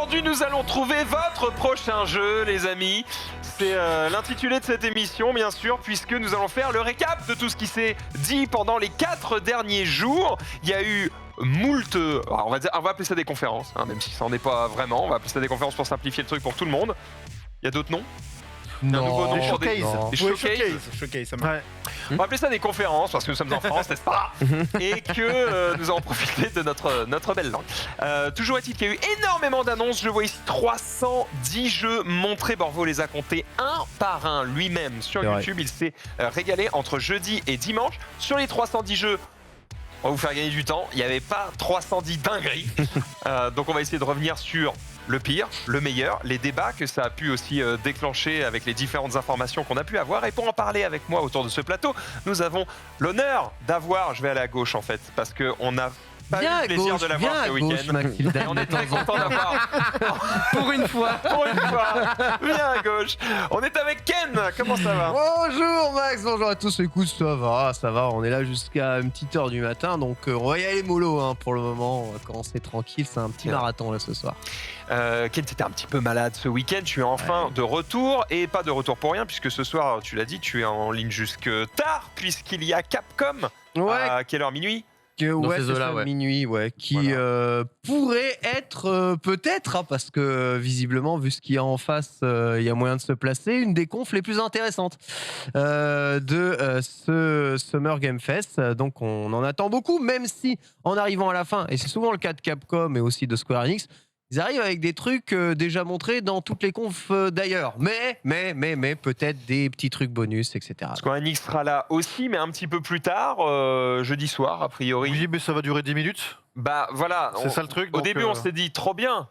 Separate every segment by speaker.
Speaker 1: aujourd'hui, nous allons trouver votre prochain jeu, les amis. C'est l'intitulé de cette émission, bien sûr, puisque nous allons faire le récap de tout ce qui s'est dit pendant les 4 derniers jours. Il y a eu moult... on va appeler ça des conférences, hein, même si ça n'en est pas vraiment. On va appeler ça des conférences pour simplifier le truc pour tout le monde. Il y a d'autres noms?
Speaker 2: Non,
Speaker 1: des
Speaker 2: showcase.
Speaker 1: Des
Speaker 2: Showcase, ça marche.
Speaker 1: On va appeler ça des conférences parce que nous sommes en France, n'est-ce pas? Et que nous avons profité de notre belle langue. Toujours est-il qu'il y a eu énormément d'annonces. Je vois ici 310 jeux montrés. Borvo les a comptés un par un lui-même sur YouTube. Il s'est régalé entre jeudi et dimanche. Sur les 310 jeux, on va vous faire gagner du temps. Il n'y avait pas 310 dingueries. Donc on va essayer de revenir sur le pire, le meilleur, les débats que ça a pu aussi déclencher avec les différentes informations qu'on a pu avoir. Et pour en parler avec moi autour de ce plateau, nous avons l'honneur d'avoir, je vais aller à gauche en fait, parce qu'on a pas eu le plaisir de l'avoir ce week-end. On est très content d'avoir.
Speaker 3: Pour une fois.
Speaker 1: Viens à gauche. On est avec Ken. Comment ça va?
Speaker 3: Bonjour Max, bonjour à tous. Écoute, ça va. On est là jusqu'à une petite heure du matin, donc on va y aller mollo pour le moment. On va commencer tranquille. C'est un petit marathon là ce soir.
Speaker 1: Ken, t'étais un petit peu malade ce week-end. Tu es enfin de retour et pas de retour pour rien, puisque ce soir, tu l'as dit, tu es en ligne jusque tard, puisqu'il y a Capcom. À quelle heure? Minuit?
Speaker 3: Ouais, c'est ça, minuit, qui pourrait être, peut-être, parce que visiblement, vu ce qu'il y a en face, il y a moyen de se placer, une des confs les plus intéressantes de ce Summer Game Fest. Donc on en attend beaucoup, même si en arrivant à la fin, et c'est souvent le cas de Capcom et aussi de Square Enix, ils arrivent avec des trucs déjà montrés dans toutes les confs d'ailleurs. Mais peut-être des petits trucs bonus, etc.
Speaker 1: Square Enix sera là aussi, mais un petit peu plus tard, jeudi soir, a priori.
Speaker 2: Oui, mais ça va durer 10 minutes.
Speaker 1: Bah voilà.
Speaker 2: C'est ça le truc.
Speaker 1: Au début, on s'est dit trop bien.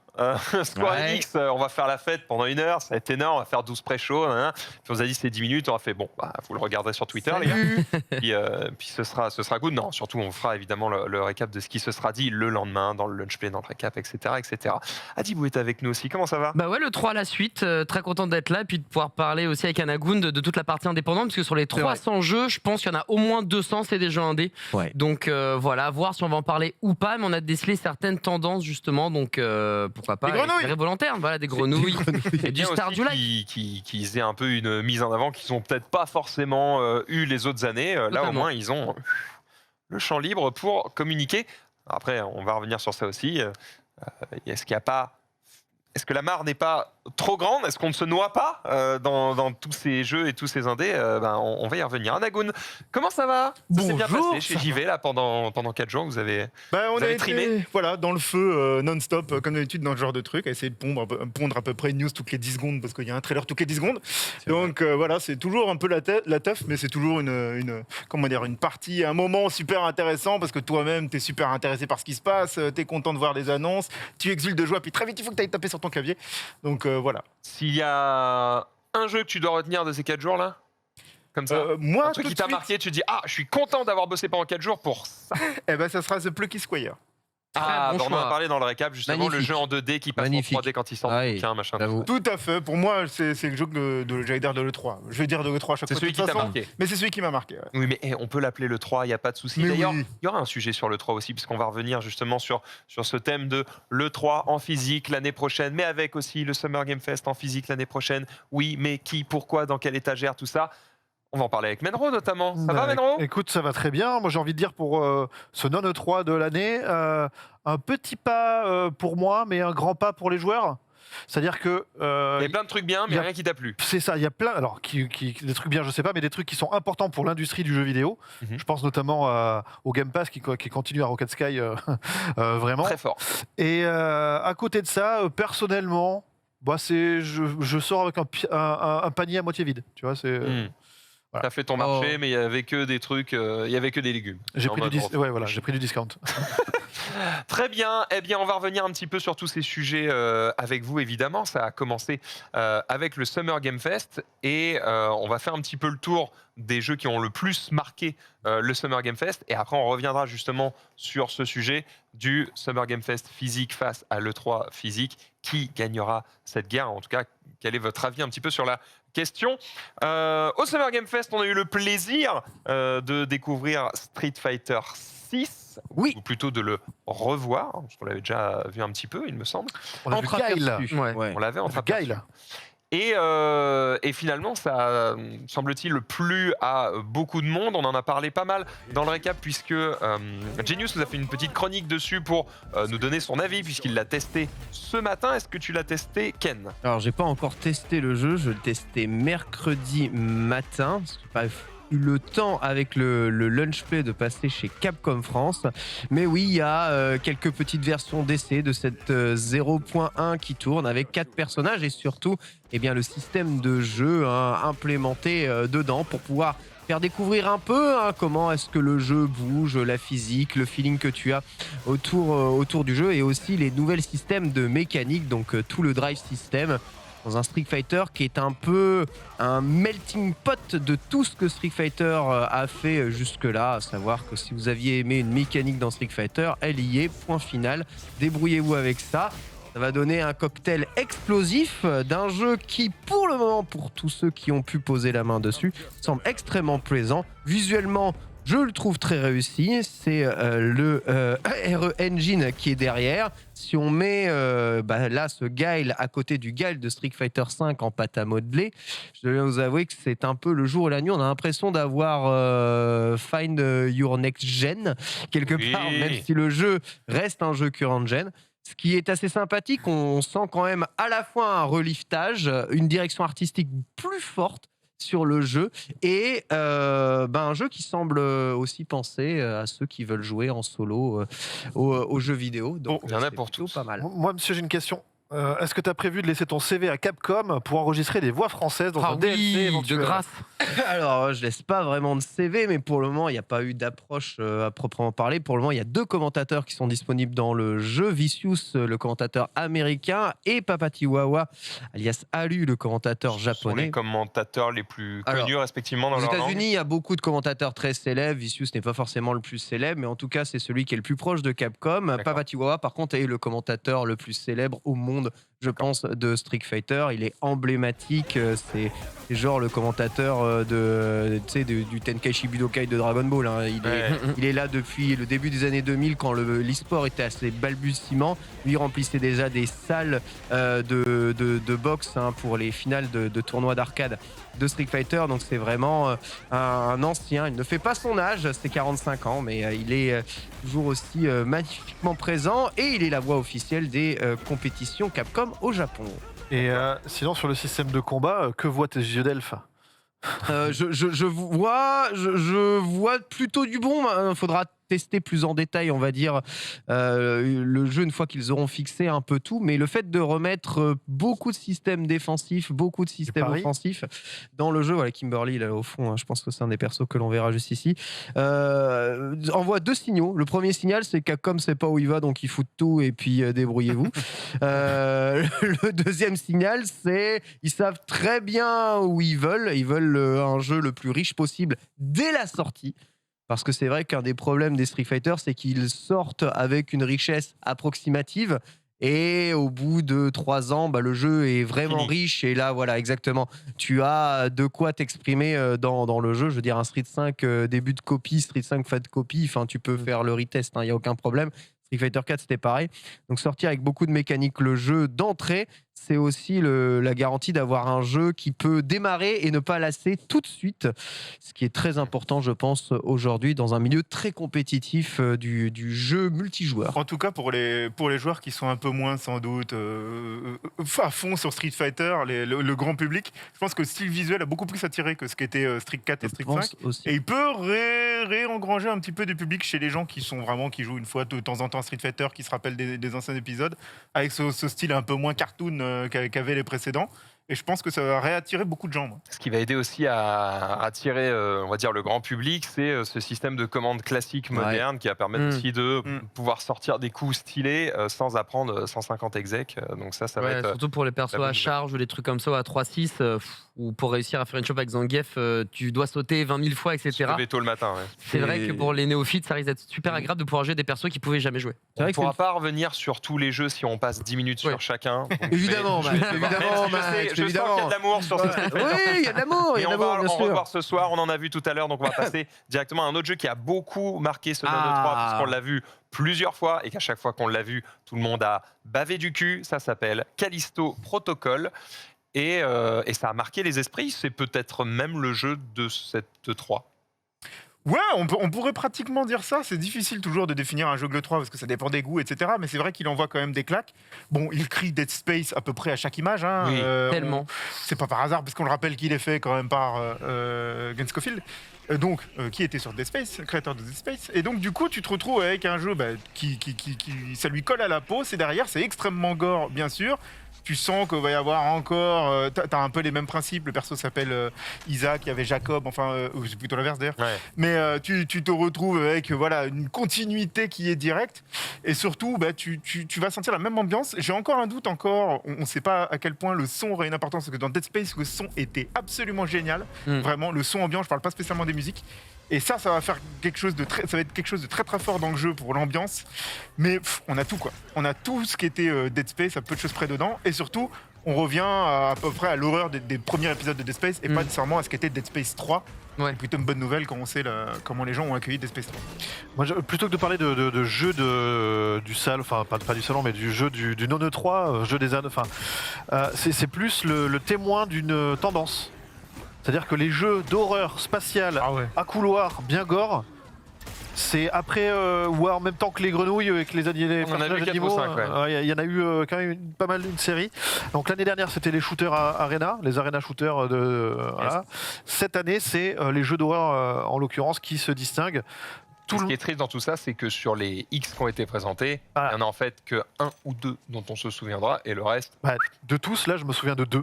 Speaker 1: Square Enix, on va faire la fête pendant 1 heure, ça va être énorme, on va faire 12 pré-shows. Puis on nous a dit c'est 10 minutes, on a fait bon, vous le regarderez sur Twitter, les gars. Puis ce sera good. Non, surtout, on fera évidemment le récap de ce qui se sera dit le lendemain, dans le lunch play, dans le récap, etc. Adibou est avec nous aussi, comment ça va?
Speaker 4: Bah ouais, le 3 à la suite, très content d'être là, et puis de pouvoir parler aussi avec Anagoun de toute la partie indépendante, parce que sur les 300 jeux, je pense qu'il y en a au moins 200, c'est des jeux indés. Donc voilà, voir si on va en parler ou pas, mais on a décelé certaines tendances justement, donc pourquoi pas.
Speaker 2: Des grenouilles
Speaker 4: volontaires, voilà, des grenouilles. Et du Stardew Valley.
Speaker 1: Qui aient un peu une mise en avant qu'ils n'ont peut-être pas forcément eu les autres années. Là, au moins, ils ont le champ libre pour communiquer. Après, on va revenir sur ça aussi. Est-ce que la mare n'est pas trop grande? Est-ce qu'on ne se noie pas dans tous ces jeux et tous ces indés? On va y revenir. Anagoun, comment ça va? Ça s'est bien passé chez JV là, pendant 4 jours. Vous avez trimé
Speaker 2: dans le feu non-stop, comme d'habitude dans ce genre de truc, à essayer de pondre à peu près une news toutes les 10 secondes, parce qu'il y a un trailer toutes les 10 secondes. Donc voilà, c'est toujours un peu la teuf, mais c'est toujours une partie, un moment super intéressant, parce que toi-même, t'es super intéressé par ce qui se passe, t'es content de voir des annonces, tu exultes de joie, puis très vite, il faut que t'ailles taper sur ton clavier. Donc voilà.
Speaker 1: S'il y a un jeu que tu dois retenir de ces 4 jours là, comme ça,
Speaker 2: moi,
Speaker 1: un truc qui t'a marqué, tu te dis je suis content d'avoir bossé pendant 4 jours pour ça.
Speaker 2: Ça sera The Plucky Squire.
Speaker 4: Bon
Speaker 1: on en a parlé dans le récap, justement. Le jeu en 2D qui passe en 3D quand il sort du bouquin, machin.
Speaker 2: Tout à fait. Pour moi, c'est le jeu j'allais dire de l'E3. Je vais dire de l'E3 à chaque fois.
Speaker 1: C'est celui qui t'a marqué.
Speaker 2: Mais c'est celui qui m'a marqué. Ouais.
Speaker 1: Oui, mais on peut l'appeler l'E3, il n'y a pas de souci. D'ailleurs, il y aura un sujet sur l'E3 aussi, puisqu'on va revenir justement sur ce thème de l'E3 en physique l'année prochaine, mais avec aussi le Summer Game Fest en physique l'année prochaine. Oui, mais qui, pourquoi, dans quelle étagère, tout ça. On va en parler avec Menro notamment. Ça va, Menro?
Speaker 5: Écoute, ça va très bien. Moi, j'ai envie de dire pour ce non-E3 de l'année, un petit pas pour moi, mais un grand pas pour les joueurs. C'est-à-dire que...
Speaker 1: il y a plein de trucs bien, mais rien qui t'a plu.
Speaker 5: C'est ça, il y a plein... Alors, des trucs bien, je sais pas, mais des trucs qui sont importants pour l'industrie du jeu vidéo. Je pense notamment au Game Pass qui continue à Rocket Sky vraiment.
Speaker 1: Très fort.
Speaker 5: Et à côté de ça, personnellement, je sors avec un panier à moitié vide. Tu vois, c'est...
Speaker 1: T'as fait ton marché, mais il y avait que des trucs, il y avait que des légumes.
Speaker 5: J'ai pris du discount.
Speaker 1: Très bien. Eh bien, on va revenir un petit peu sur tous ces sujets avec vous, évidemment. Ça a commencé avec le Summer Game Fest et on va faire un petit peu le tour des jeux qui ont le plus marqué le Summer Game Fest. Et après, on reviendra justement sur ce sujet du Summer Game Fest physique face à l'E3 physique. Qui gagnera cette guerre? En tout cas, quel est votre avis un petit peu sur la question? Au Summer Game Fest, on a eu le plaisir de découvrir Street Fighter 6.
Speaker 3: Oui.
Speaker 1: ou plutôt de le revoir, parce qu'on l'avait déjà vu un petit peu, il me semble.
Speaker 5: On a vu Guile.
Speaker 1: On l'avait entre
Speaker 5: Guile.
Speaker 1: Et finalement, ça semble-t-il plu à beaucoup de monde. On en a parlé pas mal dans le récap puisque Genius nous a fait une petite chronique dessus pour nous donner son avis puisqu'il l'a testé ce matin. Est-ce que tu l'as testé, Ken?
Speaker 3: Alors, j'ai pas encore testé le jeu. Je le testais mercredi matin. Parce que j'ai pas eu le temps avec le Lunch Play de passer chez Capcom France. Mais oui, il y a quelques petites versions d'essai de cette 0.1 qui tourne avec 4 personnages et surtout le système de jeu implémenté dedans pour pouvoir faire découvrir un peu comment est-ce que le jeu bouge, la physique, le feeling que tu as autour du jeu et aussi les nouvelles systèmes de mécanique, donc tout le drive system dans un Street Fighter qui est un peu un melting pot de tout ce que Street Fighter a fait jusque-là, à savoir que si vous aviez aimé une mécanique dans Street Fighter, elle y est, point final, débrouillez-vous avec ça. Ça va donner un cocktail explosif d'un jeu qui, pour le moment, pour tous ceux qui ont pu poser la main dessus, semble extrêmement plaisant. Visuellement, je le trouve très réussi. C'est le RE Engine qui est derrière. Si on met là ce Guile à côté du Guile de Street Fighter V en pâte à modeler, je dois vous avouer que c'est un peu le jour et la nuit. On a l'impression d'avoir Find Your Next Gen quelque part, même si le jeu reste un jeu current gen. Ce qui est assez sympathique, on sent quand même à la fois un reliftage, une direction artistique plus forte sur le jeu et un jeu qui semble aussi penser à ceux qui veulent jouer en solo aux jeux vidéo. Donc,
Speaker 1: il y en a pour tous.
Speaker 3: Pas mal.
Speaker 5: Moi, monsieur, j'ai une question. Est-ce que tu as prévu de laisser ton CV à Capcom pour enregistrer des voix françaises dans un DLC éventuel?
Speaker 4: De grâce.
Speaker 3: Alors, je laisse pas vraiment de CV, mais pour le moment, il n'y a pas eu d'approche à proprement parler. Pour le moment, il y a 2 commentateurs qui sont disponibles dans le jeu. Vicious, le commentateur américain, et Papatiwawa, alias Alu, le commentateur japonais.
Speaker 1: Ce sont les commentateurs les plus connus respectivement dans leur langue.
Speaker 3: Aux États-Unis, il y a beaucoup de commentateurs très célèbres. Vicious n'est pas forcément le plus célèbre, mais en tout cas, c'est celui qui est le plus proche de Capcom. Papatiwawa, par contre, est le commentateur le plus célèbre au monde, je pense, de Street Fighter. Il est emblématique, c'est genre le commentateur du Tenkaichi Budokai de Dragon Ball. Il est là depuis le début des années 2000 quand l'e-sport était assez balbutiement. Lui, il remplissait déjà des salles de boxe pour les finales de tournois d'arcade de Street Fighter. Donc c'est vraiment un ancien. Il ne fait pas son âge, c'est 45 ans, mais il est toujours aussi magnifiquement présent et il est la voix officielle des compétitions Capcom au Japon.
Speaker 5: Et sinon, sur le système de combat, que voient tes yeux d'elfe?
Speaker 3: Je vois plutôt du bon. Il faudra tester plus en détail, on va dire, le jeu une fois qu'ils auront fixé un peu tout. Mais le fait de remettre beaucoup de systèmes défensifs, beaucoup de systèmes offensifs dans le jeu, voilà, Kimberly là au fond, je pense que c'est un des persos que l'on verra juste ici, envoie 2 signaux. Le premier signal, c'est Capcom sait pas où il va, donc il fout tout et puis débrouillez-vous. Le deuxième signal, c'est ils savent très bien où ils veulent. Ils veulent un jeu le plus riche possible dès la sortie. Parce que c'est vrai qu'un des problèmes des Street Fighter, c'est qu'ils sortent avec une richesse approximative et au bout de 3 ans, le jeu est vraiment riche et là, voilà, exactement, tu as de quoi t'exprimer dans le jeu. Je veux dire, un Street 5 début de copie, Street 5 fin de copie, tu peux faire le retest, il n'y a aucun problème. Street Fighter 4, c'était pareil. Donc sortir avec beaucoup de mécaniques le jeu d'entrée, c'est aussi la garantie d'avoir un jeu qui peut démarrer et ne pas lasser tout de suite. Ce qui est très important, je pense, aujourd'hui, dans un milieu très compétitif du jeu multijoueur.
Speaker 2: En tout cas, pour les joueurs qui sont un peu moins, sans doute, à fond sur Street Fighter, le grand public, je pense que le style visuel a beaucoup plus attiré que ce qu'était Street 4 et Street 5. Aussi. Et il peut réengranger un petit peu du public chez les gens qui jouent une fois de temps en temps à Street Fighter, qui se rappellent des anciens épisodes, avec ce style un peu moins cartoon qu'avaient les précédents. Et je pense que ça va réattirer beaucoup de gens. Moi.
Speaker 1: Ce qui va aider aussi à attirer, on va dire, le grand public, c'est ce système de commande classique moderne qui va permettre aussi de pouvoir sortir des coups stylés sans apprendre 150 execs. Donc ça va être...
Speaker 4: Surtout pour les persos à charge ou les trucs comme ça, ou à 3-6, ou pour réussir à faire une chope avec Zangief, tu dois sauter 20 000 fois, etc.
Speaker 1: Se lever tôt le matin. Ouais.
Speaker 4: C'est vrai que pour les néophytes, ça risque d'être super agréable de pouvoir jouer des persos qui pouvaient jamais jouer.
Speaker 1: On ne pourra pas revenir sur tous les jeux si on passe 10 minutes sur chacun. Donc
Speaker 3: évidemment, contexte,
Speaker 1: Je sens qu'il y a
Speaker 3: évidemment.
Speaker 1: de l'amour sur ce Street Fighter.
Speaker 3: Oui, il y a de l'amour, il y
Speaker 1: Et
Speaker 3: a de
Speaker 1: on va
Speaker 3: l'amour, bien
Speaker 1: en
Speaker 3: sûr.
Speaker 1: revoir ce soir, on en a vu tout à l'heure, donc on va passer directement à un autre jeu qui a beaucoup marqué ce Nano 3, puisqu'on l'a vu plusieurs fois, et qu'à chaque fois qu'on l'a vu, tout le monde a bavé du cul. Ça s'appelle Callisto Protocol, et ça a marqué les esprits. C'est peut-être même le jeu de cette 3.
Speaker 2: Ouais, on pourrait pratiquement dire ça. C'est difficile toujours de définir un jeu GLE 3 parce que ça dépend des goûts, etc. Mais c'est vrai qu'il envoie quand même des claques. Bon, il crie Dead Space à peu près à chaque image. Hein.
Speaker 1: Oui,
Speaker 4: tellement.
Speaker 2: C'est pas par hasard, parce qu'on le rappelle qu'il est fait quand même par Glenn Scofield. Qui était sur Dead Space, créateur de Dead Space. Et donc, du coup, tu te retrouves avec un jeu qui ça lui colle à la peau. C'est derrière, c'est extrêmement gore, bien sûr. Tu sens qu'il va y avoir encore... t'as un peu les mêmes principes. Le perso s'appelle Isaac, il y avait Jacob, c'est plutôt l'inverse d'ailleurs.
Speaker 1: Ouais.
Speaker 2: Mais tu te retrouves avec une continuité qui est directe. Et surtout, tu vas sentir la même ambiance. J'ai encore un doute, on ne sait pas à quel point le son aurait une importance. Parce que dans Dead Space, le son était absolument génial. Vraiment, le son ambiant, je ne parle pas spécialement des musiques. Et ça va faire quelque chose de ça va être quelque chose de très très fort dans le jeu pour l'ambiance. Mais on a tout quoi. On a tout ce qui était Dead Space, à peu de choses près dedans. Et surtout, on revient à peu près à l'horreur des premiers épisodes de Dead Space et pas nécessairement à ce qu'était Dead Space 3.
Speaker 4: Ouais.
Speaker 2: C'est plutôt une bonne nouvelle quand on sait comment les gens ont accueilli Dead Space 3.
Speaker 5: Moi, plutôt que de parler de jeu du salon, enfin pas du salon, mais du jeu du non 3, jeu des années, c'est plus le témoin d'une tendance. C'est-à-dire que les jeux d'horreur spatiale à couloir bien gore, c'est après ou en même temps que les grenouilles et que les animaux.
Speaker 1: On en a vu 4 ou 5,
Speaker 5: Il y en a eu quand même pas mal une série. Donc l'année dernière c'était les shooters Arena, les Arena shooters voilà. Cette année c'est les jeux d'horreur en l'occurrence qui se distinguent.
Speaker 1: Ce qui est triste dans tout ça, c'est que sur les X qui ont été présentés, il n'y en a en fait que 1 ou 2 dont on se souviendra, et le reste...
Speaker 5: de tous, là je me souviens de 2.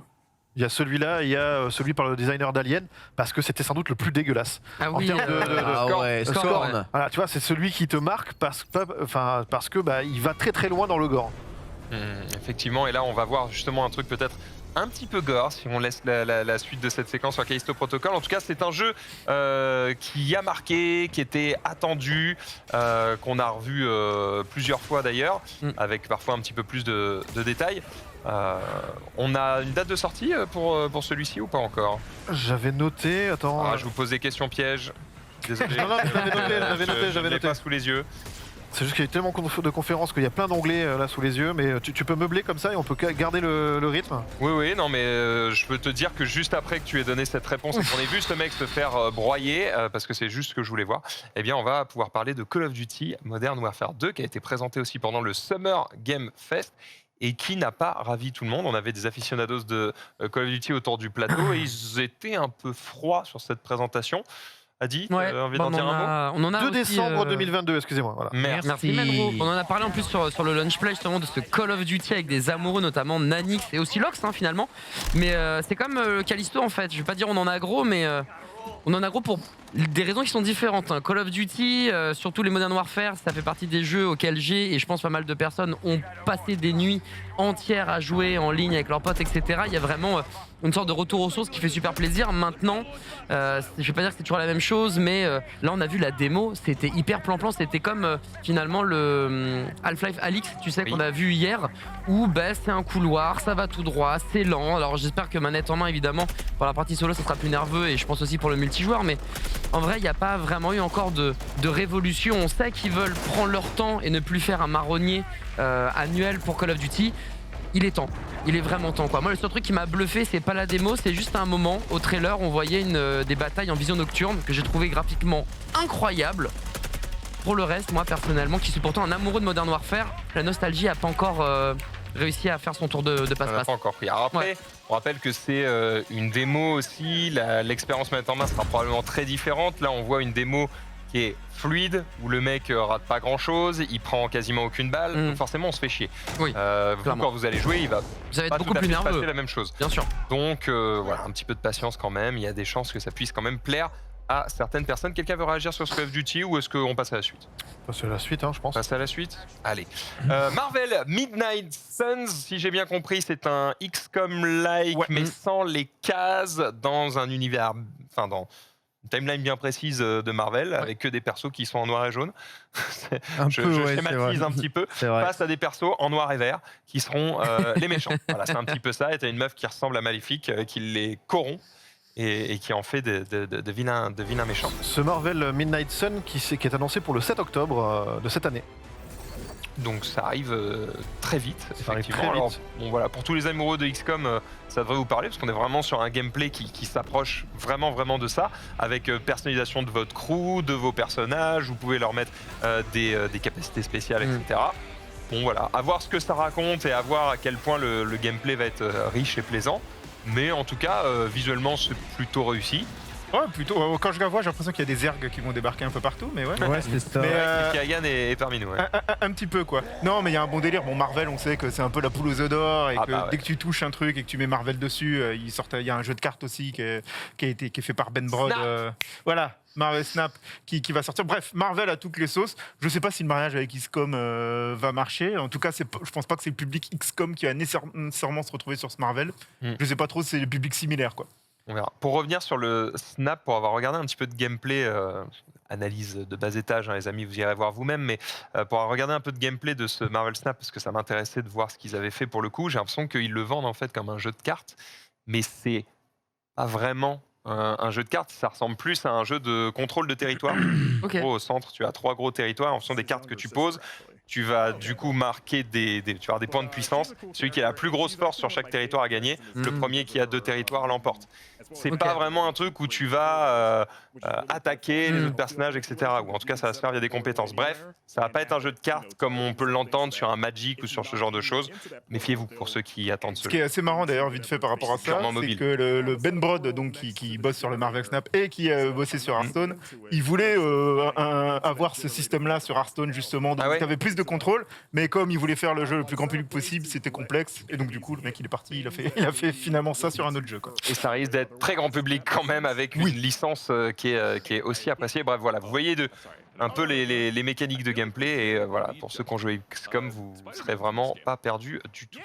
Speaker 5: Il y a celui-là, il y a celui par le designer d'Alien, parce que c'était sans doute le plus dégueulasse.
Speaker 4: Ah oui,
Speaker 5: en termes de
Speaker 3: Scorn.
Speaker 4: ouais.
Speaker 5: Voilà, tu vois, c'est celui qui te marque parce que il va très très loin dans le gore.
Speaker 1: Effectivement, et là on va voir justement un truc peut-être un petit peu gore si on laisse la suite de cette séquence sur Callisto Protocol. En tout cas, c'est un jeu qui a marqué, qui était attendu, qu'on a revu plusieurs fois d'ailleurs, avec parfois un petit peu plus de détails. On a une date de sortie pour celui-ci ou pas encore?
Speaker 5: J'avais noté, attends.
Speaker 1: Je vous pose des questions pièges. Désolé.
Speaker 5: Non, j'avais noté.
Speaker 1: Je l'ai pas sous les yeux.
Speaker 5: C'est juste qu'il y a tellement de conférences qu'il y a plein d'onglets là sous les yeux, mais tu peux meubler comme ça et on peut garder le rythme.
Speaker 1: Oui, non, mais je peux te dire que juste après que tu aies donné cette réponse et qu'on ait vu ce mec se faire broyer, parce que c'est juste ce que je voulais voir, eh bien on va pouvoir parler de Call of Duty Modern Warfare 2 qui a été présenté aussi pendant le Summer Game Fest et qui n'a pas ravi tout le monde. On avait des aficionados de Call of Duty autour du plateau et ils étaient un peu froids sur cette présentation. Adi, tu as envie d'en dire un mot?
Speaker 4: On en a
Speaker 5: 2
Speaker 4: aussi,
Speaker 5: décembre 2022, excusez-moi. Voilà.
Speaker 4: Merci Menro. On en a parlé en plus sur le launch play justement de ce Call of Duty avec des amoureux, notamment Nanix et aussi Lox finalement. Mais c'est comme Callisto en fait. Je vais pas dire on en a gros, mais on en a gros pour des raisons qui sont différentes. Call of Duty, surtout les Modern Warfare, ça fait partie des jeux auxquels j'ai, et je pense pas mal de personnes, ont passé des nuits entières à jouer en ligne avec leurs potes, etc. Il y a vraiment une sorte de retour aux sources qui fait super plaisir. Maintenant, je vais pas dire que c'est toujours la même chose, mais là on a vu la démo, c'était hyper plan-plan, c'était comme finalement le Half-Life Alyx, tu sais, qu'on a vu hier, où c'est un couloir, ça va tout droit, c'est lent. Alors j'espère que manette en main, évidemment, pour la partie solo ça sera plus nerveux, et je pense aussi pour le multijoueur, mais en vrai il n'y a pas vraiment eu encore de révolution. On sait qu'ils veulent prendre leur temps et ne plus faire un marronnier annuel pour Call of Duty. Il est temps, il est vraiment temps quoi. Moi le seul truc qui m'a bluffé, c'est pas la démo, c'est juste un moment au trailer on voyait des batailles en vision nocturne que j'ai trouvé graphiquement incroyables. Pour le reste, moi personnellement, qui suis pourtant un amoureux de Modern Warfare, la nostalgie a pas encore réussi à faire son tour de passe-passe.
Speaker 1: On n'a pas encore pris. Alors après, on rappelle que c'est une démo aussi, l'expérience manette en main sera probablement très différente. Là on voit une démo qui est fluide, où le mec rate pas grand chose, il prend quasiment aucune balle, donc forcément on se fait chier.
Speaker 4: Oui,
Speaker 1: quand vous allez jouer, vous
Speaker 4: allez
Speaker 1: pas
Speaker 4: être beaucoup
Speaker 1: tout à
Speaker 4: plus
Speaker 1: fait
Speaker 4: nerveux.
Speaker 1: passer la même chose.
Speaker 4: Bien sûr.
Speaker 1: Donc voilà, un petit peu de patience quand même, il y a des chances que ça puisse quand même plaire à certaines personnes. Quelqu'un veut réagir sur ce Call of Duty ou est-ce qu'on passe à la suite?
Speaker 5: C'est la suite, je pense.
Speaker 1: Passe à la suite. Allez. Marvel Midnight Suns, si j'ai bien compris, c'est un XCOM-like, mais sans les cases, dans un univers, timeline bien précise de Marvel, avec que des persos qui sont en noir et jaune. Je
Speaker 3: ouais,
Speaker 1: schématise un petit peu,
Speaker 3: vrai.
Speaker 1: face à des persos en noir et vert, qui seront les méchants. Voilà, c'est un petit peu ça, et t'as une meuf qui ressemble à Maléfique, qui les corrompt, et qui en fait de vilains méchants.
Speaker 5: Ce Marvel Midnight Sun qui est annoncé pour le 7 octobre de cette année.
Speaker 1: Donc ça arrive très vite,
Speaker 5: Ça arrive
Speaker 1: effectivement.
Speaker 5: très
Speaker 1: Alors,
Speaker 5: vite.
Speaker 1: bon, voilà, pour tous les amoureux de XCOM, ça devrait vous parler, parce qu'on est vraiment sur un gameplay qui s'approche vraiment de ça, avec personnalisation de votre crew, de vos personnages, vous pouvez leur mettre des capacités spéciales, etc. Bon voilà, à voir ce que ça raconte et à voir à quel point le gameplay va être riche et plaisant. Mais en tout cas, visuellement, c'est plutôt réussi.
Speaker 2: Ouais, plutôt. Quand je la vois, j'ai l'impression qu'il y a des ergs qui vont débarquer un peu partout, mais ouais.
Speaker 3: Ouais, c'est ça.
Speaker 2: Mais,
Speaker 1: Ouais, Kagan est parmi nous. Ouais.
Speaker 2: un petit peu quoi. Non, mais il y a un bon délire. Bon, Marvel, on sait que c'est un peu la poule aux œufs d'or et
Speaker 1: Ah
Speaker 2: que
Speaker 1: bah ouais.
Speaker 2: dès que tu touches un truc et que tu mets Marvel dessus, il y a un jeu de cartes aussi qui est fait par Ben Brod.
Speaker 1: Snap.
Speaker 2: Voilà, Marvel Snap qui va sortir. Bref, Marvel a toutes les sauces. Je sais pas si le mariage avec XCOM va marcher. En tout cas, je pense pas que c'est le public XCOM qui va nécessairement se retrouver sur ce Marvel. Je sais pas trop si c'est le public similaire quoi.
Speaker 1: On verra. Pour revenir sur le Snap, pour avoir regardé un petit peu de gameplay, analyse de bas étage, hein, les amis, vous irez voir vous-même, mais pour avoir regardé un peu de gameplay de ce Marvel Snap, parce que ça m'intéressait de voir ce qu'ils avaient fait pour le coup, j'ai l'impression qu'ils le vendent en fait comme un jeu de cartes, mais c'est pas vraiment un jeu de cartes, ça ressemble plus à un jeu de contrôle de territoire.
Speaker 4: Ok.
Speaker 1: En gros, au centre, tu as 3 gros territoires en fonction des cartes que tu poses. Tu vas du coup marquer tu vas avoir des points de puissance. Celui qui a la plus grosse force sur chaque territoire à gagner. Le premier qui a 2 territoires l'emporte. C'est
Speaker 4: Ok.
Speaker 1: pas vraiment un truc où tu vas attaquer les autres personnages, etc. Ou en tout cas, ça va se faire via des compétences. Bref, ça va pas être un jeu de cartes comme on peut l'entendre sur un Magic ou sur ce genre de choses. Méfiez-vous pour ceux qui attendent ce
Speaker 2: Ce qui
Speaker 1: jeu.
Speaker 2: est assez marrant d'ailleurs, vite fait par rapport à ça,
Speaker 1: Purement
Speaker 2: c'est
Speaker 1: mobile.
Speaker 2: que le Ben Brod, donc, qui bosse sur le Marvel Snap et qui a bossé sur Hearthstone, il voulait avoir ce système-là sur Hearthstone justement, donc
Speaker 1: Ah ouais
Speaker 2: tu avais plus de contrôle, mais comme il voulait faire le jeu le plus grand public possible, c'était complexe, et donc du coup le mec il est parti, il a fait finalement ça sur un autre jeu quoi.
Speaker 1: Et ça risque d'être très grand public quand même, avec une licence qui est aussi appréciée. Bref, voilà, vous voyez un peu les mécaniques de gameplay, et voilà, pour ceux qui ont joué XCOM, vous ne serez vraiment pas perdus du tout.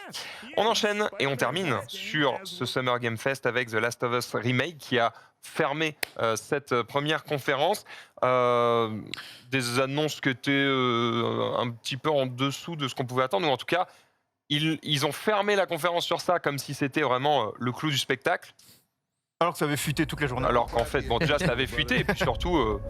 Speaker 1: On enchaîne et on termine sur ce Summer Game Fest avec The Last of Us Remake qui a fermé cette première conférence. Des annonces qui étaient un petit peu en dessous de ce qu'on pouvait attendre, ou en tout cas, ils ont fermé la conférence sur ça comme si c'était vraiment le clou du spectacle.
Speaker 2: Alors que ça avait fuité toute la journée.
Speaker 1: Alors qu'en fait, bon, déjà ça avait fuité, et puis surtout,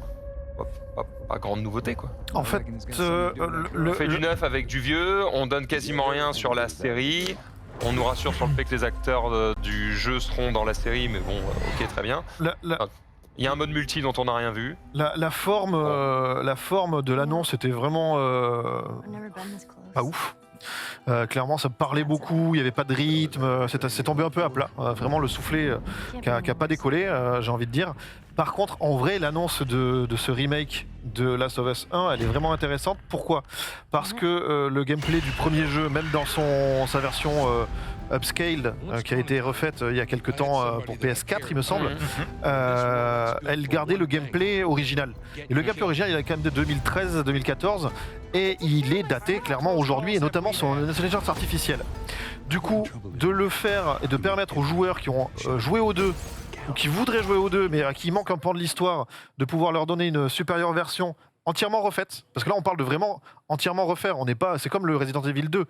Speaker 1: pas grande nouveauté quoi.
Speaker 5: En fait,
Speaker 1: On fait du neuf avec du vieux, on donne quasiment rien sur la série, on nous rassure sur le fait que les acteurs du jeu seront dans la série, mais bon, ok, très bien. Il y a un mode multi dont on n'a rien vu.
Speaker 5: la forme de l'annonce était vraiment pas ouf. Clairement, ça parlait beaucoup, il n'y avait pas de rythme, c'est tombé un peu à plat. Vraiment, le soufflet qui a pas décollé, j'ai envie de dire. Par contre, en vrai, l'annonce de ce remake de Last of Us 1, elle est vraiment intéressante. Pourquoi ? Parce que le gameplay du premier jeu, même dans sa version upscaled, qui a été refaite il y a quelques temps pour PS4, il me semble, elle gardait le gameplay original. Et le gameplay original, il est quand même de 2013-2014, et il est daté clairement aujourd'hui, et notamment son intelligence artificielle. Du coup, de le faire et de permettre aux joueurs qui ont joué aux deux, ou qui voudraient jouer aux deux, mais à qui manque un pan de l'histoire, de pouvoir leur donner une supérieure version entièrement refaite, parce que là on parle de vraiment entièrement refaire, on n'est pas, c'est comme le Resident Evil 2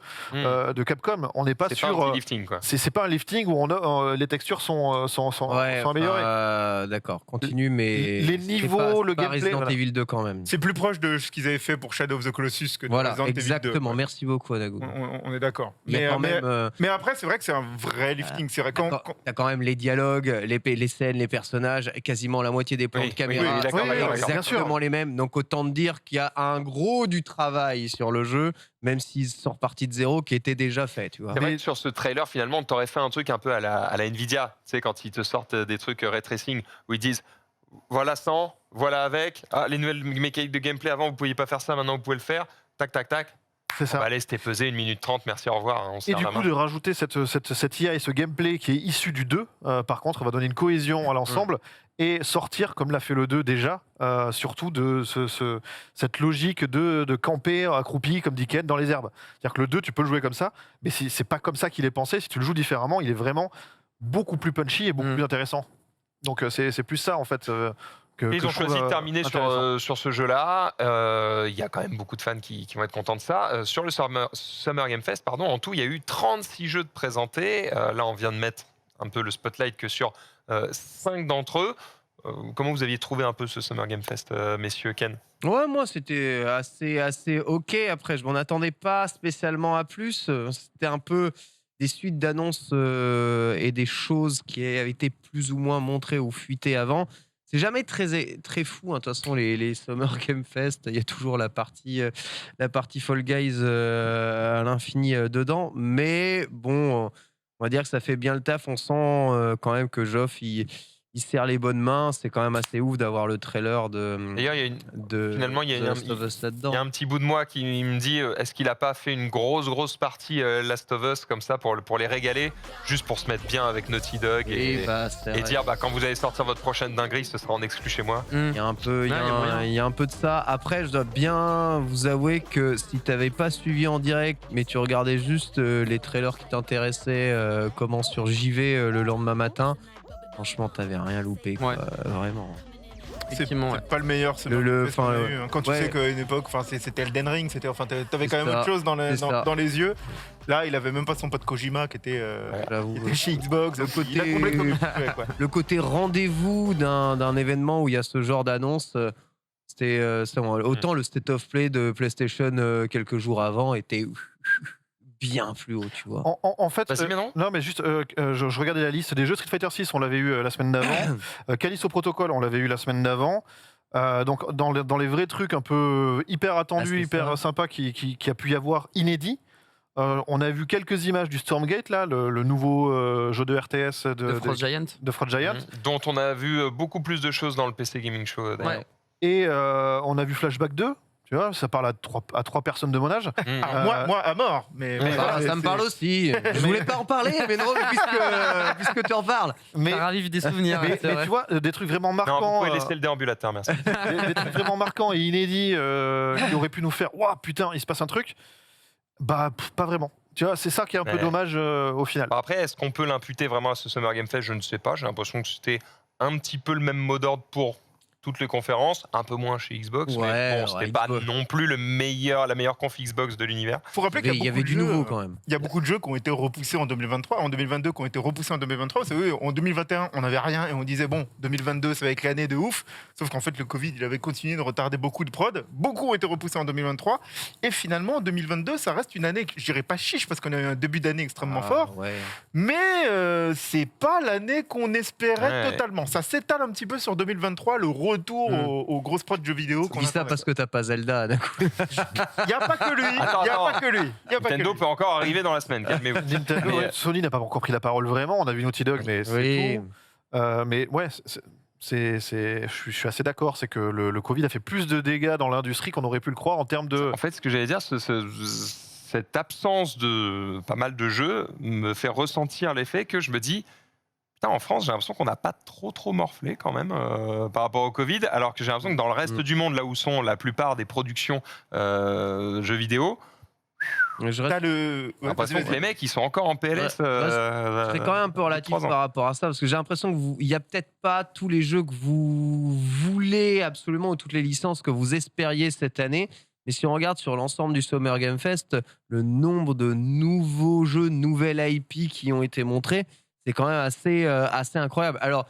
Speaker 5: de Capcom, on n'est pas
Speaker 1: C'est
Speaker 5: sur
Speaker 1: pas un lifting quoi.
Speaker 5: c'est pas un lifting où les textures sont améliorées.
Speaker 3: D'accord, continue, mais
Speaker 5: Les
Speaker 3: c'est
Speaker 5: niveaux,
Speaker 3: pas
Speaker 5: le gameplay,
Speaker 3: Resident
Speaker 5: voilà.
Speaker 3: Evil 2 quand même.
Speaker 2: C'est plus proche de ce qu'ils avaient fait pour Shadow of the Colossus que de
Speaker 3: Voilà,
Speaker 2: Resident Evil 2.
Speaker 3: exactement. Merci beaucoup, Adago.
Speaker 2: On est d'accord.
Speaker 3: Il y a quand même,
Speaker 2: Mais après, c'est vrai que c'est un vrai lifting. C'est vrai
Speaker 3: t'as quand même les dialogues, les scènes, les personnages, quasiment la moitié des plans
Speaker 1: Oui,
Speaker 3: de caméra
Speaker 1: oui, d'accord,
Speaker 3: sont
Speaker 1: d'accord,
Speaker 5: bien sûr.
Speaker 3: exactement les mêmes. Donc autant te dire qu'il y a un gros du travail sur le jeu, même s'ils sont repartis de zéro, qui était déjà fait, tu vois.
Speaker 1: C'est vrai que sur ce trailer, finalement, t'aurais fait un truc un peu à la Nvidia, tu sais, quand ils te sortent des trucs ray tracing, où ils disent voilà sans, voilà avec, ah, les nouvelles mécaniques de gameplay avant, vous pouviez pas faire ça, maintenant vous pouvez le faire, tac, tac, tac.
Speaker 5: C'est ça.
Speaker 1: Bah, allez, c'était pesé 1 minute 30, merci, au revoir. Hein, on se
Speaker 5: Et
Speaker 1: serre
Speaker 5: du
Speaker 1: la
Speaker 5: coup,
Speaker 1: main.
Speaker 5: de rajouter cette IA et ce gameplay qui est issu du 2, par contre, va donner une cohésion à l'ensemble et sortir, comme l'a fait le 2 déjà, surtout de cette logique de camper accroupi, comme dit Ken, dans les herbes. C'est-à-dire que le 2, tu peux le jouer comme ça, mais c'est pas comme ça qu'il est pensé. Si tu le joues différemment, il est vraiment beaucoup plus punchy et beaucoup plus intéressant. Donc c'est plus ça, en fait.
Speaker 1: Ils ont choisi de terminer sur ce jeu-là. Il y a quand même beaucoup de fans qui vont être contents de ça. Sur le Summer Game Fest, en tout, il y a eu 36 jeux de présentés. Là, on vient de mettre un peu le spotlight que sur 5 d'entre eux. Comment vous aviez trouvé un peu ce Summer Game Fest, messieurs? Ken?
Speaker 3: Ouais, moi c'était assez ok. Après, je m'en attendais pas spécialement à plus. C'était un peu des suites d'annonces et des choses qui avaient été plus ou moins montrées ou fuitées avant. C'est jamais très fou, hein. De toute façon, les Summer Game Fest, il y a toujours la partie Fall Guys à l'infini dedans. Mais bon, on va dire que ça fait bien le taf. On sent quand même que Geoff, il serre les bonnes mains. C'est quand même assez ouf d'avoir le trailer
Speaker 1: D'ailleurs, finalement, il y a un petit bout de moi qui me dit est-ce qu'il n'a pas fait une grosse partie Last of Us comme ça pour les régaler, juste pour se mettre bien avec Naughty Dog et dire quand vous allez sortir votre prochaine dinguerie, ce sera en exclu chez moi.
Speaker 3: Il y a un peu de ça. Après, je dois bien vous avouer que si tu n'avais pas suivi en direct, mais tu regardais juste les trailers qui t'intéressaient, comment sur JV le lendemain matin, franchement, t'avais rien loupé, quoi. Vraiment.
Speaker 2: C'est pas le meilleur. Quand tu sais qu'à une époque, c'était Elden Ring, t'avais quand même autre chose dans les yeux. Là, il avait même pas son pote Kojima qui était chez Xbox.
Speaker 3: Le côté rendez-vous d'un événement où il y a ce genre d'annonce, c'était autant le State of Play de PlayStation quelques jours avant était bien plus haut, tu vois.
Speaker 5: En fait, non, mais juste, je regardais la liste des jeux. Street Fighter 6, on l'avait eu la semaine d'avant. Callisto Protocol, on l'avait eu la semaine d'avant. Donc, dans les vrais trucs un peu hyper attendus, hyper sympas qui a pu y avoir inédits, on a vu quelques images du Stormgate, là, le nouveau jeu de RTS de Frost Giant.
Speaker 1: Dont on a vu beaucoup plus de choses dans le PC Gaming Show.
Speaker 5: Et on a vu Flashback 2. Tu vois, ça parle à trois personnes de mon âge.
Speaker 2: Moi, à mort. Mais
Speaker 3: ça me parle aussi. Je voulais pas en parler, mais non, puisque tu en parles.
Speaker 4: Ça ravive des souvenirs.
Speaker 5: Mais tu vois, des trucs vraiment marquants.
Speaker 1: Non, vous pouvez laisser le déambulateur, merci.
Speaker 5: des trucs vraiment marquants et inédits qui auraient pu nous faire « Waouh, putain, il se passe un truc ». Bah, pas vraiment. Tu vois, c'est ça qui est un peu dommage au final.
Speaker 1: Après, est-ce qu'on peut l'imputer vraiment à ce Summer Game Fest? Je ne sais pas. J'ai l'impression que c'était un petit peu le même mot d'ordre pour toutes les conférences, un peu moins chez Xbox, mais bon, c'était pas non plus la meilleure conf Xbox de l'univers.
Speaker 2: Faut rappeler qu'il
Speaker 3: y avait du nouveau quand même.
Speaker 2: Il y a beaucoup de jeux qui ont été repoussés en 2023, en 2022 qui ont été repoussés en 2023. C'est vrai, en 2021, on n'avait rien et on disait bon, 2022, ça va être l'année de ouf. Sauf qu'en fait, le Covid, il avait continué de retarder beaucoup de prod. Beaucoup ont été repoussés en 2023. Et finalement, en 2022, ça reste une année, je dirais pas chiche parce qu'on a eu un début d'année extrêmement fort. Mais c'est pas l'année qu'on espérait totalement. Ça s'étale un petit peu sur 2023, le retour aux grosses prods de jeux vidéo.
Speaker 3: Tu dis ça parce que t'as pas Zelda d'un coup.
Speaker 2: Il n'y a pas que lui.
Speaker 1: Nintendo peut encore arriver dans la semaine, calmez-vous.
Speaker 5: Sony n'a pas encore pris la parole vraiment. On a vu Naughty Dog, mais c'est tout. Mais ouais, je suis assez d'accord. C'est que le Covid a fait plus de dégâts dans l'industrie qu'on aurait pu le croire en termes de...
Speaker 1: En fait, ce que j'allais dire, cette absence de pas mal de jeux me fait ressentir l'effet que je me dis... Putain, en France, j'ai l'impression qu'on n'a pas trop morflé quand même par rapport au Covid, alors que j'ai l'impression que dans le reste du monde, là où sont la plupart des productions jeux vidéo, j'ai l'impression que les mecs, ils sont encore en PLS.
Speaker 3: Je serais quand même un peu relatif par rapport à ça, parce que j'ai l'impression qu'il n'y a peut-être pas tous les jeux que vous voulez absolument, ou toutes les licences que vous espériez cette année. Mais si on regarde sur l'ensemble du Summer Game Fest, le nombre de nouveaux jeux, nouvelles IP qui ont été montrés, c'est quand même assez incroyable. Alors,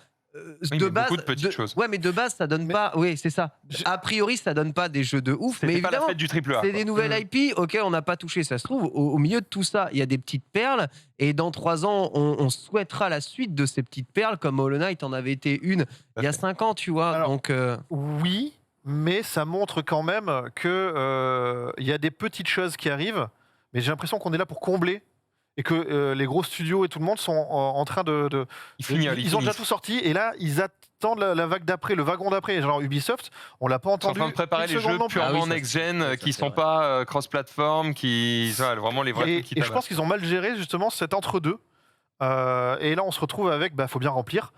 Speaker 3: de base,
Speaker 1: beaucoup de petites choses.
Speaker 3: Ouais, mais de base, ça donne pas. Oui, c'est ça. A priori, ça donne pas des jeux de ouf. Mais
Speaker 1: pas
Speaker 3: évidemment,
Speaker 1: la fête du triple A.
Speaker 3: C'est des nouvelles IP auxquelles on n'a pas touché. Ça se trouve, au milieu de tout ça, il y a des petites perles. Et dans 3 ans, on souhaitera la suite de ces petites perles, comme Hollow Knight en avait été une il y a 5 ans, tu vois.
Speaker 5: Alors,
Speaker 3: donc,
Speaker 5: oui, mais ça montre quand même que y a des petites choses qui arrivent. Mais j'ai l'impression qu'on est là pour combler. Et que les gros studios et tout le monde sont en train de ils ont déjà tout sorti et là ils attendent la vague d'après, le wagon d'après. Genre Ubisoft, on l'a pas entendu.
Speaker 1: Ils sont en train de préparer les jeux purement next-gen qui sont pas cross-platform, qui vraiment les vrais trucs qui
Speaker 5: et je pense qu'ils ont mal géré justement cet entre-deux. Et là on se retrouve avec faut bien remplir.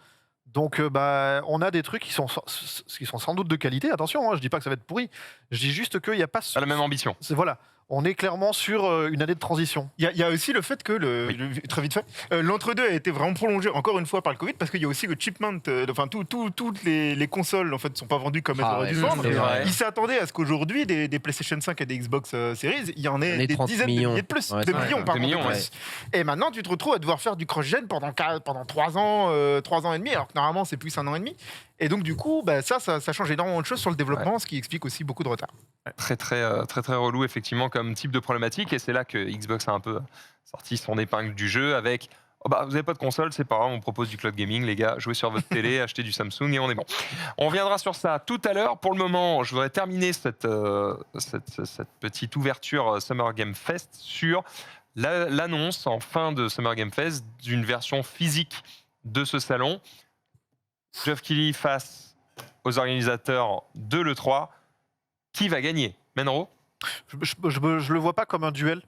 Speaker 5: Donc on a des trucs qui sont sans doute de qualité. Attention, je dis pas que ça va être pourri. Je dis juste qu'il n'y a pas
Speaker 1: la même ambition.
Speaker 5: Voilà. on est clairement sur une année de transition.
Speaker 2: Il y a aussi le fait que, très vite fait, l'entre-deux a été vraiment prolongé encore une fois par le Covid, parce qu'il y a aussi le shipment, toutes les consoles en fait sont pas vendues comme elles auraient dû se vendre. Ils s'attendaient à ce qu'aujourd'hui des PlayStation 5 et des Xbox Series, il y en ait des dizaines de milliers de plus, de millions par an de plus. Et maintenant tu te retrouves à devoir faire du cross-gen pendant 3 ans et demi, alors que normalement c'est plus 1 an et demi. Et donc du coup, ça change énormément de choses sur le développement, ce qui explique aussi beaucoup de retard.
Speaker 1: Très relou effectivement comme type de problématique, et c'est là que Xbox a un peu sorti son épingle du jeu avec vous n'avez pas de console, c'est pas grave, on propose du cloud gaming, les gars, jouez sur votre télé, achetez du Samsung et on est bon. On reviendra sur ça tout à l'heure. Pour le moment, je voudrais terminer cette petite ouverture Summer Game Fest sur l'annonce en fin de Summer Game Fest d'une version physique de ce salon. Geoff Keighley face aux organisateurs de l'E3. Qui va gagner? Menro?
Speaker 5: Je le vois pas comme un duel.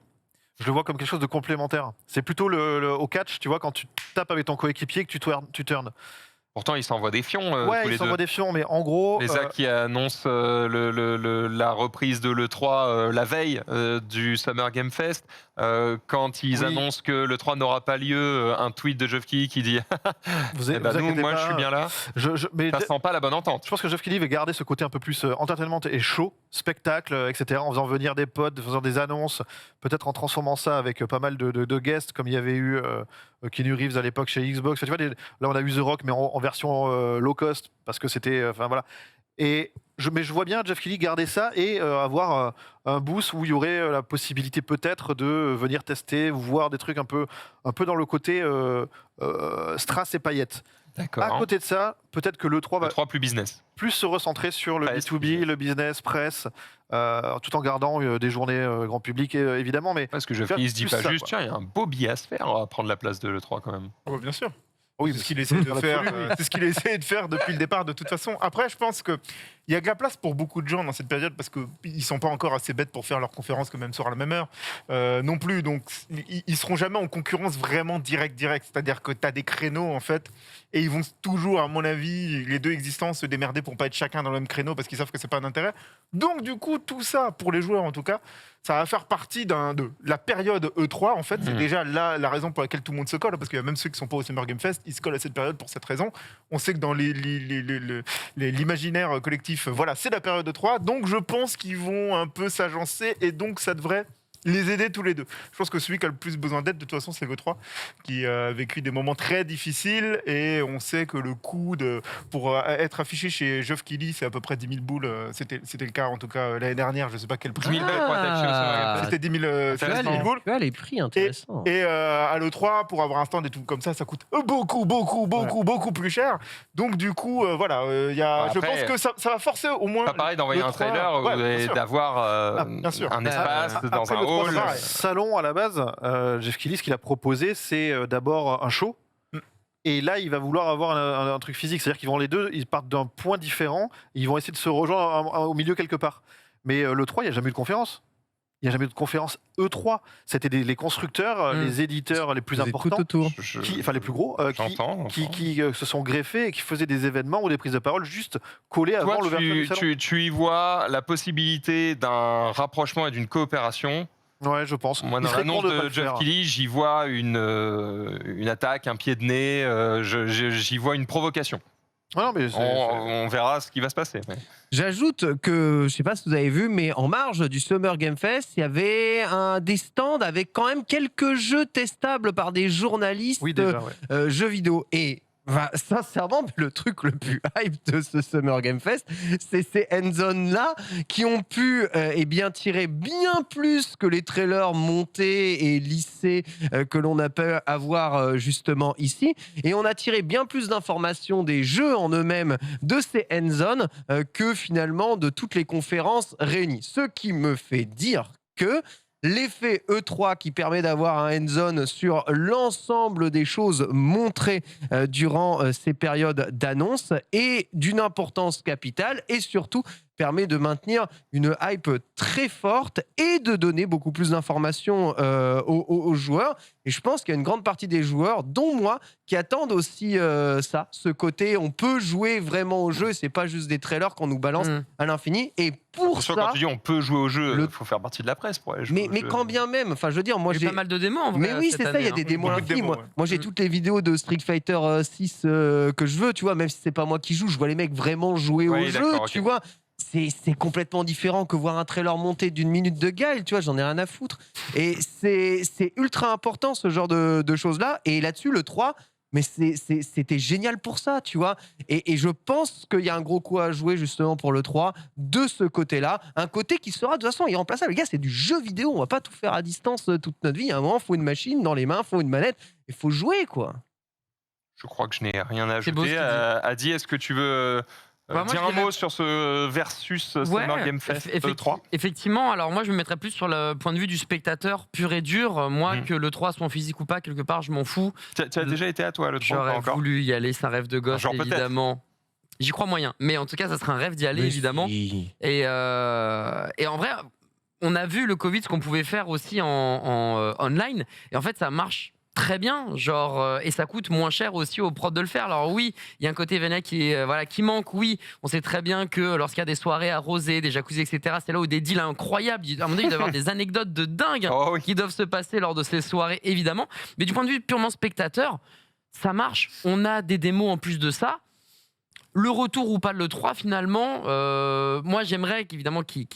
Speaker 5: Je le vois comme quelque chose de complémentaire. C'est plutôt au catch, tu vois, quand tu tapes avec ton coéquipier que tu turns.
Speaker 1: Pourtant, ils s'envoient des fions.
Speaker 5: Ouais,
Speaker 1: tous les
Speaker 5: ils s'envoient
Speaker 1: deux.
Speaker 5: des fions, mais en gros.
Speaker 1: Les qui annoncent la reprise de l'E3 la veille du Summer Game Fest. Quand ils annoncent que l'E3 n'aura pas lieu, un tweet de Geoff Keighley qui dit moi, je suis bien là. Mais ça sent pas la bonne entente.
Speaker 5: Je pense que Geoff Keighley va garder ce côté un peu plus entertainment et show, spectacle, etc. En faisant venir des potes, en faisant des annonces, peut-être en transformant ça avec pas mal de guests, comme il y avait eu Keanu Reeves à l'époque chez Xbox. Tu vois, là, on a eu The Rock, mais en version low cost, parce que c'était. Voilà. Mais je vois bien Geoff Keighley garder ça et avoir un boost où il y aurait la possibilité peut-être de venir tester, voir des trucs un peu dans le côté strass et paillettes.
Speaker 1: D'accord.
Speaker 5: À côté de ça, peut-être que l'E3 va
Speaker 1: plus business.
Speaker 5: Plus se recentrer sur le B2B, le business, presse, tout en gardant des journées grand public évidemment. Mais
Speaker 1: parce que Geoff Keighley se dit pas juste, tiens, il y a un beau billet à se faire à prendre la place de l'E3 quand même.
Speaker 2: Oh, bien sûr. Oui, c'est ce qu'il essaie de faire. C'est ce qu'il essaie de faire depuis le départ, de toute façon. Après, je pense qu'il y a de la place pour beaucoup de gens dans cette période parce qu'ils ne sont pas encore assez bêtes pour faire leur conférence quand même sur la même heure non plus. Donc, ils ne seront jamais en concurrence vraiment direct. C'est-à-dire que tu as des créneaux, en fait, et ils vont toujours, à mon avis, les deux existants, se démerder pour ne pas être chacun dans le même créneau parce qu'ils savent que ce n'est pas un intérêt. Donc, du coup, tout ça, pour les joueurs en tout cas, ça va faire partie de la période E3. En fait, c'est déjà là la raison pour laquelle tout le monde se colle, parce qu'il y a même ceux qui ne sont pas au Summer Game Fest, ils se collent à cette période pour cette raison. On sait que dans l'imaginaire collectif, voilà, c'est la période E3. Donc, je pense qu'ils vont un peu s'agencer et donc ça devrait les aider tous les deux. Je pense que celui qui a le plus besoin d'aide, de toute façon, c'est l'E3, qui a vécu des moments très difficiles et on sait que le coût pour être affiché chez Geoff Keighley, c'est à peu près 10 000 boules. C'était le cas, en tout cas, l'année dernière. Je ne sais pas quel prix.
Speaker 1: 10 000 balles pour être affiché au Summer Game Fest.
Speaker 2: C'était 10 000 boules.
Speaker 3: Les prix intéressants.
Speaker 2: Et à l'E3, pour avoir un stand et tout comme ça coûte beaucoup plus cher. Donc, du coup, voilà, je pense que ça va forcer au moins.
Speaker 1: Pas pareil d'envoyer un trailer et d'avoir un espace dans un hall.
Speaker 5: Salon à la base, Geoff Keighley, ce qu'il a proposé, c'est d'abord un show. Et là, il va vouloir avoir un truc physique. C'est-à-dire qu'ils vont les deux, ils partent d'un point différent. Ils vont essayer de se rejoindre au milieu quelque part. Mais l'E3, il n'y a jamais eu de conférence. Il n'y a jamais eu de conférence E3. C'était les constructeurs, les éditeurs les plus importants, les plus gros, qui se sont greffés et qui faisaient des événements ou des prises de parole juste collées avant l'ouverture du salon.
Speaker 1: Tu y vois la possibilité d'un rapprochement et d'une coopération.
Speaker 5: Ouais, je pense.
Speaker 1: Moi, dans l'annonce de Geoff Keighley, j'y vois une attaque, un pied de nez, j'y vois une provocation.
Speaker 5: Non, mais
Speaker 1: on verra ce qui va se passer. Mais...
Speaker 3: J'ajoute que, je ne sais pas si vous avez vu, mais en marge du Summer Game Fest, il y avait des stands avec quand même quelques jeux testables par des journalistes jeux vidéo. Et sincèrement, le truc le plus hype de ce Summer Game Fest, c'est ces end-zones-là qui ont pu tirer bien plus que les trailers montés et lissés que l'on a pu avoir justement ici. Et on a tiré bien plus d'informations des jeux en eux-mêmes de ces end-zones que finalement de toutes les conférences réunies. Ce qui me fait dire que l'effet E3 qui permet d'avoir un end-zone sur l'ensemble des choses montrées durant ces périodes d'annonce est d'une importance capitale et surtout permet de maintenir une hype très forte et de donner beaucoup plus d'informations aux joueurs. Et je pense qu'il y a une grande partie des joueurs, dont moi, qui attendent aussi ça, ce côté on peut jouer vraiment au jeu, c'est pas juste des trailers qu'on nous balance à l'infini. Et pour ça,
Speaker 1: quand tu dis on peut jouer au jeu, il faut faire partie de la presse pour aller jouer
Speaker 3: mais quand bien même, enfin je veux dire, moi
Speaker 4: j'ai pas mal de démos en vrai.
Speaker 3: Mais oui, c'est ça, il y a des démos à l'infini. Moi j'ai toutes les vidéos de Street Fighter 6 que je veux, tu vois, même si c'est pas moi qui joue, je vois les mecs vraiment jouer au jeu, tu vois. C'est complètement différent que voir un trailer monté d'une minute de Guile, tu vois, j'en ai rien à foutre. Et c'est ultra important ce genre de choses-là. Et là-dessus, le 3, mais c'était génial pour ça, tu vois. Et je pense qu'il y a un gros coup à jouer justement pour le 3 de ce côté-là. Un côté qui sera de toute façon irremplaçable. Les gars, c'est du jeu vidéo, on va pas tout faire à distance toute notre vie. À un moment, il faut une machine dans les mains, il faut une manette, il faut jouer, quoi.
Speaker 1: Je crois que je n'ai rien à ajouter. Adi, est-ce que tu veux... dire un mot sur ce versus Summer Game Fest 3.
Speaker 4: Effectivement, alors moi je me mettrais plus sur le point de vue du spectateur pur et dur. Moi, que le 3 soit en physique ou pas, quelque part, je m'en fous.
Speaker 1: Tu as déjà été à toi le 3
Speaker 4: J'aurais voulu y aller, c'est un rêve de gosse, évidemment. J'y crois moyen, mais en tout cas, ça serait un rêve d'y aller, évidemment. Et en vrai, on a vu le Covid, ce qu'on pouvait faire aussi en online, et en fait, ça marche très bien, genre, et ça coûte moins cher aussi aux prods de le faire. Alors oui, il y a un côté Vena qui manque. Oui, on sait très bien que lorsqu'il y a des soirées arrosées, des jacuzzis, etc., c'est là où des deals incroyables. À un moment donné, il doit y avoir des anecdotes de dingue qui doivent se passer lors de ces soirées, évidemment. Mais du point de vue purement spectateur, ça marche. On a des démos en plus de ça. Le retour ou pas de l'E3 finalement, moi j'aimerais qu'évidemment qu'ils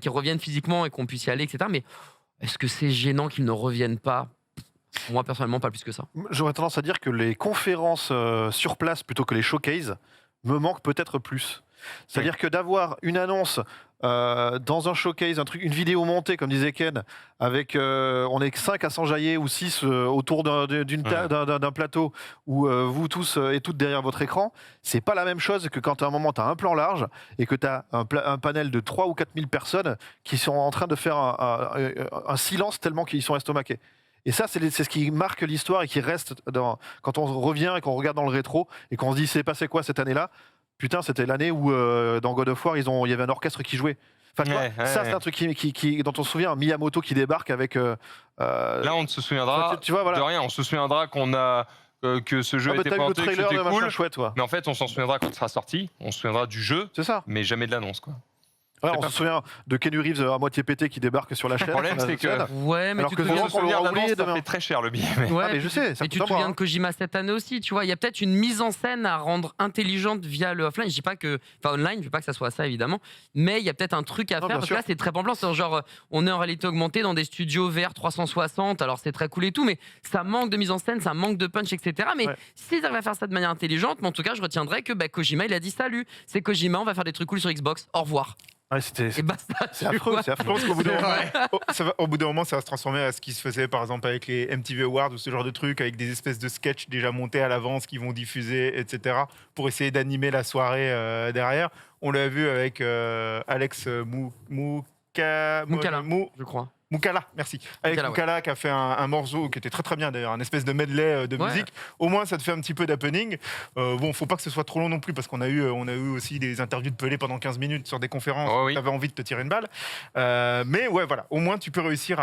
Speaker 4: reviennent physiquement et qu'on puisse y aller, etc. Mais est-ce que c'est gênant qu'ils ne reviennent pas ? Moi, personnellement, pas plus que ça.
Speaker 5: J'aurais tendance à dire que les conférences sur place plutôt que les showcases me manquent peut-être plus. C'est-à-dire que d'avoir une annonce dans un showcase, une vidéo montée, comme disait Ken, avec on est 5 à s'enjailler ou 6 autour d'un plateau où vous tous et toutes derrière votre écran, c'est pas la même chose que quand à un moment tu as un plan large et que tu as un panel de 3 ou 4 000 personnes qui sont en train de faire un silence tellement qu'ils sont estomaqués. Et ça, c'est ce qui marque l'histoire et qui reste quand on revient et qu'on regarde dans le rétro et qu'on se dit c'est passé quoi cette année-là. Putain, c'était l'année où dans God of War, il y avait un orchestre qui jouait. Enfin, ça, c'est un truc dont on se souvient, Miyamoto qui débarque avec.
Speaker 1: Là, on ne se souviendra de rien. On se souviendra qu'on a. Que ce jeu était présenté, que c'était cool.
Speaker 5: Chouette,
Speaker 1: mais en fait, on s'en souviendra quand il sera sorti. On se souviendra du jeu, mais jamais de l'annonce, quoi.
Speaker 5: Ouais, on se souvient de Keanu Reeves à moitié pété qui débarque sur la chaîne.
Speaker 1: Le problème, c'est que.
Speaker 4: Ouais, mais
Speaker 1: alors que on se souvient d'annonce, ça fait très cher le billet.
Speaker 4: Ouais,
Speaker 5: mais je sais.
Speaker 4: Et tu te souviens de Kojima cette année aussi, tu vois. Il y a peut-être une mise en scène à rendre intelligente via le offline. Je dis pas que. Enfin, online, je veux pas que ça soit ça, évidemment. Mais il y a peut-être un truc à faire parce que là, c'est très plan. C'est genre, on est en réalité augmentée dans des studios VR 360. Alors, c'est très cool et tout, mais ça manque de mise en scène, ça manque de punch, etc. Mais s'ils arrivent à faire ça de manière intelligente, mais en tout cas, je retiendrai que Kojima, il a dit salut. C'est Kojima, on va faire des trucs cool sur Xbox. Au revoir.
Speaker 5: Ouais,
Speaker 4: c'est
Speaker 5: affreux, c'est affreux.
Speaker 2: Je pense qu'au bout d'un moment, ça va se transformer à ce qui se faisait par exemple avec les MTV Awards ou ce genre de trucs, avec des espèces de sketchs déjà montés à l'avance qui vont diffuser, etc., pour essayer d'animer la soirée derrière. On l'a vu avec Alex Moukala,
Speaker 4: je crois.
Speaker 2: Moukala, merci. Avec Moukala qui a fait un morceau qui était très très bien d'ailleurs, un espèce de medley de musique. Au moins, ça te fait un petit peu d'happening. Bon, faut pas que ce soit trop long non plus parce qu'on a eu aussi des interviews de Pelé pendant 15 minutes sur des conférences où tu avais envie de te tirer une balle. Mais ouais, voilà, au moins tu peux réussir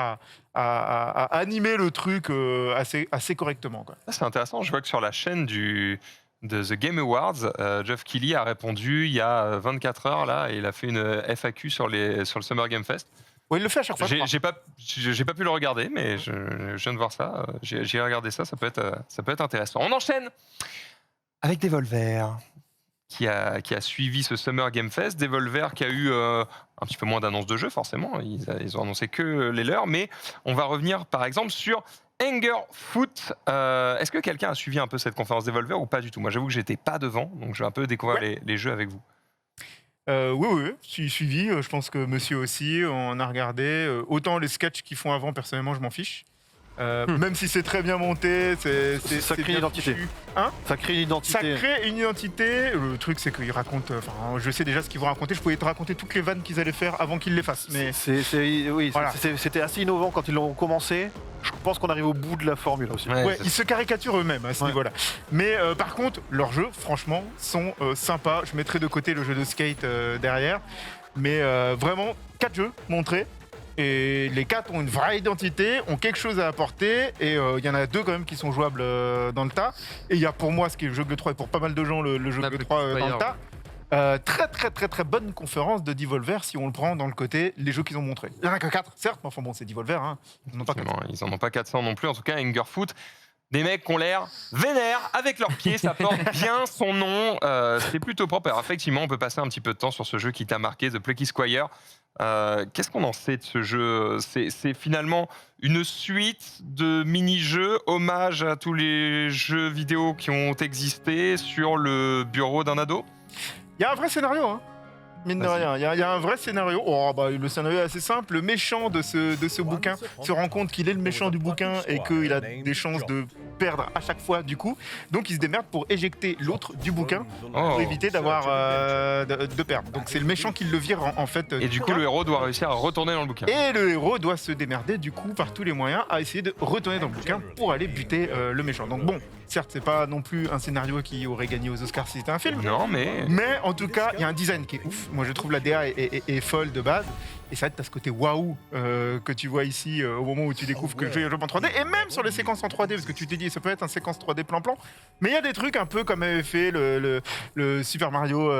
Speaker 2: à animer le truc assez correctement, quoi.
Speaker 1: C'est intéressant, je vois que sur la chaîne de The Game Awards, Geoff Keighley a répondu il y a 24 heures là, et il a fait une FAQ sur le Summer Game Fest.
Speaker 2: Oui, il le fait à chaque fois.
Speaker 1: J'ai pas pu le regarder, mais je viens de voir ça. J'ai regardé ça, ça peut être intéressant. On enchaîne avec Devolver, qui a suivi ce Summer Game Fest. Devolver qui a eu un petit peu moins d'annonces de jeux, forcément. Ils ont annoncé que les leurs, mais on va revenir par exemple sur Angerfoot. Est-ce que quelqu'un a suivi un peu cette conférence Devolver ou pas du tout? Moi, j'avoue que j'étais pas devant, donc je vais un peu découvrir les jeux avec vous.
Speaker 2: Oui, j'ai suivi. Je pense que monsieur aussi, on a regardé. Autant les sketchs qu'ils font avant, personnellement, je m'en fiche. Même si c'est très bien monté,
Speaker 5: Ça crée
Speaker 2: bien
Speaker 5: une identité.
Speaker 2: fichu. Hein?
Speaker 5: Ça crée une identité.
Speaker 2: Ça crée une identité. Le truc, c'est qu'ils racontent. Je sais déjà ce qu'ils vont raconter. Je pouvais te raconter toutes les vannes qu'ils allaient faire avant qu'ils les fassent. Mais
Speaker 5: Oui,
Speaker 2: Voilà.
Speaker 5: c'était assez innovant quand ils l'ont commencé. Je pense qu'on arrive au bout de la formule aussi.
Speaker 1: Ouais,
Speaker 2: ouais,
Speaker 1: c'est
Speaker 2: ils se caricaturent eux-mêmes à ce
Speaker 5: Ouais.
Speaker 2: niveau-là. Mais par contre, leurs jeux, franchement, sont sympas. Je mettrai de côté le jeu de skate derrière. Mais vraiment, 4 jeux montrés. Et les 4 ont une vraie identité, ont quelque chose à apporter. Et il y en a 2 quand même qui sont jouables dans le tas. Et il y a pour moi, ce qui est le jeu de 3 et pour pas mal de gens, le jeu de 3 dans le tas. Très bonne conférence de Devolver si on le prend dans le côté les jeux qu'ils ont montrés. Il n'y en a que 4, certes, mais enfin bon, c'est Devolver. Hein. Ils n'en ont pas 4.
Speaker 1: Ils en ont pas 400 non plus. En tout cas, Angerfoot, des mecs qui ont l'air vénères avec leurs pieds, ça porte bien son nom. C'est plutôt propre. Alors, effectivement, on peut passer un petit peu de temps sur ce jeu qui t'a marqué, The Plucky Squire. Qu'est-ce qu'on en sait de ce jeu? C'est finalement une suite de mini-jeux, hommage à tous les jeux vidéo qui ont existé sur le bureau d'un ado.
Speaker 2: Il y a un vrai scénario, hein. Mine de
Speaker 1: Vas-y.
Speaker 2: rien, il y a un vrai scénario. Le scénario est assez simple. Le méchant de ce bouquin se rend compte qu'il est le méchant du bouquin et qu'il a des chances de perdre à chaque fois du coup. Donc il se démerde pour éjecter l'autre du bouquin pour
Speaker 1: Oh.
Speaker 2: éviter d'avoir de perdre. Donc c'est le méchant qui le vire en fait.
Speaker 1: Et du coup, le héros doit réussir à retourner dans le bouquin.
Speaker 2: Et le héros doit se démerder du coup par tous les moyens à essayer de retourner dans le bouquin pour aller buter le méchant. Donc bon, certes c'est pas non plus un scénario qui aurait gagné aux Oscars si c'était un film.
Speaker 1: Non, mais
Speaker 2: Mais en tout cas, il y a un design qui est ouf. Moi, je trouve la DA est folle de base. Et ça, t'as ce côté waouh que tu vois ici au moment où tu découvres que le jeu est en 3D. Et même sur les séquences en 3D, parce que tu t'es dit, ça peut être un séquence 3D plan-plan. Mais il y a des trucs un peu comme avait fait le Super Mario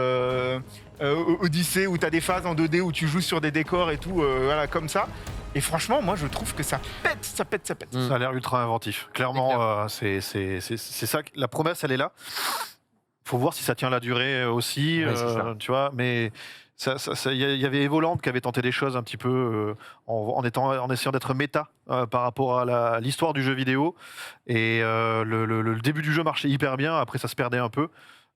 Speaker 2: Odyssey, où t'as des phases en 2D où tu joues sur des décors et tout, voilà, comme ça. Et franchement, moi, je trouve que ça pète.
Speaker 5: Ça a l'air ultra inventif. Clairement, c'est ça. La promesse, elle est là. Faut voir si ça tient la durée aussi,
Speaker 1: Ouais, c'est ça.
Speaker 5: tu vois. Mais il y avait Evoland qui avait tenté des choses un petit peu en essayant d'être méta par rapport à l'histoire du jeu vidéo. Et le début du jeu marchait hyper bien. Après, ça se perdait un peu.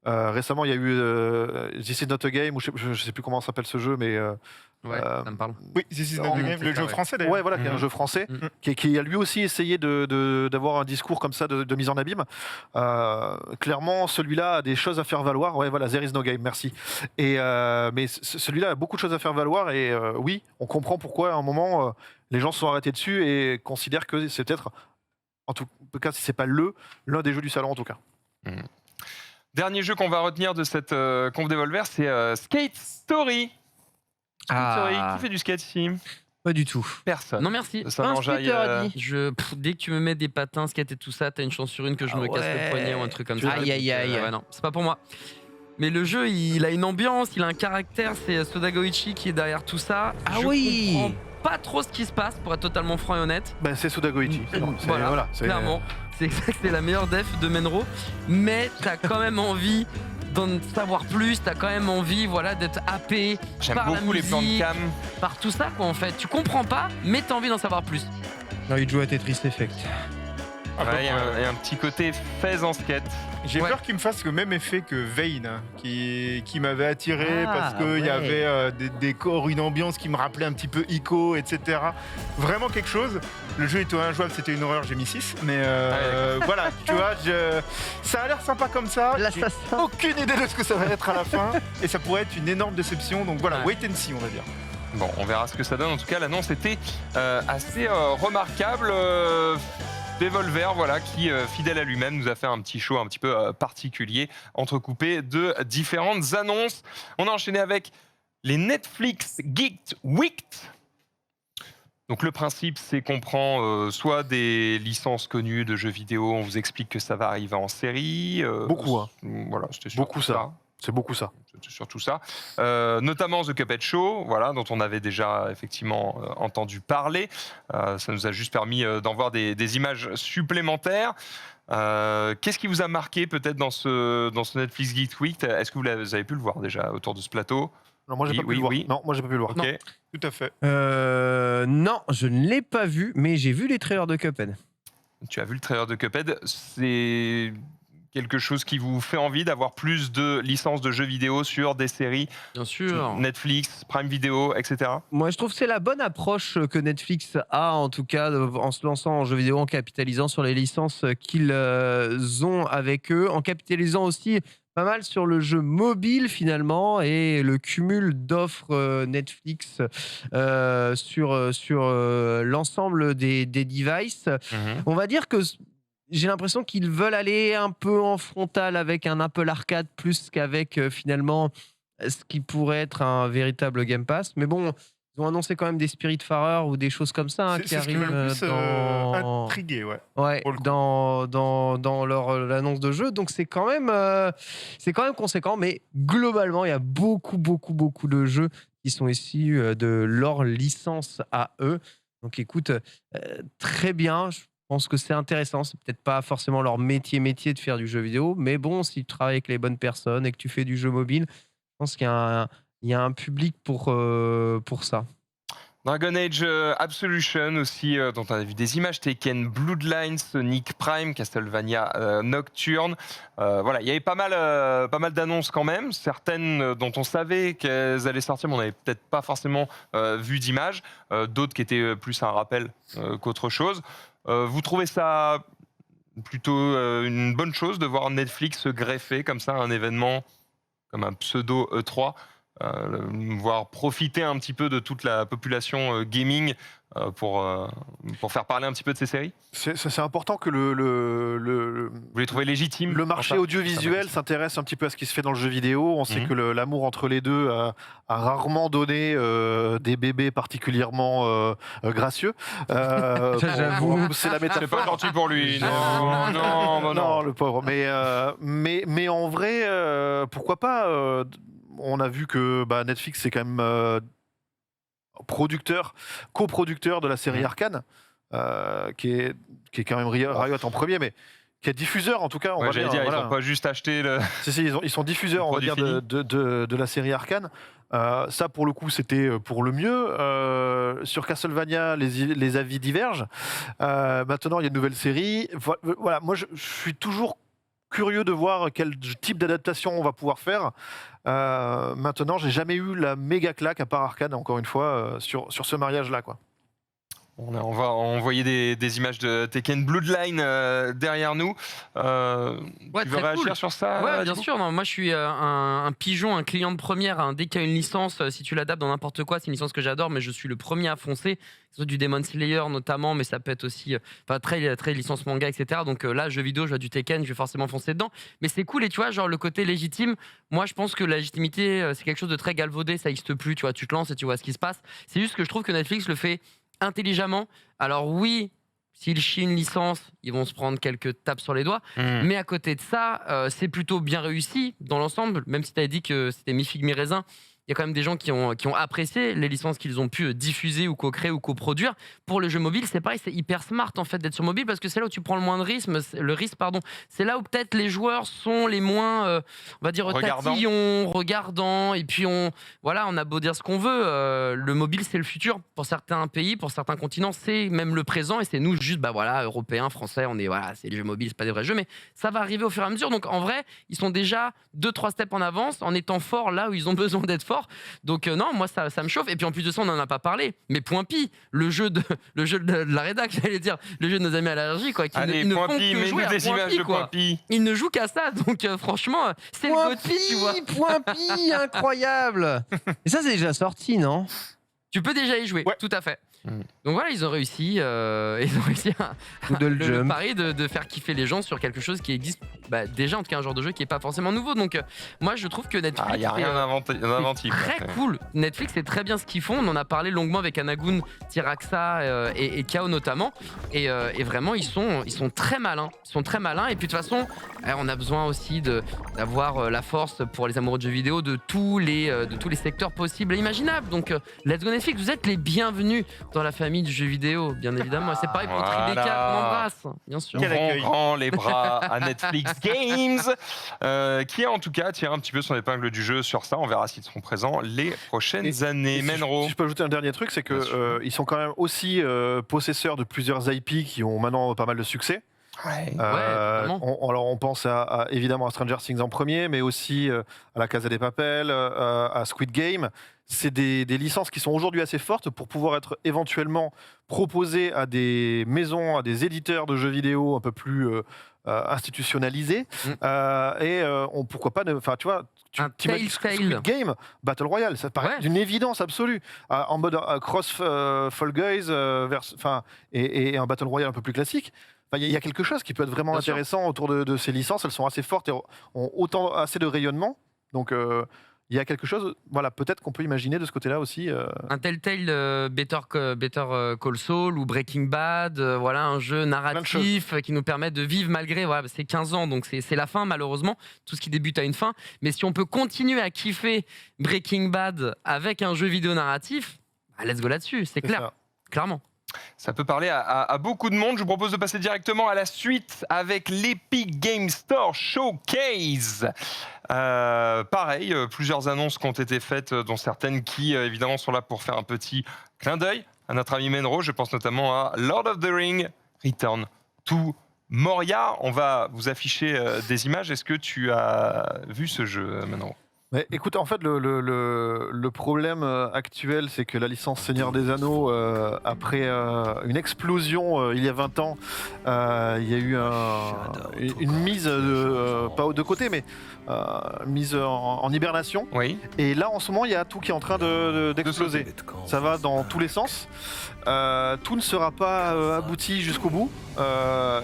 Speaker 5: Récemment, il y a eu This Is Not a Game, ou je sais plus comment s'appelle ce jeu, mais
Speaker 4: Ouais, ça me parle.
Speaker 2: Oui, This Is Not the Game, le jeu français d'ailleurs.
Speaker 5: ouais, voilà, qui est un jeu français, qui a lui aussi essayé d'avoir un discours comme ça de mise en abîme. Clairement, celui-là a des choses à faire valoir. Ouais, voilà, There Is No Game, merci. Et mais celui-là a beaucoup de choses à faire valoir. Et oui, on comprend pourquoi à un moment les gens se sont arrêtés dessus et considèrent que c'est peut-être, en tout cas, si c'est pas l'un des jeux du salon en tout cas.
Speaker 1: dernier jeu qu'on va retenir de cette conf Devolver, c'est Skate Story. Skate Story. Qui fait du skate ici?
Speaker 3: Pas du tout.
Speaker 1: Personne.
Speaker 4: Non, merci.
Speaker 1: Ça
Speaker 3: Un
Speaker 1: m'enjaille,
Speaker 3: skater a dit.
Speaker 4: Dès que tu me mets des patins, skate et tout ça, t'as une chance sur une que je me casse le poignet ou un truc comme ça.
Speaker 3: Aïe, aïe, aïe.
Speaker 4: Ouais, non, c'est pas pour moi. Mais le jeu, il a une ambiance, il a un caractère. C'est Soda Goichi qui est derrière tout ça.
Speaker 3: Ah
Speaker 4: Je
Speaker 3: oui.
Speaker 4: comprends pas trop ce qui se passe, pour être totalement franc et honnête.
Speaker 5: Ben, c'est Suda Goichi.
Speaker 4: Voilà, clairement. C'est exact, c'est la meilleure def de Menro. Mais t'as quand même envie d'en savoir plus, t'as quand même envie, voilà, d'être happé
Speaker 1: J'aime
Speaker 4: par la
Speaker 1: beaucoup les plans de
Speaker 4: musique,
Speaker 1: cam.
Speaker 4: par tout ça, quoi, en fait. Tu comprends pas, mais t'as envie d'en savoir plus.
Speaker 3: J'ai envie de jouer à Tetris Effect.
Speaker 1: Ouais, il y a un petit côté fez en skate.
Speaker 2: J'ai
Speaker 4: Ouais.
Speaker 2: peur qu'il me fasse le même effet que Vayne, qui m'avait attiré
Speaker 3: Ah,
Speaker 2: parce qu'il y
Speaker 3: ouais.
Speaker 2: avait des décors, une ambiance qui me rappelait un petit peu Ico, etc. Vraiment quelque chose. Le jeu était injouable, c'était une horreur, j'ai mis 6. Mais voilà, tu vois, ça a l'air sympa comme ça. J'ai
Speaker 3: L'assassin.
Speaker 2: aucune idée de ce que ça va être à la fin. Et ça pourrait être une énorme déception. Donc voilà,
Speaker 4: Ouais.
Speaker 2: wait and see, on va dire.
Speaker 1: Bon, on verra ce que ça donne. En tout cas, l'annonce était assez remarquable. Devolver, voilà, qui, fidèle à lui-même, nous a fait un petit show un petit peu particulier, entrecoupé de différentes annonces. On a enchaîné avec les Netflix Geeked Week. Donc le principe, c'est qu'on prend soit des licences connues de jeux vidéo, on vous explique que ça va arriver en série.
Speaker 5: Beaucoup, hein.
Speaker 1: Voilà, c'était
Speaker 5: Beaucoup
Speaker 1: surtout
Speaker 5: ça. C'est beaucoup ça.
Speaker 1: C'était surtout ça. Notamment The Cuphead Show, voilà, dont on avait déjà effectivement entendu parler. Ça nous a juste permis d'en voir des images supplémentaires. Qu'est-ce qui vous a marqué peut-être dans ce Netflix Geek Week? Est-ce que vous avez pu le voir déjà autour de ce plateau?
Speaker 5: Non, moi j'ai
Speaker 1: Oui,
Speaker 5: pas pu
Speaker 1: oui,
Speaker 5: le voir.
Speaker 1: oui.
Speaker 5: Non, moi j'ai pas pu le voir.
Speaker 1: Ok.
Speaker 2: Tout à fait.
Speaker 3: Non, je ne l'ai pas vu, mais j'ai vu les trailers de Cuphead.
Speaker 1: Tu as vu le trailer de Cuphead. C'est quelque chose qui vous fait envie d'avoir plus de licences de jeux vidéo sur des séries,
Speaker 4: Bien sûr.
Speaker 1: Netflix, Prime Video, etc.
Speaker 3: Moi, je trouve que c'est la bonne approche que Netflix a, en tout cas, en se lançant en jeux vidéo, en capitalisant sur les licences qu'ils ont avec eux, en capitalisant aussi pas mal sur le jeu mobile finalement et le cumul d'offres Netflix sur l'ensemble des devices. On va dire que j'ai l'impression qu'ils veulent aller un peu en frontal avec un Apple Arcade plus qu'avec finalement ce qui pourrait être un véritable Game Pass. Mais bon, ils ont annoncé quand même des Spiritfarer ou des choses comme ça qui
Speaker 2: C'est ce qui
Speaker 3: arrivent
Speaker 2: m'a le plus
Speaker 3: dans...
Speaker 2: intrigué, ouais.
Speaker 3: Ouais,
Speaker 2: pour le coup.
Speaker 3: dans l'annonce de jeu. Donc c'est quand même conséquent. Mais globalement, il y a beaucoup de jeux qui sont issus de leur licence à eux. Donc écoute, très bien. Je pense que c'est intéressant. C'est peut-être pas forcément leur métier de faire du jeu vidéo. Mais bon, si tu travailles avec les bonnes personnes et que tu fais du jeu mobile, je pense qu'il y a un public pour ça.
Speaker 1: Dragon Age Absolution aussi, dont on a vu des images, Tekken, Bloodlines, Sonic Prime, Castlevania Nocturne. Voilà, il y avait pas mal d'annonces quand même, certaines dont on savait qu'elles allaient sortir, mais on n'avait peut-être pas forcément vu d'images, d'autres qui étaient plus un rappel qu'autre chose. Vous trouvez ça plutôt une bonne chose de voir Netflix greffer comme ça un événement comme un pseudo E3, voire profiter un petit peu de toute la population gaming pour faire parler un petit peu de ces séries?
Speaker 5: C'est important que
Speaker 1: Vous les trouvez légitimes?
Speaker 5: le marché audiovisuel s'intéresse un petit peu à ce qui se fait dans le jeu vidéo. On sait que l'amour entre les deux a rarement donné des bébés particulièrement gracieux.
Speaker 3: J'avoue.
Speaker 5: C'est la métaphore.
Speaker 1: C'est pas gentil pour lui. Non.
Speaker 5: Le pauvre. Mais en vrai, pourquoi pas on a vu que Netflix c'est quand même coproducteur de la série Arcane, qui est quand même Riot en premier, mais qui est diffuseur en tout cas. On va
Speaker 1: j'allais dire, ils n'ont pas juste acheté le.
Speaker 5: Si, ils sont diffuseurs, on va dire, de la série Arcane. Ça, pour le coup, c'était pour le mieux. Sur Castlevania, les avis divergent. Maintenant, il y a une nouvelle série. Voilà, moi, je suis toujours curieux de voir quel type d'adaptation on va pouvoir faire. Maintenant, j'ai jamais eu la méga claque, à part Arcane, encore une fois, sur ce mariage-là, quoi.
Speaker 1: On va envoyer des images de Tekken Bloodline derrière nous. Tu veux réagir sur ça?
Speaker 4: Ouais, bien sûr. Non, moi, je suis un pigeon, un client de première. Hein. Dès qu'il y a une licence, si tu l'adaptes dans n'importe quoi, c'est une licence que j'adore, mais je suis le premier à foncer. Que ce soit du Demon Slayer notamment, mais ça peut être aussi très licence manga, etc. Donc là, jeux vidéo, je vois du Tekken, je vais forcément foncer dedans. Mais c'est cool, et tu vois, genre le côté légitime, moi, je pense que la légitimité, c'est quelque chose de très galvaudé, ça n'existe plus. Tu vois, tu te lances et tu vois ce qui se passe. C'est juste que je trouve que Netflix le fait intelligemment. Alors oui, s'ils chient une licence, ils vont se prendre quelques tapes sur les doigts. Mais à côté de ça, c'est plutôt bien réussi dans l'ensemble. Même si tu avais dit que c'était mi-figue, mi-raisin, il y a quand même des gens qui ont apprécié les licences qu'ils ont pu diffuser ou co-créer ou coproduire. Pour le jeu mobile, c'est pareil, c'est hyper smart en fait d'être sur mobile parce que c'est là où tu prends le moins de risque. C'est là où peut-être les joueurs sont les moins, on va dire, tatillons, regardants. Et puis on a beau dire ce qu'on veut, le mobile c'est le futur pour certains pays, pour certains continents, c'est même le présent et c'est nous juste, Européens, Français, c'est les jeux mobiles, c'est pas des vrais jeux, mais ça va arriver au fur et à mesure. Donc en vrai, ils sont déjà 2-3 steps en avance en étant forts là où ils ont besoin d'être forts. Donc non, moi ça me chauffe. Et puis en plus de ça, on n'en a pas parlé. Mais Point Pi, le jeu de la rédac, j'allais dire, le jeu de nos amis allergiques, quoi.
Speaker 1: Allez, Point Pi, mets-nous des images de Point Pi.
Speaker 4: Ils ne jouent qu'à ça. Donc franchement, c'est le Gotti, tu vois.
Speaker 3: Point Pi, incroyable. Et ça, c'est déjà sorti, non?
Speaker 4: Tu peux déjà y jouer, tout à fait. Donc voilà, ils ont réussi le pari de faire kiffer les gens sur quelque chose qui existe déjà, en tout cas un genre de jeu qui n'est pas forcément nouveau. Donc moi je trouve que Netflix
Speaker 1: y a rien d'inventif.
Speaker 4: Très cool. Netflix c'est très bien ce qu'ils font. On en a parlé longuement avec Anagoun, Tiraxa et Kao notamment. Et vraiment ils sont très malins. Ils sont très malins. Et puis de toute façon, on a besoin aussi d'avoir la force pour les amoureux de jeux vidéo de tous les secteurs possibles et imaginables. Donc let's go Netflix, vous êtes les bienvenus dans la famille du jeu vidéo, bien évidemment. C'est pareil pour Tribeca, on embrasse, bien sûr.
Speaker 1: Grand les bras à Netflix Games, qui a en tout cas tiré un petit peu son épingle du jeu sur ça. On verra s'ils seront présents les prochaines années.
Speaker 5: Si je peux ajouter un dernier truc, c'est que ils sont quand même aussi possesseurs de plusieurs IP qui ont maintenant pas mal de succès. Alors on pense évidemment à Stranger Things en premier, mais aussi à la Casa des Papel, à Squid Game. C'est des licences qui sont aujourd'hui assez fortes pour pouvoir être éventuellement proposées à des maisons, à des éditeurs de jeux vidéo un peu plus institutionnalisés. Pourquoi pas, tu vois, Squid Game, Battle Royale, ça paraît d'une évidence absolue. En mode cross Fall Guys, et un Battle Royale un peu plus classique. Il y a quelque chose qui peut être vraiment intéressant autour de ces licences. Elles sont assez fortes et ont assez de rayonnement. Donc, il y a quelque chose, peut-être qu'on peut imaginer de ce côté-là aussi.
Speaker 4: Un Telltale Better Call Saul ou Breaking Bad, un jeu narratif qui nous permet de vivre malgré ces 15 ans. Donc, c'est la fin, malheureusement. Tout ce qui débute a une fin. Mais si on peut continuer à kiffer Breaking Bad avec un jeu vidéo narratif, let's go là-dessus, c'est clair. Clairement.
Speaker 1: Ça peut parler à beaucoup de monde. Je vous propose de passer directement à la suite avec l'Epic Game Store Showcase. Pareil, plusieurs annonces qui ont été faites, dont certaines qui, évidemment, sont là pour faire un petit clin d'œil à notre ami Menro. Je pense notamment à Lord of the Rings, Return to Moria. On va vous afficher des images. Est-ce que tu as vu ce jeu, Menro ?
Speaker 5: Mais écoute, en fait, le problème actuel, c'est que la licence Seigneur des Anneaux, après une explosion il y a 20 ans, il y a eu une mise, pas de côté, mais mise en hibernation.
Speaker 1: Oui.
Speaker 5: Et là, en ce moment, il y a tout qui est en train d'exploser. Ça va dans tous les sens. Tout ne sera pas abouti jusqu'au bout.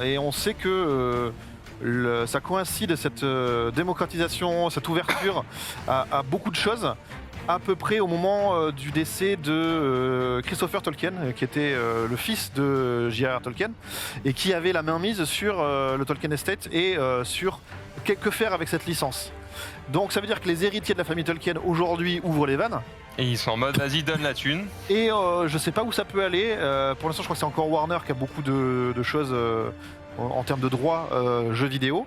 Speaker 5: Et on sait que... ça coïncide, cette démocratisation, cette ouverture à beaucoup de choses, à peu près au moment du décès de Christopher Tolkien, qui était le fils de J.R.R. Tolkien, et qui avait la mainmise sur le Tolkien Estate et sur que faire avec cette licence. Donc ça veut dire que les héritiers de la famille Tolkien aujourd'hui ouvrent les vannes.
Speaker 1: Et ils sont en mode, vas-y, donne la thune.
Speaker 5: Et je sais pas où ça peut aller. Pour l'instant, je crois que c'est encore Warner qui a beaucoup de choses... en termes de droits jeux vidéo.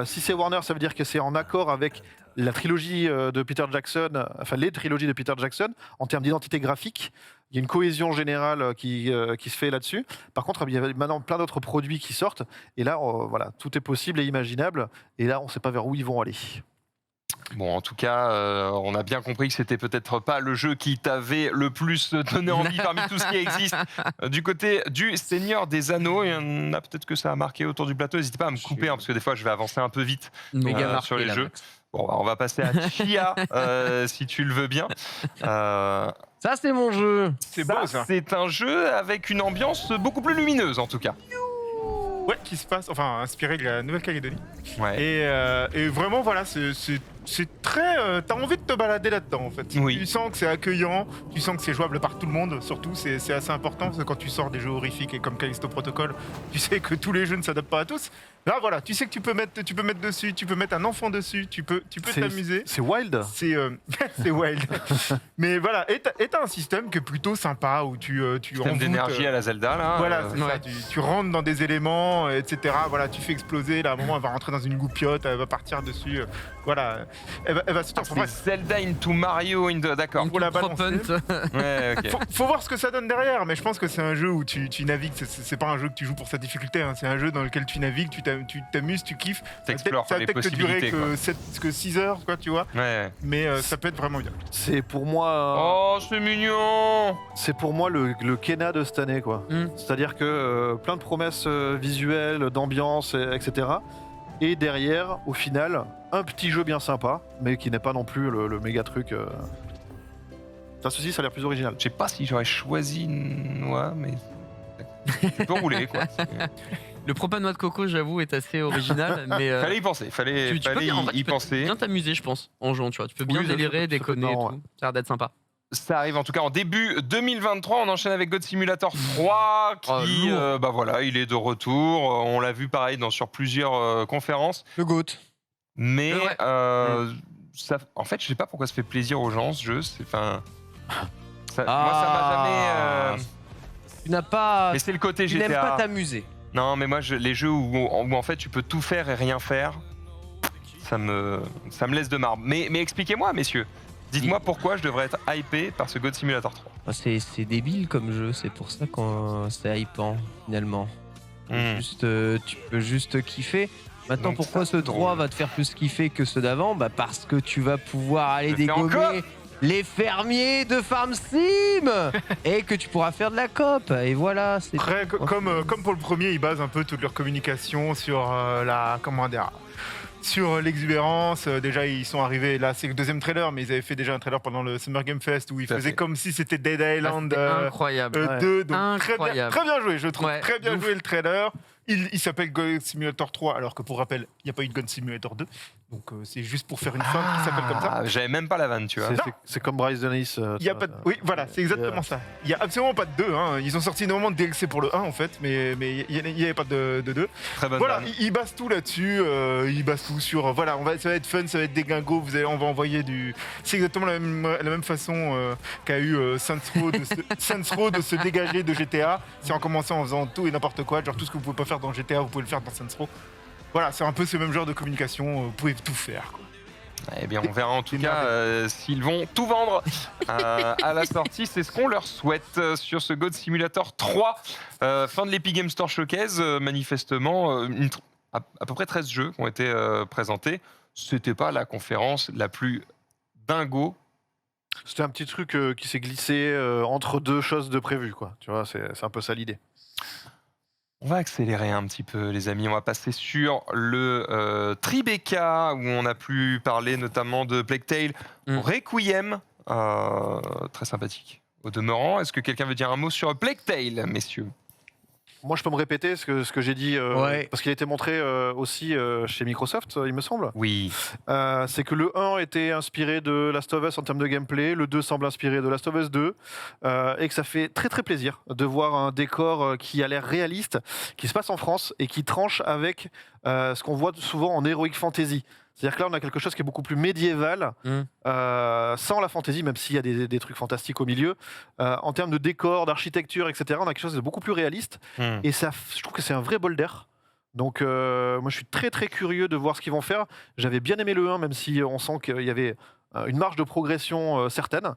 Speaker 5: Si c'est Warner, ça veut dire que c'est en accord avec la trilogie de Peter Jackson, enfin les trilogies de Peter Jackson, en termes d'identité graphique. Il y a une cohésion générale qui se fait là-dessus. Par contre, il y a maintenant plein d'autres produits qui sortent. Et là, tout est possible et imaginable. Et là, on ne sait pas vers où ils vont aller.
Speaker 1: Bon, en tout cas, on a bien compris que c'était peut-être pas le jeu qui t'avait le plus donné envie parmi tout ce qui existe du côté du Seigneur des Anneaux. Il y en a peut-être que ça a marqué autour du plateau. N'hésitez pas à me couper, parce que des fois, je vais avancer un peu vite sur les jeux. Bon, on va passer à Chia, si tu le veux bien.
Speaker 3: Ça, c'est mon jeu.
Speaker 2: C'est beau, ça.
Speaker 1: C'est un jeu avec une ambiance beaucoup plus lumineuse, en tout cas.
Speaker 2: Ouais, qui se passe, inspiré de la Nouvelle-Calédonie.
Speaker 1: Ouais.
Speaker 2: Et vraiment, c'est très... t'as envie de te balader là-dedans, en fait.
Speaker 1: Oui.
Speaker 2: Tu sens que c'est accueillant, tu sens que c'est jouable par tout le monde, surtout, c'est assez important, parce que quand tu sors des jeux horrifiques et comme Callisto Protocol, tu sais que tous les jeux ne s'adaptent pas à tous. Là, voilà, tu sais que tu peux mettre dessus, tu peux mettre un enfant dessus, tu peux t'amuser.
Speaker 5: C'est wild.
Speaker 2: C'est wild. Mais voilà, et t'as un système qui est plutôt sympa, où tu
Speaker 1: système d'énergie à la Zelda, là.
Speaker 2: Voilà, c'est ça. Tu rentres dans des éléments, etc. Voilà, tu fais exploser. Là, à un moment, elle va rentrer dans une goupiote, elle va partir dessus. Voilà, elle va se
Speaker 1: c'est Zelda into Mario, d'accord.
Speaker 2: Pour la balancer.
Speaker 1: Ouais, okay.
Speaker 2: Faut voir ce que ça donne derrière, mais je pense que c'est un jeu où tu navigues. C'est pas un jeu que tu joues pour sa difficulté. C'est un jeu dans lequel tu navigues, tu t'amuses, tu kiffes.
Speaker 1: T'explores les
Speaker 2: Ça
Speaker 1: possibilités.
Speaker 2: peut durer que 6 heures, quoi, tu vois.
Speaker 1: Ouais.
Speaker 2: Mais ça peut être vraiment bien.
Speaker 5: C'est pour moi.
Speaker 1: Oh, c'est mignon.
Speaker 5: C'est pour moi le Kena de cette année, quoi. C'est-à-dire que plein de promesses visuelles, d'ambiance, etc. Et derrière, au final, un petit jeu bien sympa, mais qui n'est pas non plus le méga truc. Ceci, ça a l'air plus original.
Speaker 1: Je sais pas si j'aurais choisi une noix, mais tu peux rouler, quoi.
Speaker 4: Le propane noix de coco, j'avoue, est assez original, mais
Speaker 1: fallait y penser, fallait y penser.
Speaker 4: Tu peux bien t'amuser, je pense, en jouant, tu vois. Tu peux bien délirer, déconner, et tout. Ça a l'air d'être sympa.
Speaker 1: Ça arrive en tout cas en début 2023. On enchaîne avec God Simulator 3 qui, il est de retour. On l'a vu pareil sur plusieurs conférences.
Speaker 3: Le GOAT.
Speaker 1: Mais en fait, je sais pas pourquoi ça fait plaisir aux gens ce jeu. Moi, ça m'a jamais.
Speaker 3: Tu n'as pas.
Speaker 1: Mais c'est le côté GTA.
Speaker 3: Tu n'aimes pas t'amuser.
Speaker 1: Non, mais moi, les jeux où en fait tu peux tout faire et rien faire, ça me laisse de marbre. Mais expliquez-moi, messieurs. Dites-moi pourquoi je devrais être hypé par ce God Simulator 3.
Speaker 3: C'est débile comme jeu, c'est pour ça que c'est hypant finalement. Tu peux juste kiffer. Maintenant,
Speaker 1: Donc
Speaker 3: pourquoi
Speaker 1: ça,
Speaker 3: ce 3 va te faire plus kiffer que ceux d'avant? Parce que tu vas pouvoir aller dégommer les fermiers de Farm Sim et que tu pourras faire de la coop. Et voilà.
Speaker 2: Après, comme pour le premier, ils basent un peu toute leur communication sur sur l'exubérance. Déjà, ils sont arrivés, là c'est le deuxième trailer, mais ils avaient fait déjà un trailer pendant le Summer Game Fest où ils faisaient comme si c'était Dead Island
Speaker 4: incroyable.
Speaker 2: 2. Donc
Speaker 4: Incroyable.
Speaker 2: très bien joué, je trouve.
Speaker 4: Ouais,
Speaker 2: Très bien
Speaker 4: ouf.
Speaker 2: joué le trailer. Il s'appelle God Simulator 3, alors que pour rappel, il n'y a pas eu de God Simulator 2. Donc c'est juste pour faire une fin qui s'appelle comme ça.
Speaker 1: J'avais même pas la vanne, tu vois.
Speaker 5: C'est comme Bryce Dennis.
Speaker 2: Il y a pas de... Oui, voilà, c'est exactement ça. Il n'y a absolument pas de 2. Ils ont sorti énormément de DLC pour le 1 en fait, mais il n'y avait pas de 2.
Speaker 1: Très bonne
Speaker 2: Voilà,
Speaker 1: vanne.
Speaker 2: ils basent tout là-dessus. Ils basent tout sur. Voilà, ça va être fun, ça va être des gingos. On va envoyer du. C'est exactement la même façon qu'a eu Saints Row de se dégager de GTA. C'est en commençant en faisant tout et n'importe quoi. Genre tout ce que vous pouvez pas faire dans GTA, vous pouvez le faire dans Saints Row. Voilà, c'est un peu ce même genre de communication. Vous pouvez tout faire, quoi.
Speaker 1: Eh bien, on verra en tout cas s'ils vont tout vendre à la sortie. C'est ce qu'on leur souhaite sur ce God Simulator 3. Fin de l'Epic Game Store Showcase. Manifestement, à peu près 13 jeux qui ont été présentés. C'était pas la conférence la plus dingo.
Speaker 5: C'était un petit truc qui s'est glissé entre deux choses de prévues, quoi. Tu vois, c'est un peu ça l'idée.
Speaker 1: On va accélérer un petit peu, les amis. On va passer sur le Tribeca, où on a pu parler notamment de Plague Tale Requiem. Très sympathique. Au demeurant, est-ce que quelqu'un veut dire un mot sur Plague Tale, messieurs?
Speaker 5: Moi, je peux me répéter ce que j'ai dit, parce qu'il a été montré aussi chez Microsoft, il me semble.
Speaker 1: Oui.
Speaker 5: C'est que le 1 était inspiré de Last of Us en termes de gameplay, le 2 semble inspiré de Last of Us 2, et que ça fait très très plaisir de voir un décor qui a l'air réaliste, qui se passe en France et qui tranche avec ce qu'on voit souvent en Heroic Fantasy. C'est-à-dire que là, on a quelque chose qui est beaucoup plus médiéval, sans la fantasy, même s'il y a des trucs fantastiques au milieu. En termes de décor, d'architecture, etc., on a quelque chose de beaucoup plus réaliste. Et ça, je trouve que c'est un vrai bol d'air. Donc, moi, je suis très, très curieux de voir ce qu'ils vont faire. J'avais bien aimé le 1, même si on sent qu'il y avait une marge de progression certaine.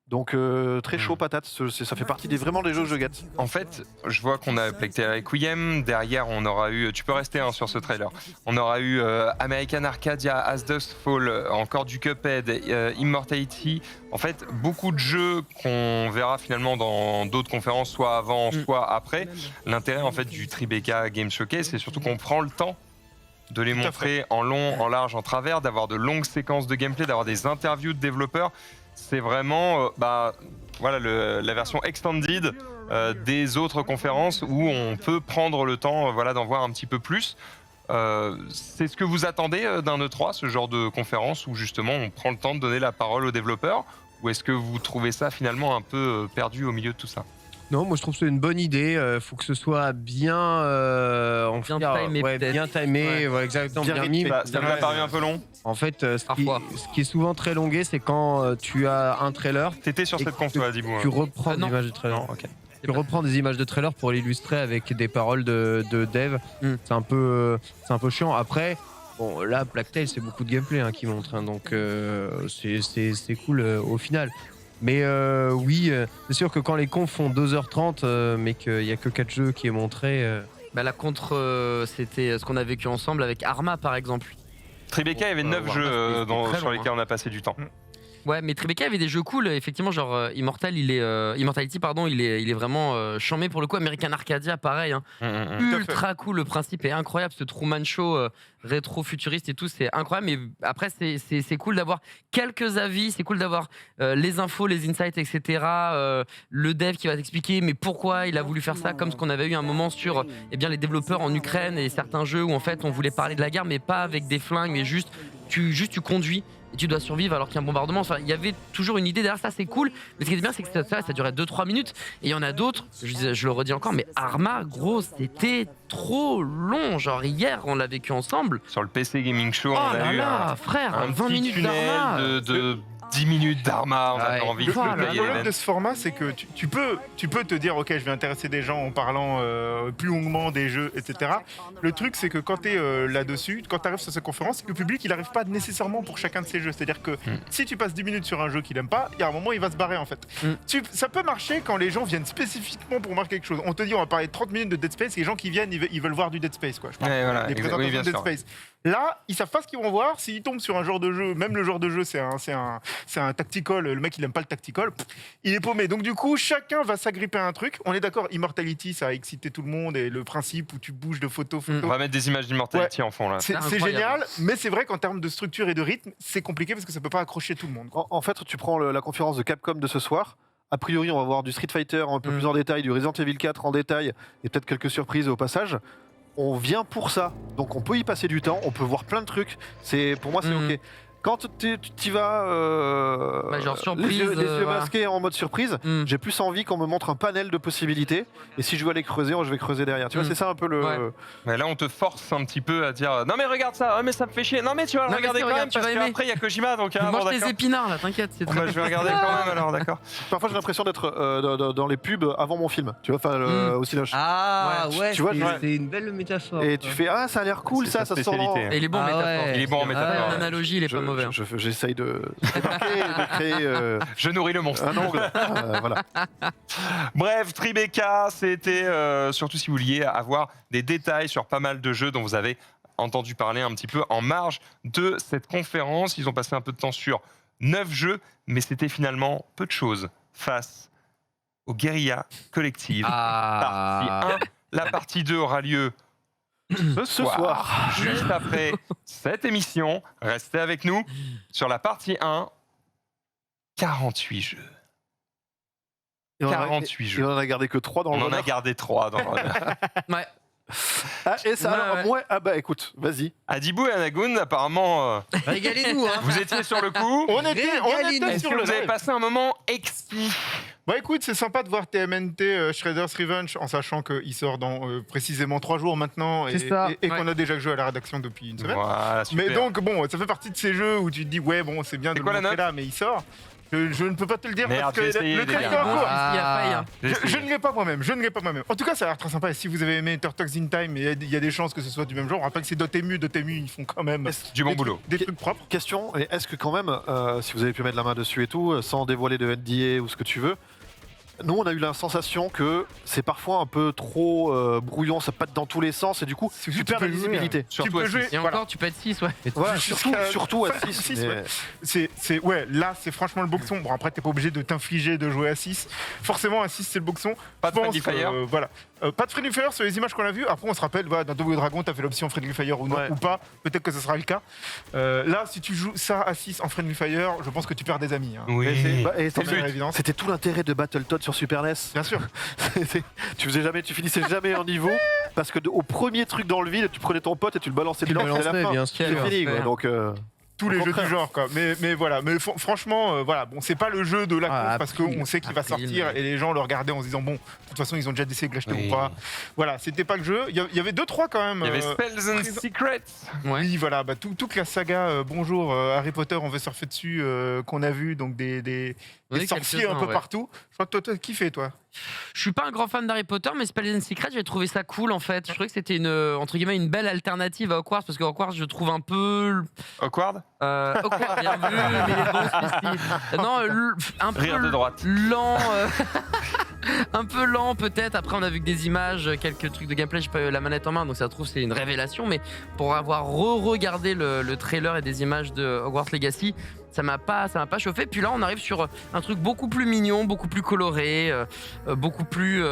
Speaker 5: Donc très chaud patate, ça fait partie vraiment des jeux que je guette.
Speaker 1: En fait, je vois qu'on a Plague Tale Requiem, derrière on aura eu, tu peux rester sur ce trailer, on aura eu American Arcadia, As Dusk Fall, encore du Cuphead, Immortality, en fait beaucoup de jeux qu'on verra finalement dans d'autres conférences, soit avant, soit après. L'intérêt en fait du Tribeca Game Showcase, c'est surtout qu'on prend le temps de les montrer en long, en large, en travers, d'avoir de longues séquences de gameplay, d'avoir des interviews de développeurs. C'est vraiment la version extended des autres conférences où on peut prendre le temps d'en voir un petit peu plus. C'est ce que vous attendez d'un E3, ce genre de conférence où justement on prend le temps de donner la parole aux développeurs, ou est-ce que vous trouvez ça finalement un peu perdu au milieu de tout ça?
Speaker 3: Non, moi je trouve que c'est une bonne idée. Faut que ce soit bien, bien timé, exactement, bien mis.
Speaker 1: Ça m'a paru un peu long.
Speaker 3: En fait, ce qui est souvent très longué, c'est quand tu as un trailer.
Speaker 1: T'étais sur cette conf, toi, Dibou.
Speaker 3: Tu reprends des images de trailer. Tu reprends des images de trailer pour l'illustrer avec des paroles de dev. C'est un peu chiant. Après, bon, là, Plague Tale, c'est beaucoup de gameplay qui montre, donc c'est cool au final. Mais oui, c'est sûr que quand les confs font 2h30, mais qu'il n'y a que 4 jeux qui est montré.
Speaker 4: La contre, c'était ce qu'on a vécu ensemble avec Arma, par exemple.
Speaker 1: Tribeca, il y avait 9 jeux sur lesquels on a passé du temps.
Speaker 4: Ouais, mais Tribeca avait des jeux cool, effectivement, genre Immortality, il est vraiment charmé pour le coup. American Arcadia, pareil, ultra cool, le principe est incroyable, ce Truman Show rétro-futuriste et tout, c'est incroyable. Mais après, c'est cool d'avoir quelques avis, c'est cool d'avoir les infos, les insights, etc. Le dev qui va t'expliquer, mais pourquoi il a voulu faire ça, comme ce qu'on avait eu un moment sur les développeurs en Ukraine et certains jeux où en fait on voulait parler de la guerre, mais pas avec des flingues, mais juste tu conduis. Et tu dois survivre alors qu'il y a un bombardement. Enfin, il y avait toujours une idée derrière ça, c'est cool. Mais ce qui est bien, c'est que ça durait 2-3 minutes. Et il y en a d'autres, je le redis encore, mais Arma, gros, c'était trop long. Genre hier, on l'a vécu ensemble.
Speaker 1: Sur le PC Gaming Show, on a eu
Speaker 4: frère,
Speaker 1: un
Speaker 4: 20
Speaker 1: petit
Speaker 4: minutes
Speaker 1: tunnel
Speaker 4: d'Arma.
Speaker 1: de 10 minutes d'Arma, on a envie de
Speaker 2: Le
Speaker 1: cahier des
Speaker 2: problème
Speaker 1: veines.
Speaker 2: de ce format, c'est que tu peux te dire, ok, je vais intéresser des gens en parlant plus longuement des jeux, etc. Le truc, c'est que quand tu es là-dessus, quand tu arrives sur cette conférence, le public, il n'arrive pas nécessairement pour chacun de ces jeux. C'est-à-dire que si tu passes 10 minutes sur un jeu qu'il n'aime pas, il y a un moment, il va se barrer en fait. Ça peut marcher quand les gens viennent spécifiquement pour marquer quelque chose. On te dit, on va parler de 30 minutes de Dead Space, et les gens qui viennent, ils veulent voir du Dead Space, quoi. Je parle.
Speaker 1: Ouais, voilà,
Speaker 2: Les présentations
Speaker 1: oui, bien
Speaker 2: de Dead
Speaker 1: sûr.
Speaker 2: Space. Là, ils savent pas ce qu'ils vont voir. S'ils tombent sur un genre de jeu, même le genre de jeu, c'est un tactical. Le mec, il aime pas le tactical. Il est paumé. Donc du coup, chacun va s'agripper à un truc. On est d'accord. Immortality, ça a excité tout le monde et le principe où tu bouges de photo.
Speaker 1: On va mettre des images d'Immortality en fond là.
Speaker 2: C'est
Speaker 4: incroyable.
Speaker 2: génial, mais c'est vrai qu'en termes de structure et de rythme, c'est compliqué parce que ça peut pas accrocher tout le monde.
Speaker 5: En fait, tu prends la conférence de Capcom de ce soir. A priori, on va voir du Street Fighter un peu plus en détail, du Resident Evil 4 en détail, et peut-être quelques surprises au passage. On vient pour ça, donc on peut y passer du temps, on peut voir plein de trucs. Pour moi, c'est ok. Quand tu y vas,
Speaker 4: genre surprise,
Speaker 5: les yeux
Speaker 4: voilà.
Speaker 5: masqués en mode surprise, j'ai plus envie qu'on me montre un panel de possibilités. Et si je veux aller creuser, je vais creuser derrière. Tu vois, c'est ça un peu le.
Speaker 4: Ouais.
Speaker 1: Mais là, on te force un petit peu à dire non mais regarde ça, mais ça me fait chier. Non mais tu vas le
Speaker 4: Non, mais
Speaker 1: regarder
Speaker 4: si,
Speaker 1: quand
Speaker 4: regarde,
Speaker 1: même
Speaker 4: tu
Speaker 1: parce
Speaker 4: vas aimer.
Speaker 1: qu'après il y a Kojima donc bon,
Speaker 4: Mange tes
Speaker 1: d'accord.
Speaker 4: épinards là, t'inquiète, c'est
Speaker 1: Bon,
Speaker 4: très
Speaker 1: bah, je vais regarder quand même alors, d'accord.
Speaker 5: Parfois, j'ai l'impression d'être dans les pubs avant mon film. Tu vois, au Cinoche.
Speaker 3: Ah ouais,
Speaker 5: tu vois,
Speaker 3: c'est une belle métaphore.
Speaker 5: Et tu fais ça a l'air cool,
Speaker 1: C'est
Speaker 5: ça
Speaker 1: sa
Speaker 5: se sort.
Speaker 1: spécialité.
Speaker 4: Et il est bon en
Speaker 3: Ah
Speaker 4: métaphore.
Speaker 3: ouais.
Speaker 1: Il est bon en métaphore.
Speaker 4: En analogie, il est pas mauvais.
Speaker 5: J'essaye de créer
Speaker 1: Je nourris le monstre.
Speaker 5: un angle. Voilà.
Speaker 1: Bref, Tribeca, c'était surtout si vous vouliez avoir des détails sur pas mal de jeux dont vous avez entendu parler un petit peu en marge de cette conférence. Ils ont passé un peu de temps sur 9 jeux, mais c'était finalement peu de choses face aux Guerilla Collective. Partie 1. La partie 2 aura lieu ce soir, juste après cette émission. Restez avec nous sur la partie 1. 48 jeux.
Speaker 5: Et on
Speaker 1: 48
Speaker 5: Et
Speaker 1: jeux.
Speaker 5: on en a gardé que 3 dans
Speaker 1: On
Speaker 5: le
Speaker 1: en a
Speaker 5: runner.
Speaker 1: gardé 3 dans le runner.
Speaker 4: Ouais.
Speaker 5: Et ça,
Speaker 4: Ouais,
Speaker 5: alors,
Speaker 4: ouais.
Speaker 5: moi, bah écoute, vas-y.
Speaker 1: Adibou et Anagoun, apparemment,
Speaker 3: Régalez-nous, hein.
Speaker 1: vous étiez sur le coup.
Speaker 2: On était
Speaker 3: Régalez-nous.
Speaker 1: Est-ce
Speaker 2: sur
Speaker 1: que
Speaker 2: le
Speaker 1: vous avez
Speaker 2: live.
Speaker 1: passé un moment exquis?
Speaker 2: Bah écoute, c'est sympa de voir TMNT Shredder's Revenge en sachant qu'il sort dans précisément 3 jours maintenant et,
Speaker 3: C'est ça.
Speaker 2: et qu'on a déjà joué à la rédaction depuis une semaine.
Speaker 1: Voilà, super.
Speaker 2: Mais donc bon, ça fait partie de ces jeux où tu te dis ouais bon c'est bien de
Speaker 1: C'est
Speaker 2: le
Speaker 1: quoi la
Speaker 2: montrer
Speaker 1: note
Speaker 2: là, mais il sort. Je ne peux pas te le dire
Speaker 1: Merde,
Speaker 2: parce que
Speaker 1: j'ai essayé,
Speaker 2: le
Speaker 1: les
Speaker 2: trailer
Speaker 1: gars.
Speaker 2: est en cours.
Speaker 4: Il y a faille, hein.
Speaker 2: Je ne l'ai pas moi-même, En tout cas, ça a l'air très sympa. Et si vous avez aimé Turtles in Time, il y a des chances que ce soit du même genre. On rappelle que c'est Dotemu, ils font quand même
Speaker 1: Du bon
Speaker 2: des
Speaker 1: boulot.
Speaker 2: trucs- des trucs propres.
Speaker 5: Question, est-ce que quand même, si vous avez pu mettre la main dessus et tout, sans dévoiler de NDA ou ce que tu veux, nous on a eu la sensation que c'est parfois un peu trop brouillon, ça pète dans tous les sens et du coup,
Speaker 2: Tu
Speaker 5: tu perds
Speaker 2: peux
Speaker 5: la
Speaker 2: jouer,
Speaker 5: visibilité.
Speaker 2: Tu
Speaker 1: Surtout
Speaker 2: peux
Speaker 1: à
Speaker 2: jouer.
Speaker 4: Et
Speaker 2: voilà.
Speaker 4: encore, tu peux être 6, ouais.
Speaker 5: Ouais,
Speaker 2: Jusqu'à-
Speaker 5: surtout à
Speaker 2: Enfin,
Speaker 5: 6.
Speaker 2: six, ouais. Ouais, là, c'est franchement le boxon. Bon, après, t'es pas obligé de t'infliger de jouer à 6. Forcément, à 6, c'est le boxon.
Speaker 1: Pas de
Speaker 2: Je pense
Speaker 1: Friendly Fire.
Speaker 2: que, voilà. Pas de Friendly Fire sur les images qu'on a vues. Après, on se rappelle, voilà, dans Double Dragon, t'as fait l'option Friendly Fire ou non,
Speaker 5: Ouais.
Speaker 2: ou pas. Peut-être que ce sera le cas. Là, si tu joues ça à 6 en Friendly Fire, je pense que tu perds des amis. Hein.
Speaker 1: Oui.
Speaker 5: Et
Speaker 2: C'est une évidence.
Speaker 5: c'était tout l'intérêt de Battletoads sur Super NES.
Speaker 2: Bien sûr.
Speaker 5: Tu finissais jamais en niveau parce que au premier truc dans le vide, tu prenais ton pote et tu le balançais
Speaker 3: Tu le
Speaker 5: dedans. C'était la
Speaker 3: balançais,
Speaker 5: fin.
Speaker 3: bien
Speaker 5: C'est
Speaker 3: sûr.
Speaker 5: fini, quoi. Donc,
Speaker 2: Tous
Speaker 5: Au
Speaker 2: les jeux
Speaker 5: contraire.
Speaker 2: du genre, quoi. Mais voilà. Mais franchement, voilà. Bon, c'est pas le jeu de la
Speaker 3: Ah,
Speaker 2: conf parce
Speaker 3: April.
Speaker 2: qu'on sait qu'il va
Speaker 4: April,
Speaker 2: sortir
Speaker 4: mais-
Speaker 2: et les gens le regardaient en se disant bon, de toute façon, ils ont déjà décidé de l'acheter
Speaker 1: Oui.
Speaker 2: ou pas. Voilà, c'était pas le jeu. Il y avait 2-3 quand même.
Speaker 1: Il y avait Spells and Secrets.
Speaker 4: Ouais.
Speaker 2: Oui, voilà, bah, toute la saga Bonjour Harry Potter, on veut surfer dessus, qu'on a vu, donc des
Speaker 4: Oui,
Speaker 2: sorciers un
Speaker 4: quelques-uns,
Speaker 2: peu
Speaker 4: ouais.
Speaker 2: partout. Je crois que toi, t'as kiffé, toi.
Speaker 4: Je suis pas un grand fan d'Harry Potter, mais Spells and Secrets, j'ai trouvé ça cool en fait. Je trouvais que c'était entre guillemets une belle alternative à Hogwarts parce que Hogwarts, je trouve un peu
Speaker 1: Awkward.
Speaker 4: Hogwarts, bien vu, mais bon, spécifique. Non, un peu
Speaker 1: Rire de droite.
Speaker 4: lent, un peu lent peut-être. Après, on a vu que des images, quelques trucs de gameplay. J'ai pas eu la manette en main, donc ça se trouve c'est une révélation. Mais pour avoir regardé le trailer et des images de Hogwarts Legacy, ça m'a pas chauffé. Puis là, on arrive sur un truc beaucoup plus mignon, beaucoup plus coloré, beaucoup plus,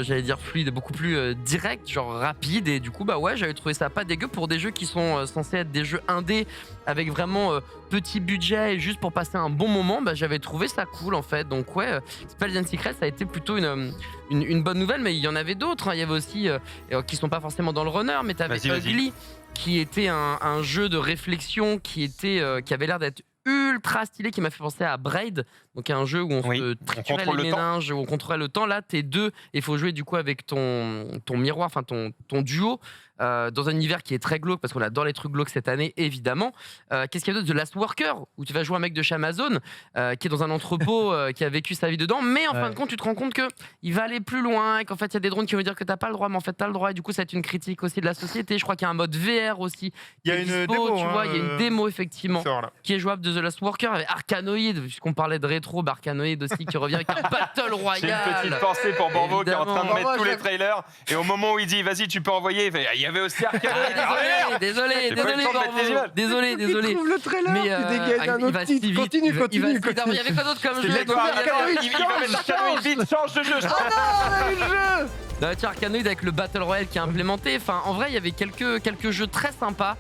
Speaker 4: j'allais dire fluide, beaucoup plus direct, genre rapide. Et du coup, bah ouais, j'avais trouvé ça pas dégueu pour des jeux qui sont censés être des jeux indés avec vraiment petit budget et juste pour passer un bon moment. Bah, j'avais trouvé ça cool en fait. Donc ouais, Spells and Secrets, ça a été plutôt une bonne nouvelle. Mais il y en avait d'autres. Hein. Il y avait aussi qui sont pas forcément dans le runner, mais t'avais
Speaker 1: Vas-y.
Speaker 4: Ugly qui était un jeu de réflexion qui avait l'air d'être ultra stylé qui m'a fait penser à Braid, donc un jeu où on se triturait les méninges, où on contrôlait le temps. Là, t'es deux et il faut jouer du coup avec ton miroir, enfin ton duo. Dans un univers qui est très glauque parce qu'on adore les trucs glauques cette année évidemment. Qu'est-ce qu'il y a d'autre? The Last Worker où tu vas jouer un mec de chez Amazon qui est dans un entrepôt qui a vécu sa vie dedans, mais en fin de compte tu te rends compte que il va aller plus loin et qu'en fait il y a des drones qui vont dire que t'as pas le droit, mais en fait t'as le droit, et du coup c'est une critique aussi de la société. Je crois qu'il y a un mode VR aussi.
Speaker 2: Il y a une démo,
Speaker 4: tu vois, il y a une démo effectivement qui est jouable de The Last Worker avec Arkanoid, puisqu'on parlait de rétro, Arkanoid aussi qui revient avec un Battle Royale.
Speaker 1: J'ai une petite pensée pour Borvo qui est en train de mettre tous les trailers, et au moment où il dit vas-y tu peux envoyer, il y avait aussi Arkanoid.
Speaker 4: Désolé, désolé.
Speaker 3: Il trouve le trailer,
Speaker 4: Mais,
Speaker 3: tu dégaines un autre titre. Continue.
Speaker 4: Il y avait quoi d'autre comme jeu?
Speaker 1: Il va mettre Arkanoid vite, change de jeu.
Speaker 4: Tiens, Arkanoid avec le Battle Royale qui est implémenté. Enfin, en vrai, il y avait quelques jeux très sympas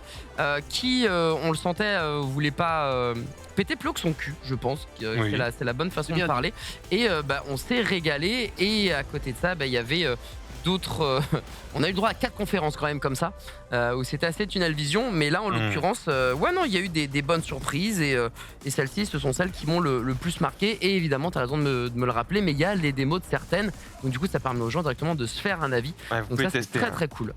Speaker 4: qui, on le sentait, voulaient pas péter plus haut que son cul, je pense. C'est la bonne façon de parler. Et on s'est régalé. Et à côté de ça, il y avait d'autres. On a eu le droit à 4 conférences quand même comme ça, où c'était assez Tunnel Vision. Mais là, en l'occurrence, il y a eu des bonnes surprises. Et celles-ci, ce sont celles qui m'ont le plus marqué. Et évidemment, tu as raison de me le rappeler, mais il y a les démos de certaines. Donc du coup, ça permet aux gens directement de se faire un avis. Donc ça, c'est très très cool.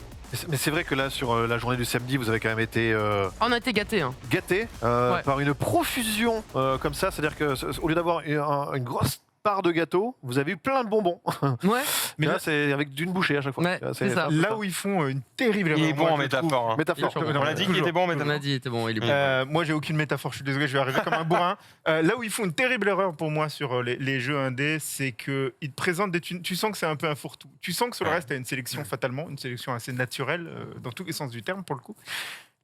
Speaker 5: Mais c'est vrai que là, sur la journée du samedi, vous avez quand même été...
Speaker 4: On a été gâtés.
Speaker 5: Gâtés par une profusion comme ça. C'est-à-dire qu'au lieu d'avoir une grosse part de gâteau, vous avez eu plein de bonbons.
Speaker 4: Ouais.
Speaker 5: Mais là, c'est avec d'une bouchée à chaque fois.
Speaker 4: Ouais, c'est ça.
Speaker 2: Là où ils font une terrible erreur.
Speaker 1: Il est bon en métaphore. On l'a dit qu'il était bon en métaphore.
Speaker 4: On a dit qu'il était bon, il est bon.
Speaker 2: Moi, j'ai aucune métaphore, je suis désolé, je vais arriver comme un bourrin. Là où ils font une terrible erreur pour moi sur les jeux indés, c'est qu'ils te présentent tu sens que c'est un peu un fourre-tout. Tu sens que sur le reste, tu as une sélection fatalement, une sélection assez naturelle, dans tous les sens du terme pour le coup.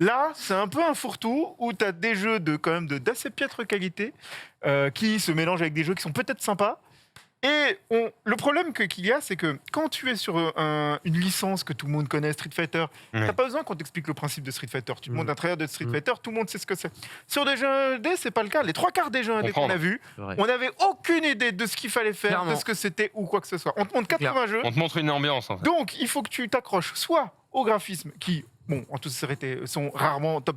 Speaker 2: Là, c'est un peu un fourre-tout où tu as des jeux d'assez piètre qualité qui se mélangent avec des jeux qui sont peut-être sympas. Et le problème qu'il y a, c'est que quand tu es sur une licence que tout le monde connaît, Street Fighter, t'as pas besoin qu'on t'explique le principe de Street Fighter. Tu te montes un trailer de Street Fighter, tout le monde sait ce que c'est. Sur des jeux indés, c'est pas le cas. Les 3/4 des jeux indés qu'on a vus, on n'avait aucune idée de ce qu'il fallait faire,
Speaker 4: Clairement.
Speaker 2: de ce que c'était ou quoi que ce soit. On te montre 80 jeux.
Speaker 1: On te montre une ambiance en fait.
Speaker 2: Donc, il faut que tu t'accroches soit au graphisme qui, en toute sincérité, sont rarement top,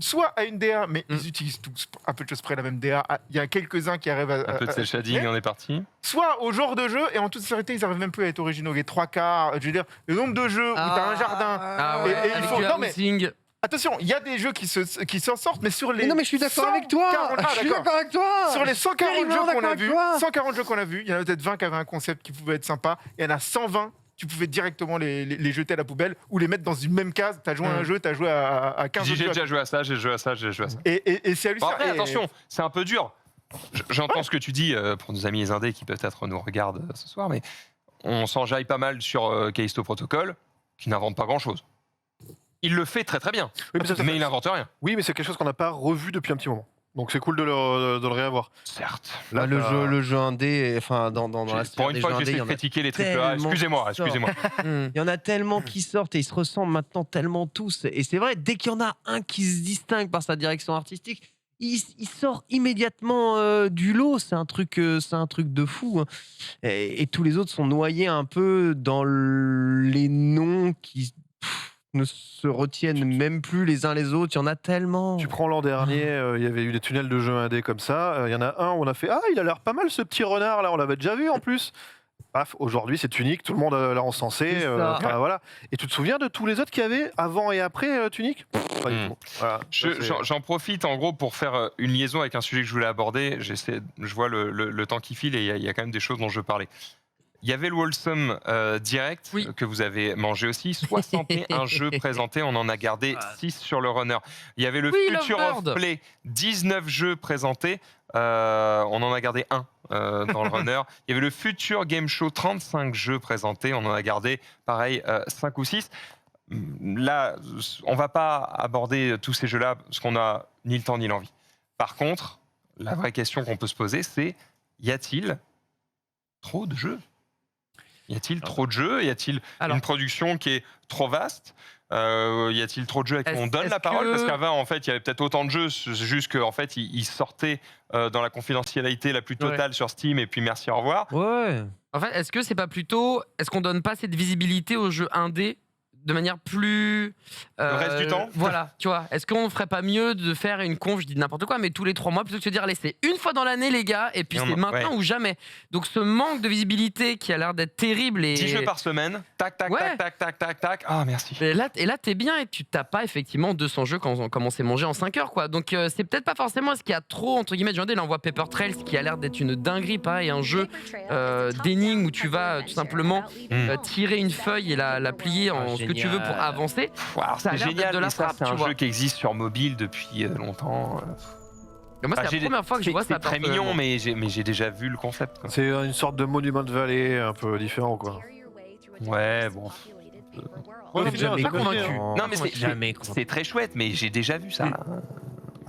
Speaker 2: soit à une DA, mais ils utilisent tous à peu de choses près la même DA. Il y a quelques-uns qui arrivent à...
Speaker 1: Un peu de cel shading, on est parti.
Speaker 2: Soit au genre de jeu, et en toute sincérité, ils n'arrivent même plus à être originaux. Les 3/4, je veux dire, le nombre de jeux où tu as un jardin...
Speaker 4: et
Speaker 2: il faut... Non, mais... Attention, il y a des jeux qui s'en sortent, mais sur les.
Speaker 3: Non, mais je suis d'accord avec toi. Je suis d'accord avec toi.
Speaker 2: Sur les 140 jeux qu'on a vus, il y en a peut-être 20 qui avaient un concept qui pouvait être sympa. Il y en a 120. Tu pouvais directement les jeter à la poubelle ou les mettre dans une même case. Tu as joué à un jeu, tu as joué à 15 jeux.
Speaker 1: J'ai déjà joué à ça, j'ai joué à ça.
Speaker 2: Et c'est hallucinant.
Speaker 1: Après, attention, c'est un peu dur. J'entends ce que tu dis pour nos amis les indés qui peut-être nous regardent ce soir, mais on s'enjaille pas mal sur Callisto Protocol, qui n'invente pas grand-chose. Il le fait très très bien, mais il n'invente rien.
Speaker 5: Oui, mais c'est quelque chose qu'on n'a pas revu depuis un petit moment. Donc c'est cool de le réavoir.
Speaker 1: Certes.
Speaker 3: Là, le jeu indé, enfin dans la
Speaker 1: pour une fois que j'essaie de critiquer les AAA, excusez-moi.
Speaker 3: Il y en a tellement qui sortent et ils se ressemblent maintenant tellement tous. Et c'est vrai, dès qu'il y en a un qui se distingue par sa direction artistique, il sort immédiatement du lot. C'est un truc de fou. Et tous les autres sont noyés un peu dans les noms qui ne se retiennent même plus les uns les autres. Il y en a tellement.
Speaker 5: Tu prends l'an dernier, il y avait eu des tunnels de jeux indés comme ça. Il y en a un où on a fait il a l'air pas mal ce petit renard là, on l'avait déjà vu en plus. Paf, aujourd'hui c'est Tunic, tout le monde l'a encensé. Voilà. Et tu te souviens de tous les autres qu'il y avait avant et après Tunic? Pas du tout. Voilà,
Speaker 1: j'en profite en gros pour faire une liaison avec un sujet que je voulais aborder. Je vois le temps qui file et il y a quand même des choses dont je veux parler. Il y avait le Wholesome Direct que vous avez mangé aussi. 61 jeux présentés, on en a gardé 6 sur le runner. Il y avait le Future of Play, 19 jeux présentés. On en a gardé 1 dans le runner. Il y avait le Future Game Show, 35 jeux présentés. On en a gardé, pareil, 5 ou 6. Là, on ne va pas aborder tous ces jeux-là parce qu'on n'a ni le temps ni l'envie. Par contre, la vraie question qu'on peut se poser, c'est y a-t-il trop de jeux ? Y a-t-il trop de jeux ? Y a-t-il une production qui est trop vaste ? Y a-t-il trop de jeux à qui on donne la parole ? Parce qu'avant, en fait, il y avait peut-être autant de jeux, c'est juste qu'en fait, ils sortaient dans la confidentialité la plus totale sur Steam, et puis merci, au revoir.
Speaker 3: Ouais.
Speaker 4: En fait, est-ce que c'est pas plutôt... Est-ce qu'on donne pas cette visibilité aux jeux indés de manière plus.
Speaker 1: Le reste du temps.
Speaker 4: Voilà, tu vois. Est-ce qu'on ferait pas mieux de faire une conf, je dis n'importe quoi, mais tous les 3 mois, plutôt que de se dire, allez, c'est une fois dans l'année, les gars, et puis c'est maintenant ou jamais. Donc ce manque de visibilité qui a l'air d'être terrible.
Speaker 1: 10 jeux par semaine, tac, tac, tac, tac, tac, tac. Ah, merci.
Speaker 4: Et là, t'es bien et tu t'as pas effectivement 200 jeux comme on s'est mangé en 5 heures, quoi. Donc c'est peut-être pas forcément ce qu'il y a trop, entre guillemets, de il envoie Paper Trails, qui a l'air d'être une dinguerie, pareil, un jeu d'énigmes où tu vas tout simplement tirer une feuille et la plier en ce que tu veux pour avancer.
Speaker 1: C'est génial, de la frappe, c'est un jeu qui existe sur mobile depuis longtemps.
Speaker 4: Moi, c'est la première fois que je vois ça.
Speaker 1: C'est très mignon, mais j'ai déjà vu le concept.
Speaker 5: C'est une sorte de Monument Valley un peu différent, quoi.
Speaker 1: Ouais, bon.
Speaker 5: On est
Speaker 4: jamais convaincu.
Speaker 1: Non, mais c'est très chouette, mais j'ai déjà vu ça.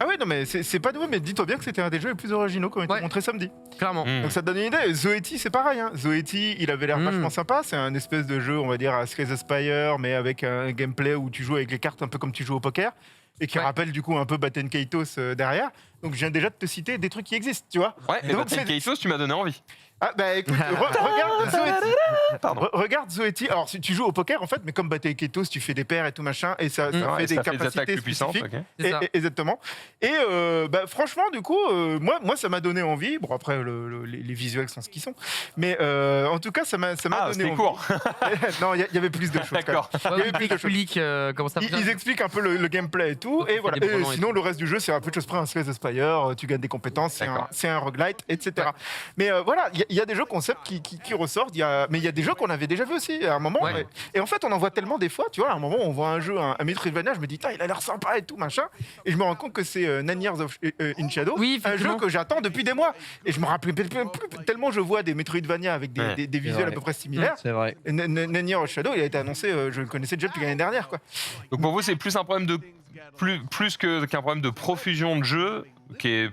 Speaker 2: Ah ouais, non, mais c'est pas nouveau, mais dis-toi bien que c'était un des jeux les plus originaux qui ont été montrés samedi.
Speaker 4: Clairement.
Speaker 2: Donc ça te donne une idée. Zoeti, c'est pareil. Hein. Zoeti, il avait l'air vachement sympa. C'est un espèce de jeu, on va dire, à Slay the Spire, mais avec un gameplay où tu joues avec les cartes un peu comme tu joues au poker. Et qui rappelle du coup un peu Batten Kaitos derrière. Donc je viens déjà de te citer des trucs qui existent, tu vois.
Speaker 1: Ouais, et Batten Kaitos, tu m'as donné envie.
Speaker 2: Ah bah écoute, regarde Zoeti. Alors si tu joues au poker en fait, mais comme Batten Kaitos, tu fais des paires et tout machin, et ça fait des capacités
Speaker 1: plus puissantes.
Speaker 2: Exactement. Et franchement, du coup, moi ça m'a donné envie. Bon après les visuels sont ce qu'ils sont, mais en tout cas ça m'a donné envie.
Speaker 1: Court.
Speaker 2: Non, il y avait plus de choses.
Speaker 1: D'accord.
Speaker 2: Ils expliquent un peu le gameplay et tout, et voilà. Et sinon le reste du jeu c'est un peu de choses près un Slay the Spire. Tu gagnes des compétences, c'est un roguelite, etc. Mais voilà. Il y a des jeux concepts qui ressortent, mais il y a des jeux qu'on avait déjà vus aussi à un moment. Ouais. Et en fait, on en voit tellement des fois, tu vois, à un moment, on voit un jeu, un Metroidvania, je me dis, il a l'air sympa et tout, machin. Et je me rends compte que c'est 9 Years in Shadow, un jeu que j'attends depuis des mois. Et je me rappelle plus, tellement je vois des Metroidvania avec des visuels à peu près similaires.
Speaker 3: C'est vrai.
Speaker 2: 9 Years of Shadow, il a été annoncé, je le connaissais déjà depuis l'année dernière, quoi.
Speaker 1: Donc pour vous, c'est plus un problème de plus qu'un problème de profusion de jeux, qui est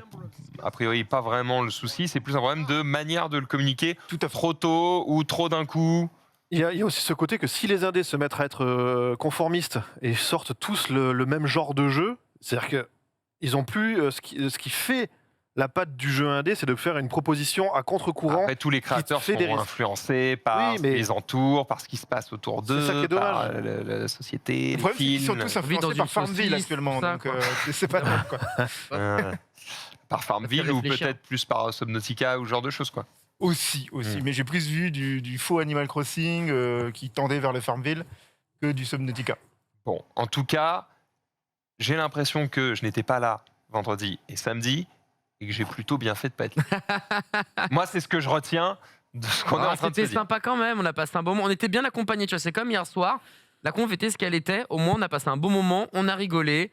Speaker 1: a priori pas vraiment le souci, c'est plus un problème de manière de le communiquer trop tôt ou trop d'un coup.
Speaker 5: Il y a aussi ce côté que si les indés se mettent à être conformistes et sortent tous le même genre de jeu, c'est-à-dire qu'ils n'ont plus ce qui fait la patte du jeu indé, c'est de faire une proposition à contre-courant.
Speaker 1: Après, tous les créateurs sont influencés par ce qui les entoure, par ce qui se passe autour d'eux,
Speaker 5: c'est ça qui est dommage.
Speaker 1: par la société,
Speaker 2: le problème, ils sont tous influencés par Farmville actuellement, donc c'est pas top, quoi.
Speaker 1: Par Farmville ou peut-être plus par Subnautica ou ce genre de choses, quoi.
Speaker 2: Aussi. Mais j'ai plus vu du faux Animal Crossing qui tendait vers le Farmville que du Subnautica.
Speaker 1: Bon, en tout cas, j'ai l'impression que je n'étais pas là vendredi et samedi et que j'ai plutôt bien fait de pas être là. Moi, c'est ce que je retiens de ce qu'on est en train de se dire.
Speaker 4: C'était sympa quand même, on a passé un bon moment. On était bien accompagnés, tu vois, c'est comme hier soir. La conf était ce qu'elle était. Au moins, on a passé un bon moment, on a rigolé.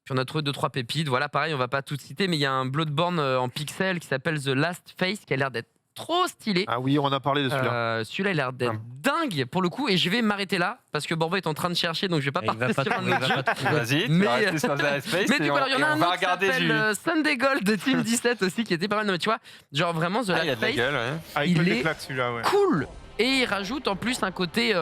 Speaker 4: Puis on a trouvé 2-3 pépites. Voilà, pareil, on va pas tout citer, mais il y a un Bloodborne en pixel qui s'appelle The Last Face qui a l'air d'être trop stylé.
Speaker 5: Ah oui, on a parlé de celui-là.
Speaker 4: Celui-là, il a l'air d'être dingue pour le coup, et je vais m'arrêter là parce que Borbo est en train de chercher, donc je vais pas partir sur un autre jeu.
Speaker 1: Vas-y, tu vas rester sur The Last Face.
Speaker 4: Mais du coup, il y en a un autre qui s'appelle Sunday Gold de Team 17 aussi qui était pas mal. Mais tu vois, genre vraiment The Last Face, il est cool, et il rajoute en plus un côté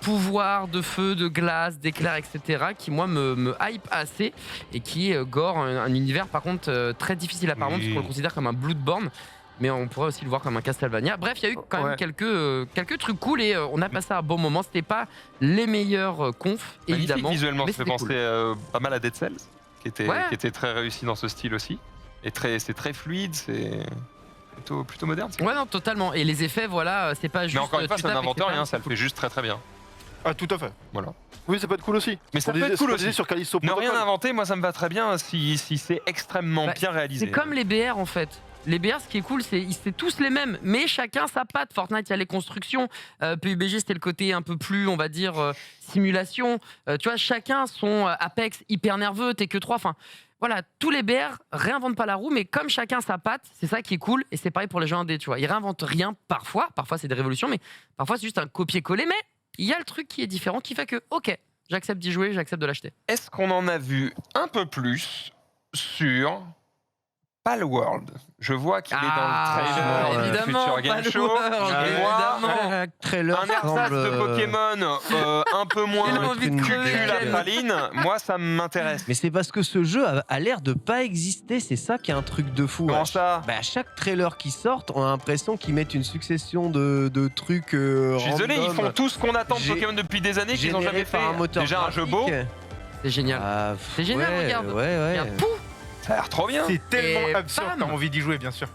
Speaker 4: pouvoir de feu, de glace, d'éclairs, etc. qui moi me hype assez et qui est gore, un univers par contre très difficile apparemment parce qu'on le considère comme un Bloodborne. Mais on pourrait aussi le voir comme un Castlevania. Bref, il y a eu quand même quelques trucs cool et on a passé un bon moment. C'était pas les meilleurs confs, évidemment.
Speaker 1: Visuellement,
Speaker 4: ça
Speaker 1: fait penser pas mal à Dead Cells, qui était très réussi dans ce style aussi. Et c'est très fluide, c'est plutôt moderne.
Speaker 4: Ouais, non, totalement. Et les effets, voilà, c'est pas juste.
Speaker 1: Mais encore une fois, ça n'invente rien, ça le fait juste très très bien.
Speaker 2: Ah, tout à fait.
Speaker 1: Voilà.
Speaker 5: Oui, ça peut être cool aussi.
Speaker 1: Mais ça peut être cool aussi.
Speaker 5: Sur Callisto
Speaker 1: ne rien inventer, moi ça me va très bien si c'est extrêmement bien réalisé.
Speaker 4: C'est comme les BR en fait. Les BR, ce qui est cool, c'est tous les mêmes, mais chacun sa patte. Fortnite, il y a les constructions. PUBG, c'était le côté un peu plus, on va dire, simulation. Tu vois, chacun son Apex hyper nerveux, t'es que 3. Enfin, voilà, tous les BR réinventent pas la roue, mais comme chacun sa patte, c'est ça qui est cool. Et c'est pareil pour les jeux indés, tu vois. Ils réinventent rien parfois c'est des révolutions, mais parfois c'est juste un copier-coller. Mais il y a le truc qui est différent, qui fait que, ok, j'accepte d'y jouer, j'accepte de l'acheter.
Speaker 1: Est-ce qu'on en a vu un peu plus sur Palworld. Je vois qu'il est dans
Speaker 4: Ah,
Speaker 1: le trailer de
Speaker 4: évidemment,
Speaker 1: Future Game Show.
Speaker 4: Palworld,
Speaker 1: Et moi,
Speaker 4: évidemment.
Speaker 3: Trailer
Speaker 1: un ersatz de Pokémon un peu moins
Speaker 4: Il a envie de
Speaker 1: cucu
Speaker 4: crever,
Speaker 1: la
Speaker 4: Ken.
Speaker 1: praline, moi ça m'intéresse.
Speaker 3: Mais c'est parce que ce jeu a l'air de pas exister, c'est ça qui est un truc de fou.
Speaker 1: Comment ça?
Speaker 3: À chaque trailer qui sort, on a l'impression qu'ils mettent une succession de trucs.
Speaker 1: Je suis désolé, ils
Speaker 3: random,
Speaker 1: font tout ce qu'on attend de
Speaker 3: Gé-
Speaker 1: Pokémon depuis des années qu'ils n'ont
Speaker 3: générés
Speaker 1: jamais fait.
Speaker 3: par un moteur
Speaker 1: Déjà un jeu
Speaker 3: graphique.
Speaker 1: beau,
Speaker 4: C'est génial.
Speaker 3: Ah,
Speaker 4: C'est génial,
Speaker 3: ouais,
Speaker 4: regarde.
Speaker 3: Ouais.
Speaker 4: Regarde, pouf.
Speaker 1: ça a l'air trop bien.
Speaker 2: C'est tellement
Speaker 4: Et
Speaker 2: absurde,
Speaker 4: bam.
Speaker 2: t'as envie d'y jouer, bien sûr.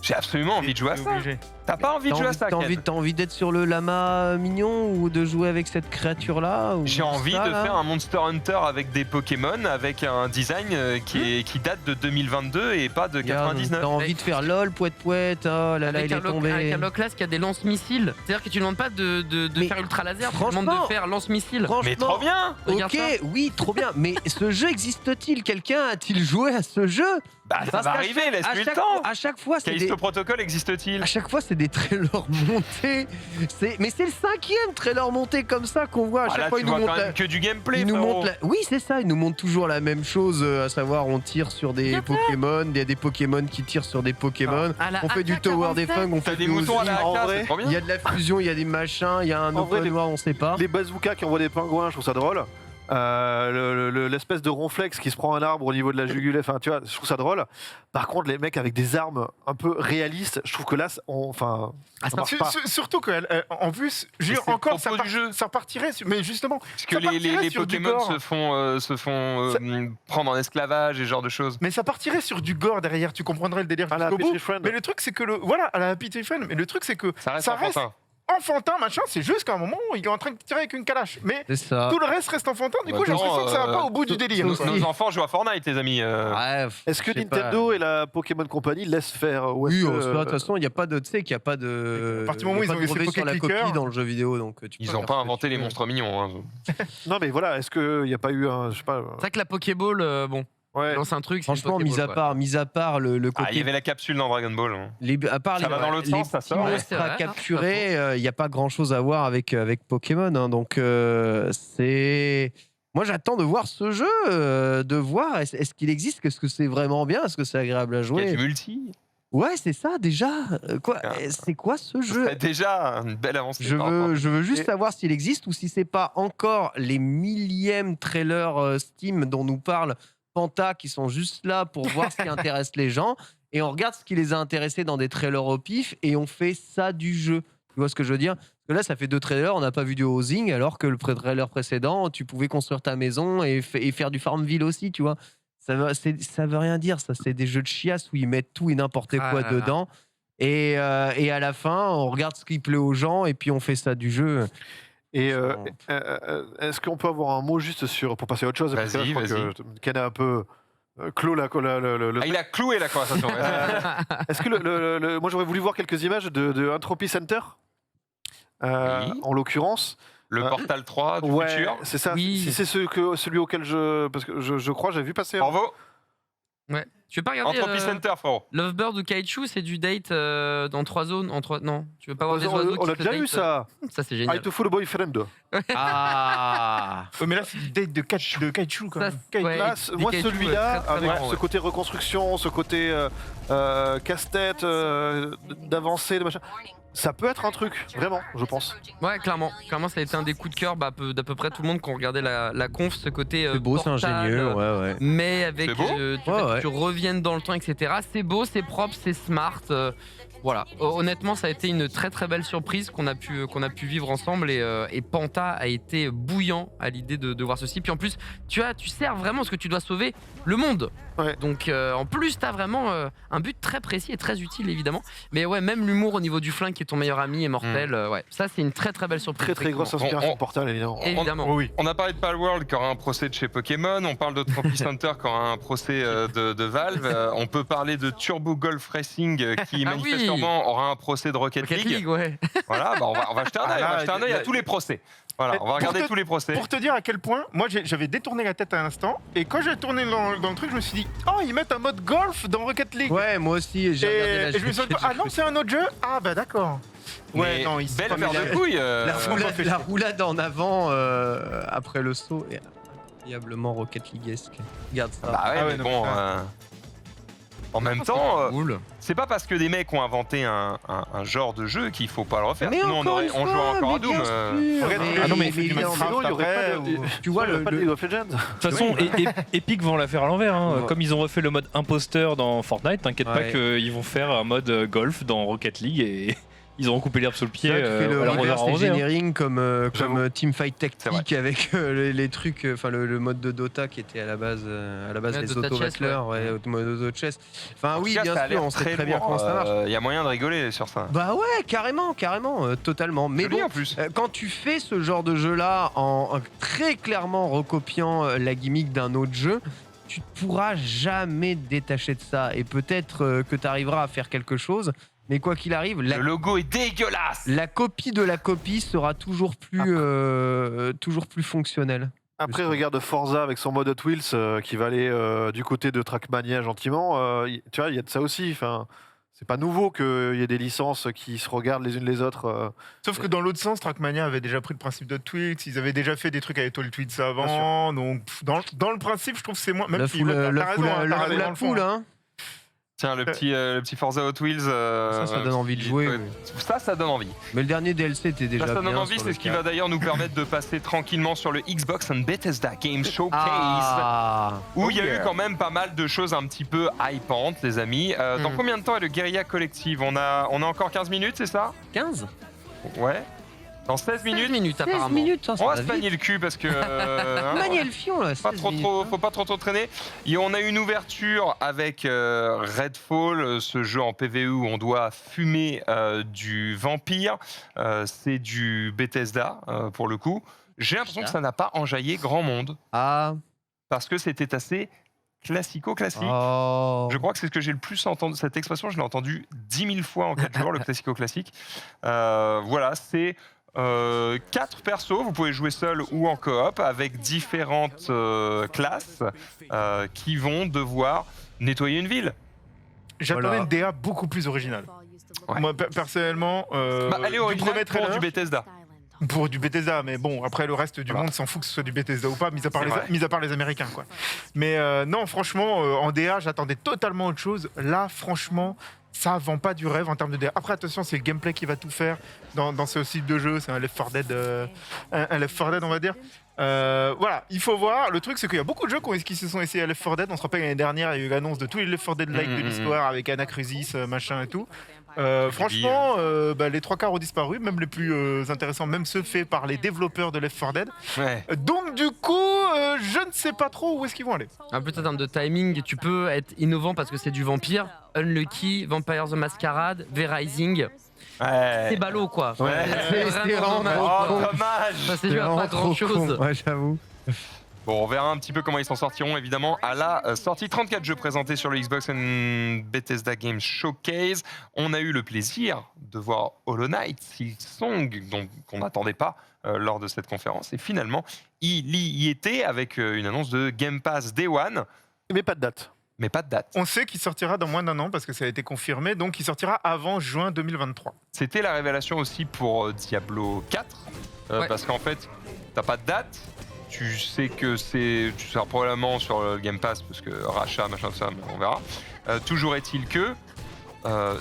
Speaker 1: J'ai absolument envie de jouer à
Speaker 2: T'es
Speaker 1: ça.
Speaker 2: obligé.
Speaker 1: T'as pas envie de jouer à ça, Ken?
Speaker 3: T'as envie d'être sur le lama mignon ou de jouer avec cette créature-là ou
Speaker 1: J'ai envie
Speaker 3: ça,
Speaker 1: de
Speaker 3: là
Speaker 1: faire un Monster Hunter avec des Pokémon, avec un design qui date de 2022 et pas de
Speaker 3: Regarde,
Speaker 1: 99.
Speaker 3: T'as envie de faire lol, pouette, oh là là,
Speaker 4: Avec
Speaker 3: il
Speaker 4: un,
Speaker 3: est tombé.
Speaker 4: avec un Locklast qui a des lance-missiles. C'est-à-dire que tu ne demandes pas de
Speaker 3: Mais
Speaker 4: faire ultra laser, tu demandes
Speaker 3: franchement,
Speaker 4: de faire lance-missile.
Speaker 3: Franchement,
Speaker 1: Mais trop bien.
Speaker 4: Regarde
Speaker 3: Ok,
Speaker 4: ça.
Speaker 3: oui, trop bien. Mais ce jeu existe-t-il? Quelqu'un a-t-il joué à ce jeu?
Speaker 1: Bah ça
Speaker 3: Parce
Speaker 1: va
Speaker 3: qu'à
Speaker 1: arriver,
Speaker 3: chaque-
Speaker 1: laisse-lui le
Speaker 3: chaque-
Speaker 1: temps.
Speaker 3: À chaque fois, c'est
Speaker 1: Callisto
Speaker 3: des...
Speaker 1: Protocol existe-t-il?
Speaker 3: À chaque fois, c'est des trailers montés. Mais c'est le 5e trailer monté comme ça qu'on voit. À
Speaker 1: Ah,
Speaker 3: chaque
Speaker 1: là,
Speaker 3: fois,
Speaker 1: tu
Speaker 3: il nous
Speaker 1: vois
Speaker 3: montre
Speaker 1: quand
Speaker 3: la...
Speaker 1: même que du gameplay,
Speaker 3: Il nous
Speaker 1: frérot.
Speaker 3: montre Oui, c'est ça. Il nous montre toujours la même chose, à savoir on tire sur des Pokémon, il y a des Pokémon qui tirent sur des Pokémon.
Speaker 4: À la
Speaker 3: On fait du Tower
Speaker 4: AK-47.
Speaker 3: Defense, on
Speaker 1: T'as
Speaker 3: fait
Speaker 1: des
Speaker 3: du
Speaker 1: moutons à la
Speaker 3: Ozzy.
Speaker 5: En
Speaker 1: AK,
Speaker 5: vrai,
Speaker 1: c'est trop bien.
Speaker 3: Il y a de la fusion, il y a des machins, il y a un
Speaker 5: En vrai,
Speaker 3: open noir, on sait pas.
Speaker 5: Les bazookas qui envoient des pingouins, je trouve ça drôle. L'espèce de ronflex qui se prend un arbre au niveau de la jugulaire, enfin tu vois, je trouve ça drôle. Par contre, les mecs avec des armes un peu réalistes, je trouve que là, ça marche pas.
Speaker 2: Surtout qu'en plus,
Speaker 1: Mais c'est le
Speaker 2: encore,
Speaker 1: propos du jeu.
Speaker 2: ça partirait. Mais justement,
Speaker 1: Parce que
Speaker 2: ça
Speaker 1: les
Speaker 2: partirait sur du
Speaker 1: Pokémon
Speaker 2: gore.
Speaker 1: se font prendre en esclavage et ce genre de choses.
Speaker 2: Mais ça partirait sur du gore derrière, tu comprendrais le délire
Speaker 5: À la
Speaker 2: jusqu'au bout.
Speaker 5: Petri Friend.
Speaker 2: Mais le truc, c'est que voilà, à la Happy Tree Friend, mais le truc, c'est que
Speaker 1: Ça reste enfantin.
Speaker 2: enfantin, machin, c'est juste qu'à un moment, il est en train de tirer avec une calache. Mais
Speaker 3: C'est ça.
Speaker 2: tout le reste reste enfantin, du
Speaker 1: Bah,
Speaker 2: coup, j'ai
Speaker 1: attends,
Speaker 2: l'impression que ça va pas au bout du délire.
Speaker 3: tout-
Speaker 2: quoi.
Speaker 3: Oui.
Speaker 1: Nos enfants jouent à Fortnite, les amis.
Speaker 3: Bref.
Speaker 5: Est-ce que
Speaker 3: je sais pas.
Speaker 5: Nintendo et la Pokémon Company laissent faire ou est-ce
Speaker 3: Oui,
Speaker 5: que,
Speaker 3: de toute façon, il n'y a pas de, tu sais qu'il n'y a pas de.
Speaker 2: À partir du moment où
Speaker 3: il y a
Speaker 2: ils
Speaker 3: pas
Speaker 2: ont
Speaker 3: de
Speaker 2: laissé
Speaker 3: brevet sur la
Speaker 2: Poké
Speaker 3: copie
Speaker 2: Clicker.
Speaker 3: dans le jeu vidéo, donc tu peux
Speaker 1: Ils
Speaker 3: faire
Speaker 1: n'ont
Speaker 3: ce
Speaker 1: pas
Speaker 3: que
Speaker 1: inventé
Speaker 3: tu
Speaker 1: les
Speaker 3: veux.
Speaker 1: monstres mignons. Hein.
Speaker 5: Non mais voilà, est-ce qu'il n'y a pas eu un, je sais pas.
Speaker 4: C'est vrai que la Pokéball, bon,
Speaker 5: Ouais.
Speaker 4: lance un truc. c'est une
Speaker 3: Franchement,
Speaker 4: Pokéball, quoi.
Speaker 3: mis à part le
Speaker 1: Ah, il y
Speaker 3: côté.
Speaker 1: avait la capsule dans Dragon Ball. Hein.
Speaker 3: À part
Speaker 1: Ça va dans l'autre sens, ça
Speaker 3: petits
Speaker 1: sort, ouais.
Speaker 3: monstres
Speaker 4: C'est vrai,
Speaker 3: à
Speaker 4: hein,
Speaker 3: capturer, il n'y a pas grand chose à voir avec Pokémon. Hein, donc, c'est. Moi, j'attends de voir ce jeu, de voir est-ce qu'il existe, est-ce que c'est vraiment bien, est-ce que c'est agréable à
Speaker 1: Il y a
Speaker 3: jouer.
Speaker 1: du multi.
Speaker 3: Ouais, c'est ça, déjà. Quoi,
Speaker 1: Ah.
Speaker 3: c'est quoi ce jeu?
Speaker 1: C'est déjà une belle avancée.
Speaker 3: Je
Speaker 1: par rapport.
Speaker 3: veux juste
Speaker 5: Et-
Speaker 3: savoir s'il existe ou si c'est pas encore les millièmes trailers Steam dont nous parle Panta qui sont juste là pour voir ce qui intéresse les gens et on regarde ce qui les a intéressés dans des trailers au pif et on fait ça du jeu. Tu vois ce que je veux dire? Parce que là, ça fait 2 trailers, on n'a pas vu du housing alors que le trailer précédent, tu pouvais construire ta maison et faire du Farmville aussi, tu vois. Ça veut rien dire, ça. C'est des jeux de chiasse où ils mettent tout et n'importe
Speaker 4: Ah
Speaker 3: quoi
Speaker 4: là là.
Speaker 3: dedans. Et à la fin, on regarde ce qui plaît aux gens et puis on fait ça du jeu.
Speaker 5: Et
Speaker 3: Franchement.
Speaker 5: est-ce qu'on peut avoir un mot juste sur pour passer à autre chose parce que là, je
Speaker 1: Vas-y,
Speaker 5: crois que Ken a un peu clos le
Speaker 1: Ah, il a cloué la conversation. ouais.
Speaker 5: Est-ce que moi j'aurais voulu voir quelques images de Entropy Center
Speaker 1: Oui.
Speaker 5: en l'occurrence.
Speaker 1: Le Portal 3 du
Speaker 5: Ouais,
Speaker 1: futur.
Speaker 5: c'est ça.
Speaker 4: Oui.
Speaker 5: Si c'est celui auquel parce que je crois j'ai vu passer.
Speaker 1: Bravo.
Speaker 4: Ouais. Tu veux pas regarder
Speaker 1: Entropy Center, frérot.
Speaker 4: Lovebird ou Kaichu, c'est du date dans 3 zones. Non, tu veux pas voir des oiseaux
Speaker 5: On
Speaker 4: qui
Speaker 5: a
Speaker 4: se
Speaker 5: déjà
Speaker 4: date,
Speaker 5: eu ça.
Speaker 4: Ça, c'est
Speaker 5: I
Speaker 4: génial.
Speaker 5: to full boyfriend.
Speaker 3: Ah
Speaker 2: Mais là, c'est du date de Kaichu, quand
Speaker 4: Ça,
Speaker 2: même.
Speaker 4: ouais.
Speaker 5: Là,
Speaker 4: et
Speaker 5: moi
Speaker 4: Pikachu,
Speaker 5: celui-là,
Speaker 4: très, très
Speaker 5: avec
Speaker 4: marrant,
Speaker 5: ce
Speaker 4: ouais.
Speaker 5: côté reconstruction, ce côté casse-tête, d'avancée, de machin, ça peut être un truc, vraiment, je pense.
Speaker 4: Ouais, clairement. Clairement, ça a été un des coups de cœur d'à peu près tout le monde quand on regardait la conf, ce côté.
Speaker 3: c'est beau, c'est
Speaker 4: portal,
Speaker 3: ingénieux, ouais.
Speaker 4: Mais avec
Speaker 1: C'est beau
Speaker 4: tu reviennes dans le temps, etc. C'est beau, c'est propre, c'est smart. Voilà. Honnêtement, ça a été une très très belle surprise qu'on a pu vivre ensemble et Panta a été bouillant à l'idée de voir ceci. Puis en plus, tu sers vraiment ce que tu dois sauver, le monde.
Speaker 5: Ouais.
Speaker 4: Donc en plus, tu as vraiment un but très précis et très utile évidemment. Mais ouais, même l'humour au niveau du flingue qui est ton meilleur ami est mortel. Ouais, ça c'est une très très belle surprise.
Speaker 5: Très très grosse
Speaker 4: effectivement.
Speaker 5: inspiration
Speaker 1: On-
Speaker 5: Portal, évidemment.
Speaker 4: Évidemment.
Speaker 2: Oh oui.
Speaker 1: On a parlé de Palworld qui aura un procès de chez Pokémon, on parle de Trophy Center qui aura un procès de Valve, on peut parler de Turbo Golf Racing qui
Speaker 4: Ah oui.
Speaker 1: manifestement aura un procès de Rocket
Speaker 4: Rocket
Speaker 1: League.
Speaker 4: League, ouais.
Speaker 1: Voilà, bah on va jeter un œil,
Speaker 2: Ah,
Speaker 1: on va jeter un œil à
Speaker 2: là,
Speaker 1: tous les procès. Voilà, on va
Speaker 2: Pour
Speaker 1: regarder
Speaker 2: te-
Speaker 1: tous les procès.
Speaker 2: Pour te dire à quel point, moi j'avais détourné la tête à l'instant, et quand j'ai tourné dans le truc, je me suis dit, oh, ils mettent un mode golf dans Rocket League.
Speaker 3: Ouais, moi aussi, j'ai regardé la
Speaker 2: Et je me suis dit, ah non, c'est un autre jeu. Ah bah d'accord. Ouais,
Speaker 1: Mais
Speaker 2: non, ils
Speaker 1: belle
Speaker 2: sont
Speaker 1: paire
Speaker 2: pas mis
Speaker 1: de
Speaker 2: la-
Speaker 1: couilles.
Speaker 3: La roulade en avant après le saut est incroyablement Rocket Leaguesque. Regarde ça.
Speaker 1: Bah ouais,
Speaker 2: Ah ouais,
Speaker 1: mais
Speaker 2: non,
Speaker 1: bon.
Speaker 2: mais
Speaker 1: En même temps,
Speaker 4: Cool.
Speaker 1: c'est pas parce que des mecs ont inventé un genre de jeu qu'il faut pas le refaire.
Speaker 3: Mais
Speaker 1: Sinon,
Speaker 3: encore une
Speaker 1: on
Speaker 3: fois,
Speaker 1: jouera encore à
Speaker 3: mais
Speaker 1: Doom.
Speaker 3: bien sûr,
Speaker 2: Regarde,
Speaker 3: mais-
Speaker 2: ah non, mais
Speaker 3: mais
Speaker 2: du
Speaker 3: évidemment,
Speaker 2: Minecraft
Speaker 5: Sinon, il y aurait
Speaker 2: après,
Speaker 5: pas de-
Speaker 2: ou-
Speaker 3: tu vois,
Speaker 5: pas de League of Legends.
Speaker 6: De toute façon, Epic vont la faire à l'envers. Hein.
Speaker 5: Ouais.
Speaker 6: Comme ils ont refait le mode imposteur dans Fortnite, t'inquiète pas
Speaker 3: Ouais.
Speaker 6: qu'ils vont faire un mode golf dans Rocket League et ils auront coupé l'herbe sous le pied
Speaker 3: C'est vrai que tu fais
Speaker 6: à
Speaker 3: le
Speaker 6: l'arroseur
Speaker 3: reverse
Speaker 6: arrosé. Hein.
Speaker 3: engineering comme
Speaker 1: J'avoue.
Speaker 3: Teamfight
Speaker 1: C'est vrai.
Speaker 3: Tactique avec les trucs, enfin le mode de Dota qui était à la base
Speaker 4: Ouais,
Speaker 3: les
Speaker 4: Dota Chess,
Speaker 3: auto-battleurs, ouais, mode auto-chess. Enfin
Speaker 1: En
Speaker 3: oui,
Speaker 1: tout cas,
Speaker 3: bien
Speaker 1: ça a
Speaker 3: sûr,
Speaker 1: l'air
Speaker 3: on sait très
Speaker 1: lourd.
Speaker 3: bien comment ça marche.
Speaker 1: Il y a moyen de rigoler sur ça.
Speaker 3: Bah ouais, carrément, totalement. Mais
Speaker 1: Joli
Speaker 3: bon,
Speaker 1: en plus.
Speaker 3: quand tu fais ce genre de jeu-là en très clairement recopiant la gimmick d'un autre jeu, tu ne pourras jamais te détacher de ça. Et peut-être que tu arriveras à faire quelque chose, mais quoi qu'il arrive,
Speaker 1: Le logo est dégueulasse.
Speaker 3: la copie de la copie sera toujours plus fonctionnelle.
Speaker 5: Après, regarde Forza avec son mode Hot Wheels qui va aller du côté de Trackmania gentiment. Tu vois, il y a de ça aussi. Enfin, c'est pas nouveau qu'il y ait des licences qui se regardent les unes les autres.
Speaker 2: Sauf que dans l'autre sens, Trackmania avait déjà pris le principe de Twix, ils avaient déjà fait des trucs avec Toll Tweets avant, donc dans le principe, je trouve que c'est moins. Même
Speaker 3: La
Speaker 2: si
Speaker 3: foule,
Speaker 2: t'as
Speaker 3: la
Speaker 2: raison,
Speaker 3: foule,
Speaker 2: hein, t'as
Speaker 3: la
Speaker 2: raison dans le fond,
Speaker 3: foule,
Speaker 2: hein.
Speaker 3: hein.
Speaker 1: Tiens, le petit Forza Hot Wheels.
Speaker 3: Ça donne envie de jouer.
Speaker 1: Ça donne envie.
Speaker 3: Mais le dernier DLC était déjà
Speaker 1: Ça
Speaker 3: bien.
Speaker 1: donne envie,
Speaker 3: sur
Speaker 1: c'est
Speaker 3: le
Speaker 1: ce qui
Speaker 3: cas.
Speaker 1: va d'ailleurs nous permettre de passer tranquillement sur le Xbox and Bethesda Game Showcase.
Speaker 3: Ah.
Speaker 1: Où il y a
Speaker 2: Oh
Speaker 1: eu
Speaker 2: yeah.
Speaker 1: quand même pas mal de choses un petit peu hypantes, les amis. Dans combien de temps est le Guerilla Collective on a encore 15 minutes, c'est ça
Speaker 3: 15
Speaker 1: Ouais. Dans 16 minutes
Speaker 4: 16 minutes
Speaker 3: 16
Speaker 4: apparemment.
Speaker 3: minutes, hein, ça
Speaker 1: On va
Speaker 3: va
Speaker 1: se
Speaker 3: vite.
Speaker 1: panier le cul parce que. hein,
Speaker 3: Manier le fion là,
Speaker 1: pas
Speaker 3: 16
Speaker 1: trop,
Speaker 3: minutes,
Speaker 1: trop,
Speaker 3: hein.
Speaker 1: faut pas trop traîner. Et on a une ouverture avec Redfall, ce jeu en PvE où on doit fumer du vampire. C'est du Bethesda pour le coup. J'ai l'impression que ça n'a pas enjaillé grand monde
Speaker 3: Ah.
Speaker 1: parce que c'était assez classico-classique.
Speaker 3: Oh.
Speaker 1: Je crois que c'est ce que j'ai le plus entendu. Cette expression, je l'ai entendue 10 000 fois en 4 jours, le classico-classique. Voilà, c'est 4 persos. Vous pouvez jouer seul ou en coop avec différentes classes qui vont devoir nettoyer une ville.
Speaker 2: J'attendais
Speaker 3: Voilà.
Speaker 2: une DA beaucoup plus originale.
Speaker 1: Ouais.
Speaker 2: Moi, personnellement,
Speaker 1: Elle est
Speaker 2: du
Speaker 1: originale
Speaker 2: premier
Speaker 1: pour
Speaker 2: trailer,
Speaker 1: du Bethesda.
Speaker 2: pour du Bethesda, mais bon, après le reste du
Speaker 1: Voilà.
Speaker 2: monde s'en fout que ce soit du Bethesda ou pas, mis à part,
Speaker 1: C'est vrai.
Speaker 2: mis à part les Américains, quoi. Mais non, franchement, en DA, j'attendais totalement autre chose. Là, franchement, ça vend pas du rêve en termes de DA. Après, attention, c'est le gameplay qui va tout faire dans ce style de jeu. C'est un Left 4 Dead, un Left 4 Dead, on va dire. Voilà, il faut voir. Le truc, c'est qu'il y a beaucoup de jeux qui se sont essayés à Left 4 Dead. On se rappelle l'année dernière, il y a eu l'annonce de tous les Left 4 Dead-like de l'histoire avec Anacrusis, machin et tout. Franchement, les 3 quarts ont disparu, même les plus intéressants, même ceux faits par les développeurs de Left 4 Dead.
Speaker 1: Ouais.
Speaker 2: Donc du coup, je ne sais pas trop où est-ce qu'ils vont aller.
Speaker 4: En plus, en termes de timing, tu peux être innovant parce que c'est du vampire. Unlucky, Vampire the Masquerade, V-Rising.
Speaker 1: Ouais.
Speaker 4: C'est ballot quoi.
Speaker 1: Ouais.
Speaker 4: C'est
Speaker 3: C'est
Speaker 4: vraiment
Speaker 3: vraiment
Speaker 4: dommage.
Speaker 1: Oh,
Speaker 3: con.
Speaker 1: dommage.
Speaker 4: Ça c'est
Speaker 3: C'est
Speaker 4: dû à
Speaker 3: vraiment
Speaker 4: pas
Speaker 3: trop
Speaker 4: grand chose.
Speaker 3: con. Ouais, j'avoue.
Speaker 1: Bon, on verra un petit peu comment ils s'en sortiront, évidemment. À la sortie, 34 jeux présentés sur le Xbox and Bethesda Games Showcase. On a eu le plaisir de voir Hollow Knight, Silksong, qu'on n'attendait pas lors de cette conférence. Et finalement, il y était avec une annonce de Game Pass Day One,
Speaker 5: Mais pas de date.
Speaker 1: mais pas de date.
Speaker 2: On sait qu'il sortira dans moins d'1 an parce que ça a été confirmé, donc il sortira avant juin 2023.
Speaker 1: C'était la révélation aussi pour Diablo 4,
Speaker 4: Ouais.
Speaker 1: parce qu'en fait, t'as pas de date. Tu sais que tu seras probablement sur le Game Pass parce que rachat, machin, tout ça, mais on verra. Toujours est-il que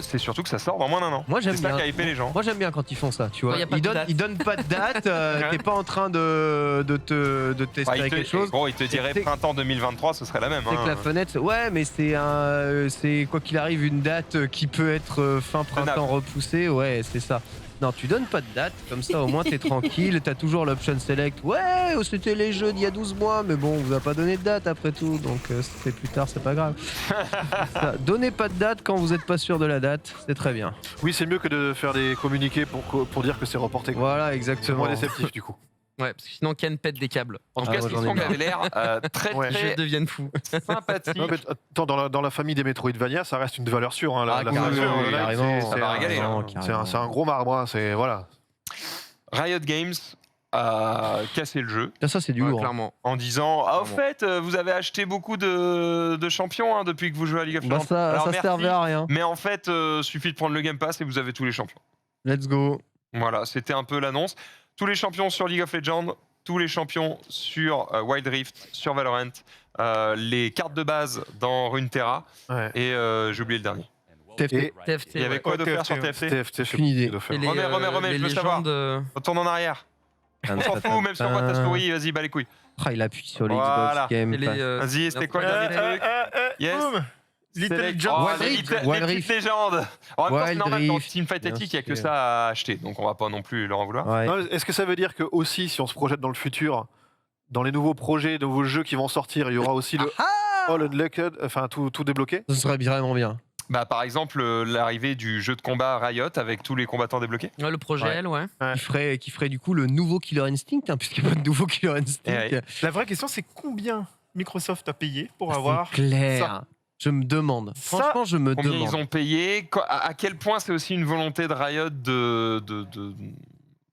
Speaker 1: c'est surtout que ça sort dans moins d'1 an.
Speaker 3: Moi, j'aime
Speaker 1: C'est ça
Speaker 3: bien.
Speaker 1: qui a hypé les gens.
Speaker 3: Moi j'aime bien quand ils font ça, tu vois.
Speaker 4: Ouais, y a pas de date.
Speaker 3: Ils donnent pas de date, t'es pas en train de tester
Speaker 1: Enfin,
Speaker 3: quelque chose.
Speaker 1: Gros, il te dirait
Speaker 3: C'est-
Speaker 1: printemps 2023, ce serait la même.
Speaker 3: C'est
Speaker 1: hein.
Speaker 3: que la fenêtre, ouais, mais c'est quoi qu'il arrive une date qui peut être fin printemps repoussée, ouais, c'est ça. Non, tu donnes pas de date, comme ça au moins t'es tranquille, t'as toujours l'option select. Ouais, c'était les jeux d'il y a 12 mois, mais bon, on vous a pas donné de date après tout, donc si c'est plus tard, c'est pas grave. Ça, donnez pas de date quand vous êtes pas sûr de la date, c'est très bien.
Speaker 5: Oui, c'est mieux que de faire des communiqués pour dire que c'est reporté.
Speaker 3: Voilà,
Speaker 5: C'est
Speaker 3: exactement.
Speaker 5: moins déceptif du coup.
Speaker 4: Ouais, parce que sinon Ken pète des câbles.
Speaker 1: En tout
Speaker 3: Ah,
Speaker 1: cas,
Speaker 3: moi, j'en ai
Speaker 1: Silksong
Speaker 3: marre.
Speaker 1: avait l'air très
Speaker 5: Ouais.
Speaker 4: Les jeux
Speaker 1: très
Speaker 4: deviennent fous.
Speaker 1: sympathique.
Speaker 5: Non, mais attends, dans la famille des Metroidvania, ça reste une valeur sûre. Hein,
Speaker 3: Ah,
Speaker 5: la
Speaker 3: carrément,
Speaker 5: valeur sûre,
Speaker 3: oui,
Speaker 5: là,
Speaker 3: carrément,
Speaker 5: c'est-
Speaker 1: ça va régaler,
Speaker 3: carrément,
Speaker 1: hein.
Speaker 3: carrément.
Speaker 5: c'est un gros marbre. Hein, c'est voilà.
Speaker 1: Riot Games a cassé le jeu
Speaker 3: Ça, c'est du
Speaker 4: Ouais,
Speaker 3: lourd.
Speaker 4: clairement.
Speaker 1: en disant ah, au
Speaker 4: Vraiment.
Speaker 1: fait, vous avez acheté beaucoup de champions hein, depuis que vous jouez à League of
Speaker 3: Bah,
Speaker 1: Legends.
Speaker 3: ça
Speaker 1: Alors, merci,
Speaker 3: servait à rien.
Speaker 1: mais en fait, suffit de prendre le Game Pass et vous avez tous les champions.
Speaker 3: Let's go.
Speaker 1: Voilà, c'était un peu l'annonce. Tous les champions sur League of Legends, tous les champions sur Wild Rift, sur Valorant, les cartes de base dans Runeterra, et j'ai oublié le dernier.
Speaker 3: TFT.
Speaker 4: TFT.
Speaker 1: Il y avait quoi d'offert sur TFT?
Speaker 5: TFT, je sais
Speaker 3: Aucune idée.
Speaker 5: pas ce qu'il
Speaker 4: Et
Speaker 5: doit faire.
Speaker 1: Remets,
Speaker 4: les
Speaker 1: je veux savoir.
Speaker 4: légendes,
Speaker 1: Retourne en arrière. On s'en fout, même si on voit ta souris, vas-y, bats les couilles.
Speaker 3: Ah, il appuie sur les
Speaker 1: Voilà.
Speaker 3: Xbox Game
Speaker 4: et les,
Speaker 3: Pass.
Speaker 1: Vas-y, c'était quoi le dernier truc? Yes.
Speaker 2: Boum Little
Speaker 1: Select-
Speaker 2: Jump.
Speaker 1: Oh,
Speaker 3: Wild
Speaker 1: les
Speaker 3: Rift.
Speaker 1: petites-
Speaker 3: Wild
Speaker 1: les petites
Speaker 3: Rift.
Speaker 1: légendes. En même temps, c'est
Speaker 3: Wild
Speaker 1: normal, dans
Speaker 3: Rift.
Speaker 1: Teamfight Tactique, il n'y a que
Speaker 3: Bien
Speaker 1: ça à acheter, donc on va pas non plus leur en vouloir.
Speaker 3: Ouais.
Speaker 5: Non, Est-ce que ça veut dire que aussi, si on se projette dans le futur, dans les nouveaux projets, nouveaux jeux qui vont sortir, il y aura aussi le All Unlocked, enfin tout débloqué?
Speaker 3: Ce serait vraiment bien.
Speaker 1: Bah, par exemple, l'arrivée du jeu de combat Riot avec tous les combattants débloqués.
Speaker 4: ouais, le projet
Speaker 3: Ouais.
Speaker 4: L, ouais.
Speaker 3: Qui ferait du coup le nouveau Killer Instinct, hein, puisqu'il n'y a pas de nouveau Killer Instinct.
Speaker 1: Eh ouais.
Speaker 2: La vraie question, c'est combien Microsoft a payé pour
Speaker 3: C'est
Speaker 2: avoir
Speaker 3: clair.
Speaker 2: ça.
Speaker 3: Je me demande.
Speaker 2: Ça,
Speaker 3: Franchement, je me
Speaker 1: Combien
Speaker 3: demande.
Speaker 1: ils ont payé, à quel point c'est aussi une volonté de Riot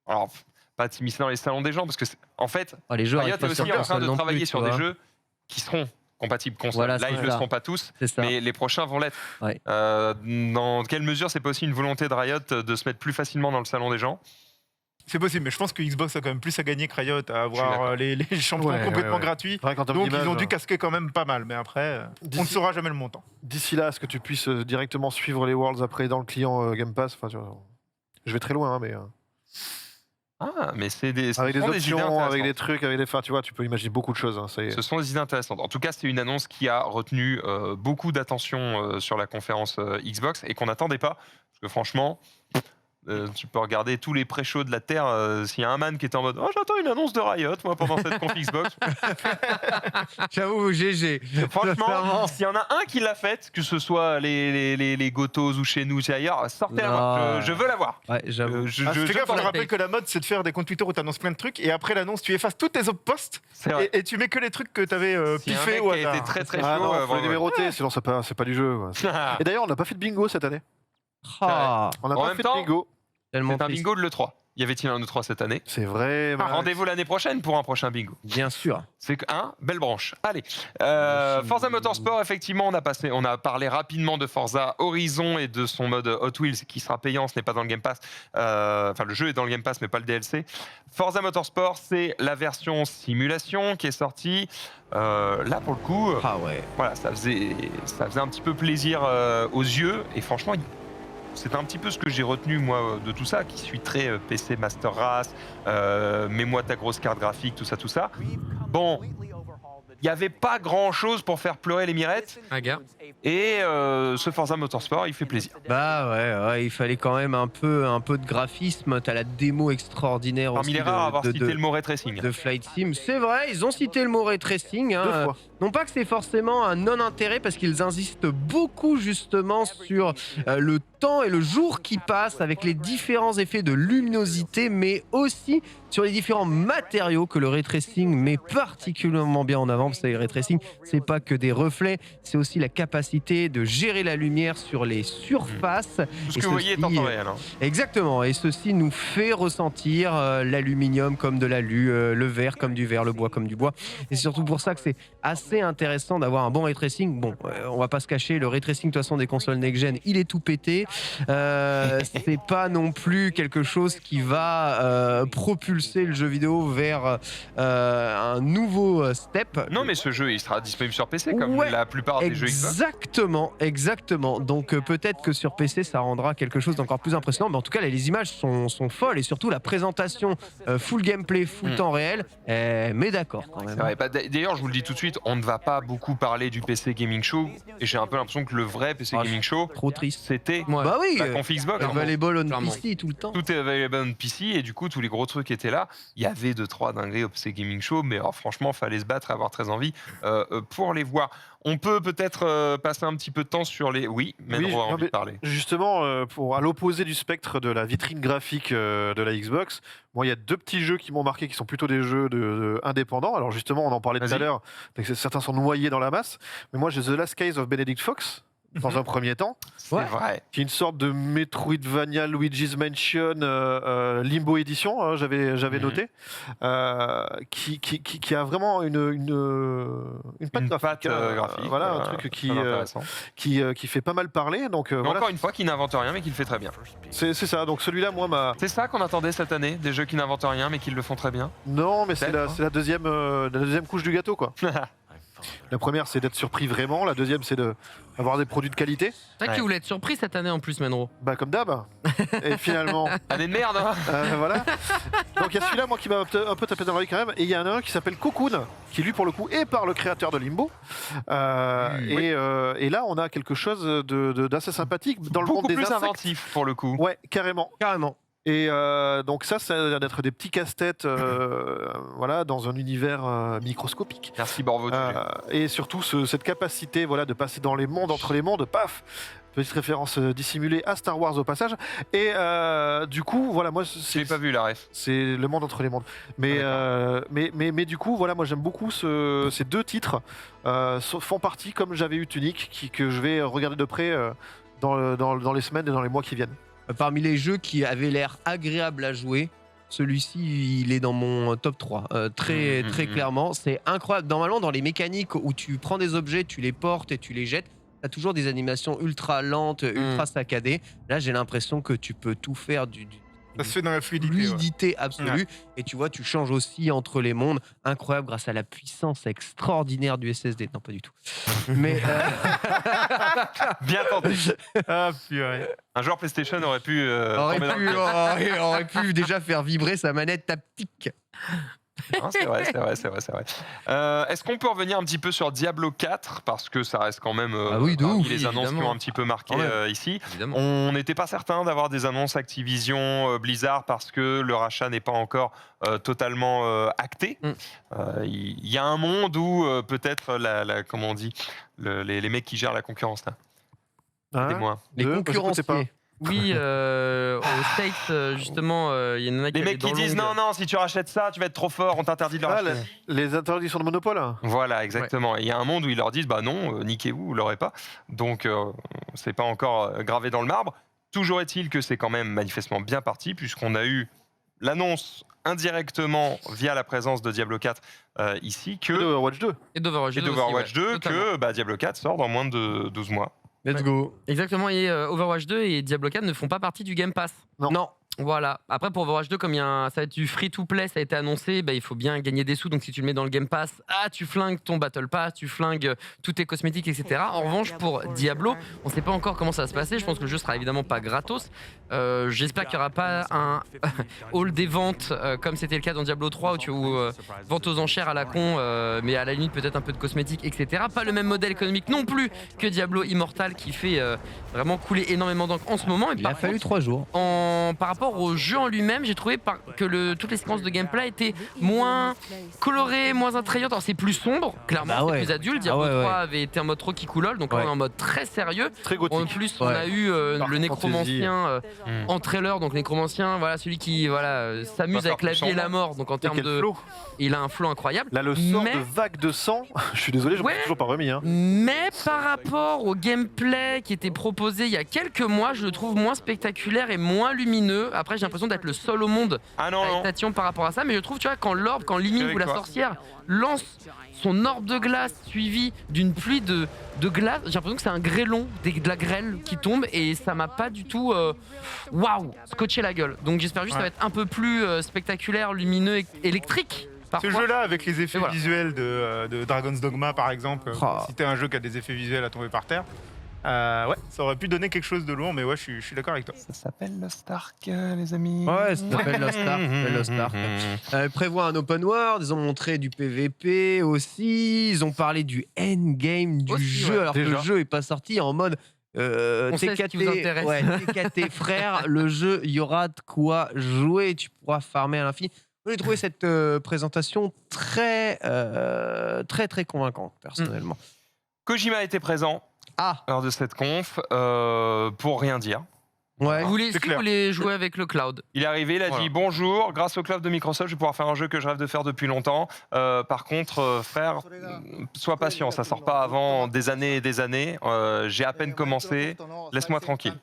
Speaker 1: alors, pas de s'immiscer dans les salons des gens, parce que en fait,
Speaker 3: Ah, les jeux
Speaker 1: Riot
Speaker 3: arrivent
Speaker 1: est
Speaker 3: pas
Speaker 1: aussi
Speaker 3: sur
Speaker 1: en train
Speaker 3: console
Speaker 1: de
Speaker 3: non
Speaker 1: travailler
Speaker 3: plus,
Speaker 1: sur
Speaker 3: tu
Speaker 1: des
Speaker 3: vois.
Speaker 1: jeux qui seront compatibles console.
Speaker 3: Voilà,
Speaker 1: Là,
Speaker 3: c'est
Speaker 1: ils ne le
Speaker 3: ça.
Speaker 1: seront pas tous,
Speaker 3: C'est ça.
Speaker 1: mais les prochains vont l'être.
Speaker 3: Ouais.
Speaker 1: Dans quelle mesure c'est pas aussi une volonté de Riot de se mettre plus facilement dans le salon des gens?
Speaker 2: C'est possible, mais je pense que Xbox a quand même plus à gagner que Riot à
Speaker 1: suis
Speaker 2: avoir
Speaker 1: d'accord.
Speaker 2: Les champions
Speaker 5: Ouais,
Speaker 2: complètement
Speaker 5: ouais.
Speaker 2: gratuits.
Speaker 5: C'est vrai qu'en termes
Speaker 2: Donc ils
Speaker 5: d'image,
Speaker 2: ont dû casquer quand même pas mal, mais après, on ne
Speaker 5: D'ici-
Speaker 2: saura jamais le montant.
Speaker 5: d'ici là, est-ce que tu puisses directement suivre les Worlds après dans le client Game Pass? Enfin, tu vois, je vais très loin, hein, mais
Speaker 1: Ah, mais c'est des, ce
Speaker 5: avec des
Speaker 1: sont des idées
Speaker 5: options, avec
Speaker 1: intéressantes.
Speaker 5: des trucs, avec des. Enfin, tu vois, tu peux imaginer beaucoup de choses. Hein,
Speaker 1: Ce sont des idées intéressantes. En tout cas, c'est une annonce qui a retenu beaucoup d'attention sur la conférence Xbox et qu'on n'attendait pas. Parce que franchement, tu peux regarder tous les pré-shows de la Terre. S'il y a un man qui était en mode « Oh, j'attends une annonce de Riot, moi, pendant cette conf Xbox. »
Speaker 3: J'avoue, GG.
Speaker 1: Franchement,
Speaker 3: Sincèrement.
Speaker 1: s'il y en a un qui l'a faite, que ce soit les Gotos ou chez nous ou ailleurs, sortez-la
Speaker 3: Non.
Speaker 1: voir. Je veux la voir.
Speaker 3: Ouais, j'avoue.
Speaker 1: Je
Speaker 2: Fais gaffe,
Speaker 1: pense-
Speaker 2: je rappelle que la mode, c'est de faire des comptes Twitter où tu annonces plein de trucs et après l'annonce, tu effaces tous tes autres posts
Speaker 1: C'est vrai.
Speaker 2: et tu mets que les trucs que tu avais
Speaker 1: Si un
Speaker 2: piffés
Speaker 1: mec
Speaker 2: au
Speaker 1: qui a été
Speaker 2: hasard.
Speaker 1: très très chaud,
Speaker 5: Ah non, faut les
Speaker 1: vraiment,
Speaker 5: numéroter, sinon c'est pas du jeu. quoi. Et d'ailleurs, on n'a pas fait de bingo cette année.
Speaker 3: Ah,
Speaker 5: On n'a
Speaker 1: En
Speaker 5: pas
Speaker 1: même
Speaker 5: fait
Speaker 1: temps,
Speaker 5: de bingo.
Speaker 3: tellement
Speaker 1: c'est un
Speaker 3: triste.
Speaker 1: bingo de l'E3. Y avait-il un E3 cette année?
Speaker 5: C'est vrai. Max.
Speaker 1: Rendez-vous l'année prochaine pour un prochain bingo.
Speaker 3: Bien sûr.
Speaker 1: C'est belle branche. Allez, Forza Motorsport, effectivement, on a parlé rapidement de Forza Horizon et de son mode Hot Wheels qui sera payant, ce n'est pas dans le Game Pass. Enfin, le jeu est dans le Game Pass, mais pas le DLC. Forza Motorsport, c'est la version simulation qui est sortie. Là, pour le coup,
Speaker 3: Ah ouais.
Speaker 1: voilà, ça faisait un petit peu plaisir aux yeux. Et franchement, c'est un petit peu ce que j'ai retenu, moi, de tout ça, qui suis très PC Master Race, mets-moi ta grosse carte graphique, tout ça. Bon, il n'y avait pas grand-chose pour faire pleurer les mirettes,
Speaker 4: Un gars.
Speaker 1: et ce Forza Motorsport, il fait plaisir.
Speaker 3: Bah ouais, il fallait quand même un peu de graphisme. T'as la démo extraordinaire
Speaker 1: Parmi
Speaker 3: aussi
Speaker 1: les rares à avoir
Speaker 3: de,
Speaker 1: cité le mot ray tracing.
Speaker 3: de Flight Sim. C'est vrai, ils ont cité le mot ray tracing. Hein.
Speaker 5: 2 fois.
Speaker 3: Non pas que c'est forcément un non-intérêt parce qu'ils insistent beaucoup justement sur le temps et le jour qui passe avec les différents effets de luminosité, mais aussi sur les différents matériaux que le ray tracing met particulièrement bien en avant. Vous savez, le ray tracing, c'est pas que des reflets, c'est aussi la capacité de gérer la lumière sur les surfaces.
Speaker 1: Tout ce
Speaker 3: Et
Speaker 1: que vous voyez est en
Speaker 3: ceci,
Speaker 1: temps réel. Hein.
Speaker 3: Exactement, et ceci nous fait ressentir l'aluminium comme de l'alu, le verre comme du verre, le bois comme du bois. Et c'est surtout pour ça que c'est assez intéressant d'avoir un bon ray tracing. Bon, on va pas se cacher, le ray tracing de toute façon des consoles next-gen, il est tout pété. C'est pas non plus quelque chose qui va propulser le jeu vidéo vers un nouveau step.
Speaker 1: Non, mais ce jeu, il sera disponible sur PC, comme
Speaker 3: Ouais,
Speaker 1: la plupart des jeux Xbox.
Speaker 3: Exactement. Donc peut-être que sur PC ça rendra quelque chose d'encore plus impressionnant. Mais en tout cas, les images sont folles et surtout la présentation full gameplay, full temps réel. Mais d'accord quand même.
Speaker 1: C'est vrai. Bah, d'ailleurs, je vous le dis tout de suite, on ne va pas beaucoup parler du PC Gaming Show, et j'ai un peu l'impression que le vrai PC
Speaker 3: Ah,
Speaker 1: Gaming Show,
Speaker 3: Trop triste.
Speaker 1: c'était
Speaker 4: Ouais.
Speaker 3: Bah oui,
Speaker 1: la conf Xbox. hein.
Speaker 3: available on
Speaker 4: Clairement.
Speaker 3: PC tout le temps.
Speaker 1: Tout est available on PC et du coup tous les gros trucs étaient là. Il y avait 2-3 dingueries au PC Gaming Show, mais alors, franchement fallait se battre et avoir très envie pour les voir. On peut peut-être passer un petit peu de temps sur les... Oui, mais
Speaker 5: Oui,
Speaker 1: on a
Speaker 5: non,
Speaker 1: envie
Speaker 5: mais-
Speaker 1: de parler.
Speaker 5: Justement, à l'opposé du spectre de la vitrine graphique de la Xbox, moi, il y a 2 petits jeux qui m'ont marqué, qui sont plutôt des jeux indépendants. Alors justement, on en parlait tout à
Speaker 1: Vas-y.
Speaker 5: l'heure, certains sont noyés dans la masse, mais moi j'ai The Last Case of Benedict Fox, dans un premier temps,
Speaker 1: C'est vrai.
Speaker 5: qui est une sorte de Metroidvania Luigi's Mansion Limbo Edition, hein, j'avais noté, qui a vraiment une patte
Speaker 1: Une
Speaker 5: graphique,
Speaker 1: patte graphique.
Speaker 5: voilà, un truc
Speaker 1: très intéressant.
Speaker 5: qui fait pas mal parler. Donc
Speaker 1: Mais
Speaker 5: voilà,
Speaker 1: encore une fois, qui n'invente rien mais qui le fait très bien.
Speaker 5: c'est ça. Donc celui-là, moi,
Speaker 1: C'est ça qu'on attendait cette année, des jeux qui n'inventent rien mais qui le font très bien.
Speaker 5: non, mais c'est
Speaker 1: Peut-être,
Speaker 5: la deuxième couche du gâteau, quoi. La première, c'est d'être surpris vraiment. La deuxième, c'est d'avoir des produits de qualité.
Speaker 4: C'est vrai que tu voulais être surpris cette année en plus, Menro.
Speaker 5: Bah, comme d'hab. Et finalement,
Speaker 1: Année de merde, hein.
Speaker 5: voilà. Donc, il y a celui-là, moi, qui m'a un peu tapé dans l'œil quand même. Et il y en a un qui s'appelle Cocoon, qui lui, pour le coup, est par le créateur de Limbo. Et là, on a quelque chose d'assez sympathique dans le
Speaker 1: Beaucoup
Speaker 5: monde des
Speaker 1: plus
Speaker 5: insectes.
Speaker 1: inventif pour le coup.
Speaker 5: Ouais, carrément.
Speaker 3: Carrément.
Speaker 5: Et donc ça a l'air d'être des petits casse-têtes voilà, dans un univers microscopique.
Speaker 1: Merci Borvo.
Speaker 5: Et surtout cette capacité voilà, de passer dans les mondes, entre les mondes, paf, petite référence dissimulée à Star Wars au passage. Et du coup, voilà, moi,
Speaker 1: Je l'ai pas vu la ref.
Speaker 5: c'est le monde entre les mondes. Mais, mais du coup, voilà, moi j'aime beaucoup ces deux titres. Font partie, comme j'avais eu Tunic, que je vais regarder de près dans les semaines et dans les mois qui viennent.
Speaker 3: Parmi les jeux qui avaient l'air agréables à jouer, celui-ci, il est dans mon top 3. Très clairement. C'est incroyable. Normalement, dans les mécaniques où tu prends des objets, tu les portes et tu les jettes, tu as toujours des animations ultra lentes, ultra saccadées. Là, j'ai l'impression que tu peux tout faire
Speaker 2: Ça se fait dans la fluidité.
Speaker 3: absolue. Et tu vois, tu changes aussi entre les mondes. Incroyable grâce à la puissance extraordinaire du SSD. Non, pas du tout. Mais
Speaker 1: Bien tenté.
Speaker 2: Ah, purée.
Speaker 1: Un joueur PlayStation aurait pu.
Speaker 3: aurait pu déjà faire vibrer sa manette taptique.
Speaker 1: Non, c'est vrai. Est-ce qu'on peut revenir un petit peu sur Diablo 4 parce que ça reste quand même
Speaker 3: de
Speaker 1: parmi
Speaker 3: ouf,
Speaker 1: les annonces qui
Speaker 4: évidemment.
Speaker 1: ont un petit peu marqué ici.
Speaker 4: Évidemment.
Speaker 1: On n'était pas certain d'avoir des annonces Activision Blizzard parce que le rachat n'est pas encore totalement acté. Il y a un monde où peut-être comment on dit les mecs qui gèrent la concurrence là.
Speaker 5: Hein
Speaker 1: Aidez-moi.
Speaker 3: Les
Speaker 5: Deux, parce que
Speaker 3: concurrenciers.
Speaker 5: c'est pas-
Speaker 4: Oui, aux States, justement, il y en a qui
Speaker 1: Les mecs
Speaker 4: avaient
Speaker 1: qui
Speaker 4: dans
Speaker 1: disent
Speaker 4: l'ongle.
Speaker 1: non, si tu rachètes ça, tu vas être trop fort, on t'interdit de le
Speaker 5: Ah,
Speaker 1: racheter.
Speaker 5: les interdictions de monopole.
Speaker 1: Voilà, exactement. Et il y a un monde où ils leur disent bah non, niquez-vous, vous l'aurez pas. Donc c'est pas encore gravé dans le marbre. Toujours est-il que c'est quand même manifestement bien parti puisqu'on a eu l'annonce indirectement via la présence de Diablo 4 ici
Speaker 5: De Overwatch 2.
Speaker 4: Et d'Overwatch 2.
Speaker 1: et d'Overwatch
Speaker 4: aussi,
Speaker 1: 2
Speaker 4: ouais, totalement.
Speaker 1: que Diablo 4 sort dans moins de 12 mois.
Speaker 3: Let's go.
Speaker 4: Exactement, et Overwatch 2 et Diablo 4 ne font pas partie du Game Pass.
Speaker 3: Non.
Speaker 4: Voilà. Après, pour Overwatch 2, comme ça va être du free-to-play, ça a été annoncé, il faut bien gagner des sous. Donc, si tu le mets dans le Game Pass, tu flingues ton Battle Pass, tu flingues tous tes cosmétiques, etc. En revanche, pour Diablo, on ne sait pas encore comment ça va se passer. Je pense que le jeu sera évidemment pas gratos. J'espère qu'il n'y aura pas un hall des ventes comme c'était le cas dans Diablo 3 où vente aux enchères à la con, mais à la limite peut-être un peu de cosmétiques, etc. Pas le même modèle économique non plus que Diablo Immortal qui fait vraiment couler énormément d'encre en ce moment. Et
Speaker 3: Il a fallu 3 jours.
Speaker 4: par rapport au jeu en lui-même, j'ai trouvé que toutes les séquences de gameplay étaient moins colorées, moins attrayantes. Alors c'est plus sombre, clairement, c'est plus adulte. Diablo 3 avait été en mode Rocky Coolol, donc là on est en mode très sérieux.
Speaker 5: Très gothique.
Speaker 4: En plus, on a eu le nécromancien en trailer, donc nécromancien, voilà celui qui s'amuse avec la vie et la mort. Donc en termes de, il a un flow incroyable.
Speaker 5: Là, le sort de vague de sang, je suis désolé, je ne toujours pas remis. Hein.
Speaker 4: Mais par rapport au gameplay qui était proposé il y a quelques mois, je le trouve moins spectaculaire et moins lumineux. Après, j'ai l'impression d'être le seul au monde à être tatillon par rapport à ça. Mais je trouve, tu vois, quand Limic ou la sorcière lance son orbe de glace suivi d'une pluie de glace, j'ai l'impression que c'est un grêlon, de la grêle qui tombe et ça m'a pas du tout scotché la gueule. Donc j'espère juste que ça va être un peu plus spectaculaire, lumineux, électrique.
Speaker 2: Ce jeu-là, avec les effets
Speaker 4: voilà.
Speaker 2: visuels de Dragon's Dogma, par exemple, si t'es un jeu qui a des effets visuels à tomber par terre, ça aurait pu donner quelque chose de lourd, mais ouais, je suis d'accord avec toi.
Speaker 1: Ça s'appelle Lost Ark, les amis.
Speaker 3: Ouais, ça s'appelle Lost Ark. Ils prévoient un open world, ils ont montré du PVP aussi, ils ont parlé du endgame du jeu, alors que le jeu est pas sorti en mode
Speaker 4: on sait ce qui vous intéresse.
Speaker 3: TKT frère, le jeu, il y aura de quoi jouer, tu pourras farmer à l'infini. J'ai trouvé cette présentation très convaincante, personnellement.
Speaker 1: Kojima était présent lors de cette conf pour rien dire.
Speaker 3: Ouais.
Speaker 4: Vous voulez jouer avec le cloud?
Speaker 1: Il est arrivé, il a dit bonjour, grâce au cloud de Microsoft, je vais pouvoir faire un jeu que je rêve de faire depuis longtemps. Par contre, frère, sois patient, ça sort pas avant des années et des années. J'ai à peine commencé, laisse-moi tranquille.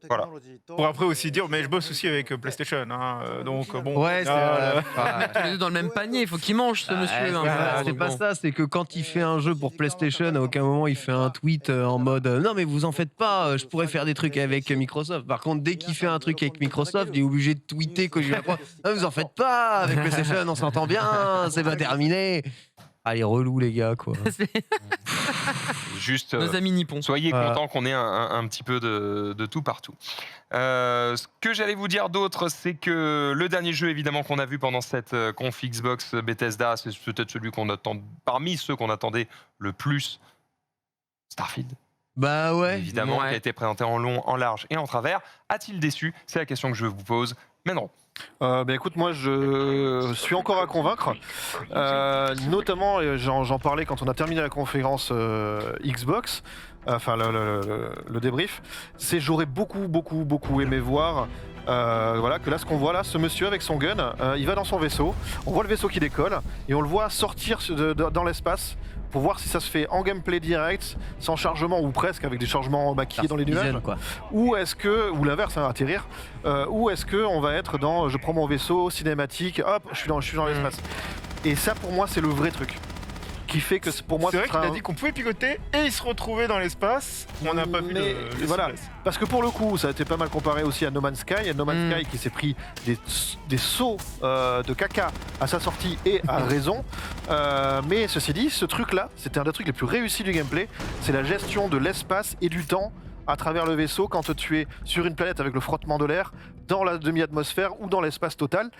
Speaker 1: Voilà.
Speaker 2: Pour après aussi dire, mais je bosse aussi avec PlayStation, hein, donc bon.
Speaker 3: Ouais, c'est
Speaker 4: tous les deux dans le même panier, il faut qu'il mange ce monsieur.
Speaker 3: C'est pas ça, c'est que quand il fait un jeu pour PlayStation, à aucun moment il fait un tweet en mode non mais vous en faites pas, je pourrais faire des trucs avec Microsoft. Par contre, dès qu'il fait un truc avec Microsoft, il est obligé de tweeter que je non, vous en faites pas, avec PlayStation on s'entend bien, c'est pas terminé. Allez, relou les gars, quoi.
Speaker 1: Juste,
Speaker 4: Nos amis nippons.
Speaker 1: soyez contents qu'on ait un petit peu de tout partout. Ce que j'allais vous dire d'autre, c'est que le dernier jeu évidemment qu'on a vu pendant cette conf Xbox Bethesda, c'est peut-être celui qu'on attend parmi ceux qu'on attendait le plus, Starfield.
Speaker 3: Bah ouais.
Speaker 1: Évidemment, qui a été présenté en long, en large et en travers. A-t-il déçu? C'est la question que je vous pose. Mais non.
Speaker 5: Écoute, moi je suis encore à convaincre, notamment j'en parlais quand on a terminé la conférence Xbox, enfin le débrief, c'est j'aurais beaucoup aimé voir voilà, que là ce qu'on voit là, ce monsieur avec son gun, il va dans son vaisseau, on voit le vaisseau qui décolle et on le voit sortir dans l'espace pour voir si ça se fait en gameplay direct, sans chargement ou presque avec des chargements maquillés dans les nuages,
Speaker 3: quoi.
Speaker 5: ou est-ce que, ou l'inverse, hein, atterrir, ou est-ce que on va être dans je prends mon vaisseau cinématique, hop, je suis dans l'espace. Et ça pour moi c'est le vrai truc qui fait que pour moi
Speaker 2: C'est vrai
Speaker 5: ce
Speaker 2: qu'il
Speaker 5: sera
Speaker 2: a dit qu'on pouvait piloter et il se retrouvait dans l'espace. On n'a pas vu le
Speaker 5: voilà,
Speaker 2: souplesse.
Speaker 5: parce que pour le coup, ça a été pas mal comparé aussi à No Man's Sky. No Man's Sky qui s'est pris des sauts de caca à sa sortie et à raison. Mais ceci dit, ce truc-là, c'était un des trucs les plus réussis du gameplay. C'est la gestion de l'espace et du temps à travers le vaisseau quand tu es sur une planète avec le frottement de l'air, dans la demi-atmosphère ou dans l'espace total.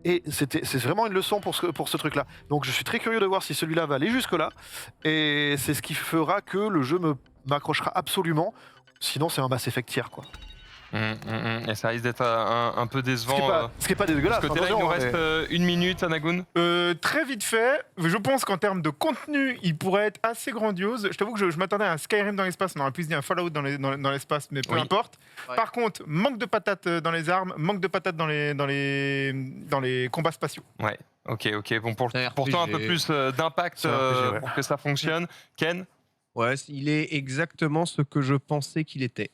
Speaker 5: Et c'est vraiment une leçon pour ce truc-là. Donc je suis très curieux de voir si celui-là va aller jusque-là. Et c'est ce qui fera que le jeu m'accrochera absolument. Sinon c'est un Mass Effect tiers, quoi.
Speaker 1: Et ça risque d'être un peu décevant.
Speaker 5: Ce qui est pas dégueulasse.
Speaker 1: De ce côté-là, il nous reste une minute, Anagoun.
Speaker 2: Très vite fait, je pense qu'en termes de contenu, il pourrait être assez grandiose. Je t'avoue que je m'attendais à un Skyrim dans l'espace, on aurait plus dit un Fallout dans l'espace, mais peu
Speaker 1: Oui.
Speaker 2: importe.
Speaker 3: Ouais.
Speaker 2: Par contre, manque de patates dans les armes, manque de patates dans les combats spatiaux.
Speaker 1: Ouais, ok. Bon,
Speaker 3: C'est un
Speaker 1: pourtant un
Speaker 3: RPG.
Speaker 1: peu plus d'impact
Speaker 5: C'est un RPG, ouais.
Speaker 1: pour que ça fonctionne. Ken,
Speaker 3: Ouais, il est exactement ce que je pensais qu'il était.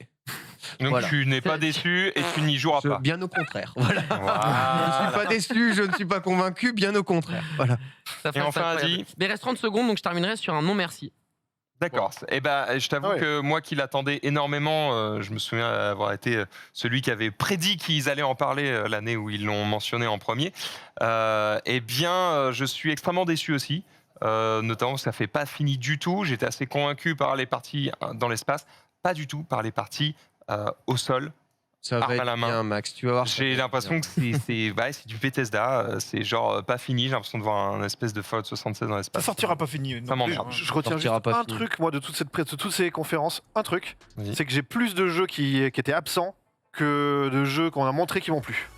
Speaker 1: donc
Speaker 3: Voilà.
Speaker 1: tu n'es pas déçu et tu n'y joueras pas.
Speaker 3: Bien au contraire. Voilà. Je ne
Speaker 1: Voilà.
Speaker 3: suis pas déçu, je ne suis pas convaincu, bien au contraire. Voilà.
Speaker 4: Ça
Speaker 1: Et enfin,
Speaker 4: incroyable.
Speaker 1: Adi.
Speaker 4: Mais il reste 30 secondes, donc je terminerai sur un non merci.
Speaker 1: D'accord. Et ben, je t'avoue
Speaker 5: Ah ouais.
Speaker 1: que moi qui l'attendais énormément, je me souviens avoir été celui qui avait prédit qu'ils allaient en parler l'année où ils l'ont mentionné en premier. Eh bien, je suis extrêmement déçu aussi. Notamment, ça fait pas fini du tout. J'étais assez convaincu par les parties dans l'espace, pas du tout par les parties au sol.
Speaker 3: Ça va
Speaker 1: Arme à
Speaker 3: être
Speaker 1: la main.
Speaker 3: bien, Max. Tu vas voir. ça va
Speaker 1: J'ai
Speaker 3: être
Speaker 1: l'impression que c'est du Bethesda. C'est genre pas fini. J'ai l'impression de voir un espèce de Fallout 76 dans
Speaker 2: Ça
Speaker 1: l'espace.
Speaker 2: sortira pas fini. non
Speaker 1: Ça
Speaker 2: plus,
Speaker 1: m'emmerde.
Speaker 2: hein.
Speaker 5: Je retiens juste
Speaker 3: sortira pas
Speaker 5: un
Speaker 3: fini.
Speaker 5: truc, moi, de toutes ces conférences. Un truc,
Speaker 1: Vas-y.
Speaker 5: c'est que j'ai plus de jeux qui étaient absents que de jeux qu'on a montré qui vont plus.